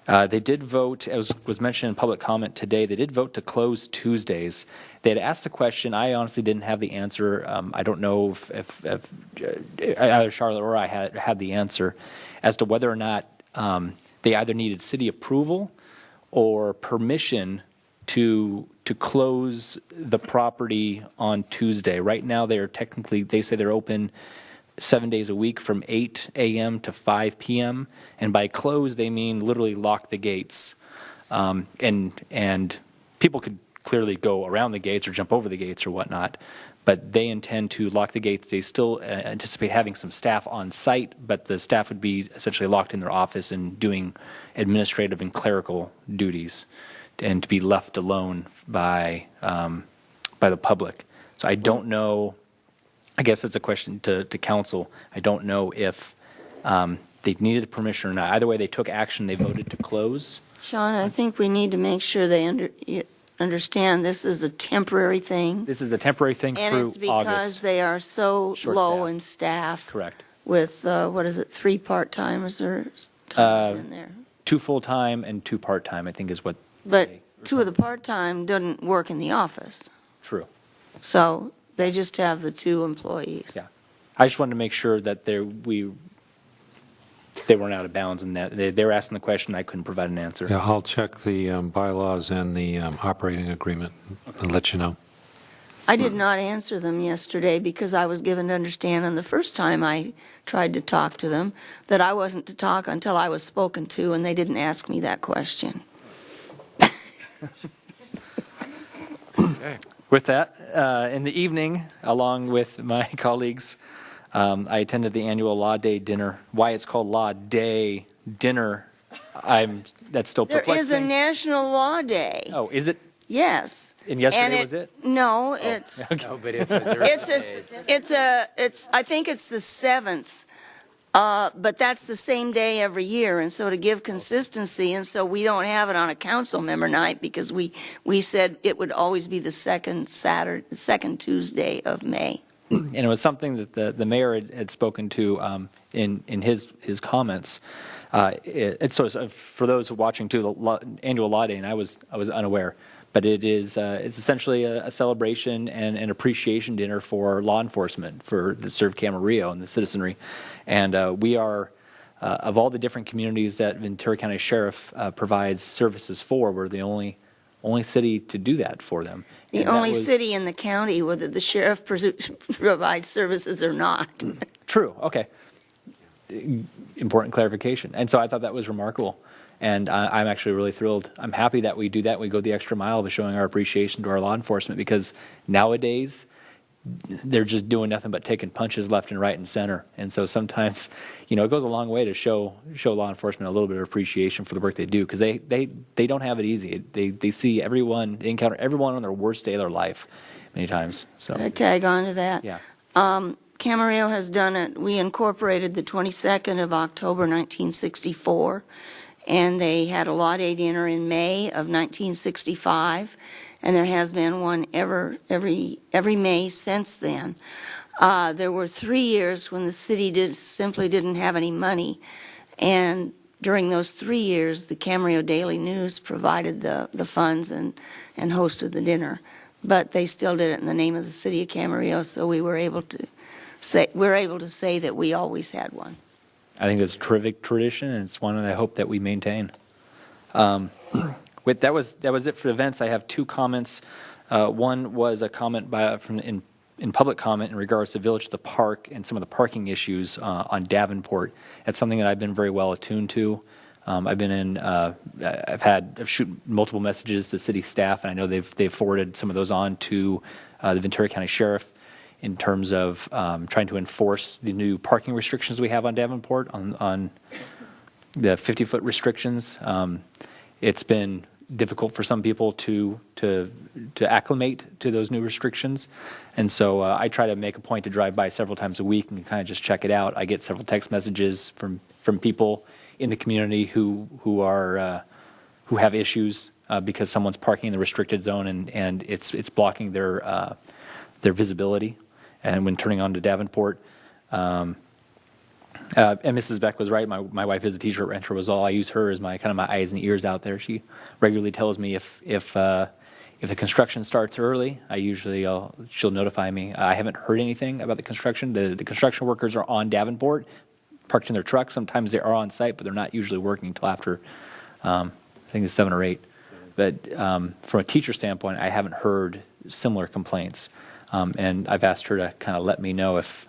They did vote, as was mentioned in public comment today, they did vote to close Tuesdays. They had asked the question. I honestly didn't have the answer. I don't know if either Charlotte or I had the answer as to whether or not they either needed city approval or permission to close the property on Tuesday. Right now, they say they're open 7 days a week from 8 a.m. to 5 p.m. And by close, they mean literally lock the gates. And people could clearly go around the gates or jump over the gates or whatnot. But they intend to lock the gates. They still anticipate having some staff on site, but the staff would be essentially locked in their office and doing administrative and clerical duties, and to be left alone by the public. So I don't know. I guess it's a question to council. I don't know if they needed permission or not. Either way, they took action. They voted to close. Sean, I think we need to make sure they understand this is a temporary thing. This is a temporary thing through And it's because August. they are so low in staff. Correct. With, 3 part-timers or timers in there. 2 full-time and 2 part-time, I think is what. But 2 of the part-time doesn't work in the office. True. So they just have the 2 employees. Yeah. I just wanted to make sure that they weren't out of bounds in that. They were asking the question. I couldn't provide an answer. Yeah, I'll check the bylaws and the operating agreement and let you know. I did not answer them yesterday because I was given to understand on the first time I tried to talk to them that I wasn't to talk until I was spoken to, and they didn't ask me that question. Okay. With that, in the evening, along with my colleagues, I attended the annual Law Day dinner. Why it's called Law Day dinner, that's still perplexing. There is a National Law Day. Oh, is it? Yes. And yesterday was it? No, it's. No, but it's I think it's the 7th. But that's the same day every year, and so to give consistency, and so we don't have it on a council member night because we said it would always be the second Tuesday of May. And it was something that the mayor had spoken to in his comments. So for those watching too, the annual Law Day, and I was unaware. But it's essentially a celebration and an appreciation dinner for law enforcement, for the serve Camarillo and the citizenry. And we are, of all the different communities that Ventura County Sheriff provides services for, we're the only city to do that for them. The only city in the county whether the sheriff provides services or not. True, okay. Important clarification. And so I thought that was remarkable. And I'm actually really thrilled. I'm happy that we do that. We go the extra mile of showing our appreciation to our law enforcement, because nowadays they're just doing nothing but taking punches left and right and center. And so sometimes, it goes a long way to show law enforcement a little bit of appreciation for the work they do, because they don't have it easy. They see everyone, they encounter everyone on their worst day of their life many times. So Can I tag on to that? Yeah. Camarillo has done it. We incorporated the 22nd of October, 1964, and they had a Law Day dinner in May of 1965, and there has been one every May since then. There were 3 years when the city simply didn't have any money, and during those 3 years, the Camarillo Daily News provided the funds and hosted the dinner. But they still did it in the name of the city of Camarillo, so we're able to say that we always had one. I think that's a terrific tradition, and it's one that I hope that we maintain. That was it for events. I have 2 comments. One was a comment in public comment in regards to Village to the Park and some of the parking issues on Davenport. That's something that I've been very well attuned to. I've shoot multiple messages to city staff, and I know they've forwarded some of those on to the Ventura County Sheriff in terms of trying to enforce the new parking restrictions we have on Davenport on the 50-foot restrictions. It's been difficult for some people to acclimate to those new restrictions, and so I try to make a point to drive by several times a week and kind of just check it out. I get several text messages from people in the community who have issues because someone's parking in the restricted zone and it's blocking their visibility, and when turning onto Davenport. And Mrs. Beck was right. My wife is a teacher at Rancho Rosal. I use her as my kind of my eyes and ears out there. She regularly tells me if the construction starts early, she'll notify me. I haven't heard anything about the construction. The construction workers are on Davenport, parked in their trucks. Sometimes they are on site, but they're not usually working until after, I think it's 7 or 8. But from a teacher standpoint, I haven't heard similar complaints. And I've asked her to kind of let me know if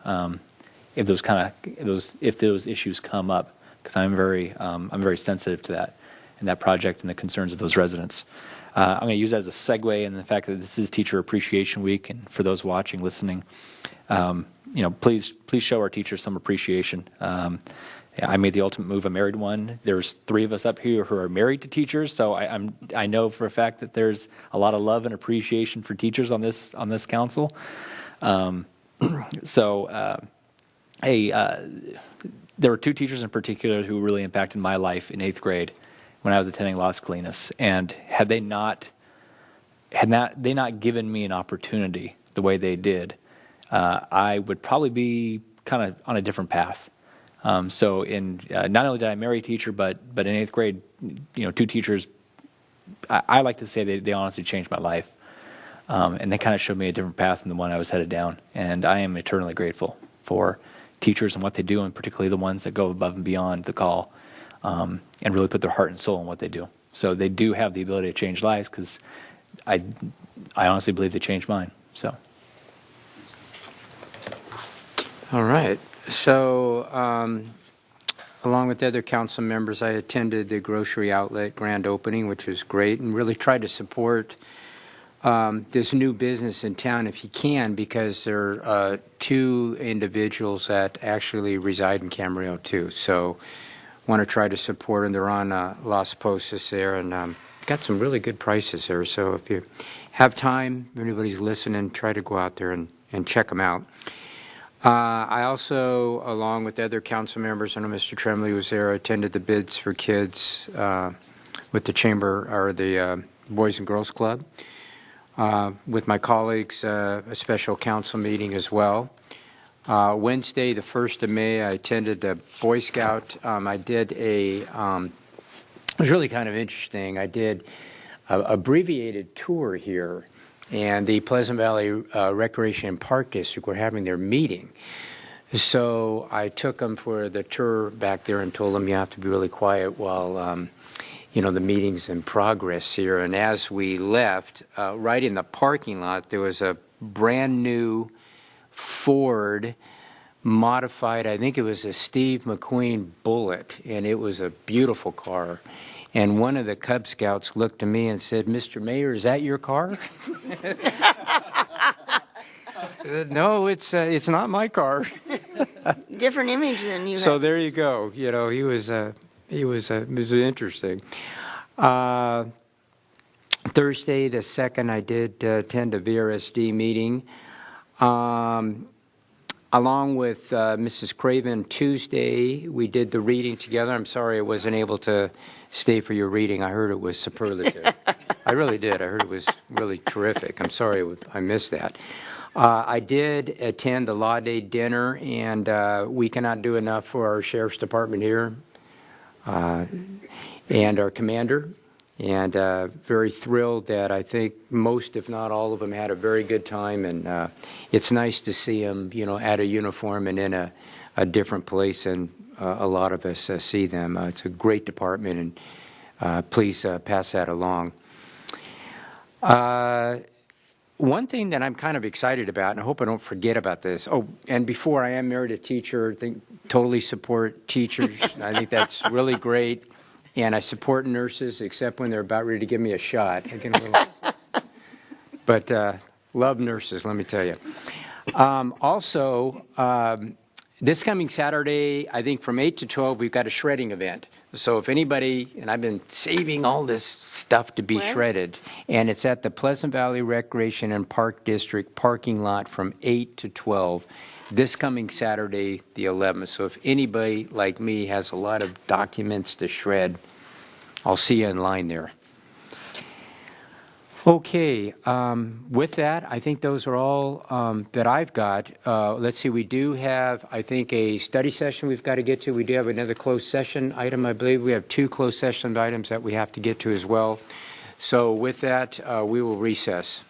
those issues come up, because I'm very sensitive to that and that project and the concerns of those residents. I'm going to use that as a segue in the fact that this is Teacher Appreciation Week, and for those watching, listening, please show our teachers some appreciation. I made the ultimate move. I married one. There's 3 of us up here who are married to teachers, so I know for a fact that there's a lot of love and appreciation for teachers on this council. There were 2 teachers in particular who really impacted my life in 8th grade when I was attending Las Colinas, and had they not given me an opportunity the way they did, I would probably be kind of on a different path. Not only did I marry a teacher, but in 8th grade, 2 teachers, I like to say they honestly changed my life, and they kind of showed me a different path than the one I was headed down. And I am eternally grateful for teachers and what they do, and particularly the ones that go above and beyond the call, and really put their heart and soul in what they do. So they do have the ability to change lives, because I honestly believe they changed mine. So. All right. So, along with the other council members, I attended the grocery outlet grand opening, which was great, and really tried to support this new business in town if you can, because there are 2 individuals that actually reside in Camarillo too. So, want to try to support them. They're on Las Posas there, and got some really good prices there. So, if you have time, if anybody's listening, try to go out there and check them out. I also, along with the other council members, I know Mr. Tremblay was there, attended the Bids for Kids with the Chamber, or the Boys and Girls Club. With my colleagues, a special council meeting as well. Wednesday, the 1st of May, I attended a Boy Scout. It was really kind of interesting. I did an abbreviated tour here, and the Pleasant Valley Recreation and Park District were having their meeting. So I took them for the tour back there and told them you have to be really quiet while the meeting's in progress here. And as we left, right in the parking lot, there was a brand new Ford modified, I think it was a Steve McQueen Bullitt, and it was a beautiful car. And one of the Cub Scouts looked at me and said, "Mr. Mayor, is that your car?" I said, "No, it's not my car." Different image than you. So there you go. He was interesting. Thursday the 2nd, I did attend a VRSD meeting. along with Mrs. Craven, Tuesday, we did the reading together. I'm sorry I wasn't able to stay for your reading. I heard it was superlative. I really did. I heard it was really terrific. I'm sorry I missed that. I did attend the Law Day dinner, and we cannot do enough for our Sheriff's Department here and our commander. And very thrilled that I think most, if not all of them, had a very good time. And it's nice to see them, at a uniform and in a different place, and a lot of us see them. It's a great department, and please pass that along. One thing that I'm kind of excited about, and I hope I don't forget about this. Oh, and before, I am married a teacher. I totally support teachers. I think that's really great. And I support nurses, except when they're about ready to give me a shot. But love nurses, let me tell you. Also, this coming Saturday, I think from 8 to 12, we've got a shredding event. So if anybody, and I've been saving all this stuff to be shredded, and it's at the Pleasant Valley Recreation and Park District parking lot from 8 to 12. This coming Saturday, the 11th. So if anybody like me has a lot of documents to shred, I'll see you in line there. Okay, with that, I think those are all that I've got. Let's see, we do have, I think, a study session we've got to get to. We do have another closed session item, I believe. We have 2 closed session items that we have to get to as well. So with that, we will recess.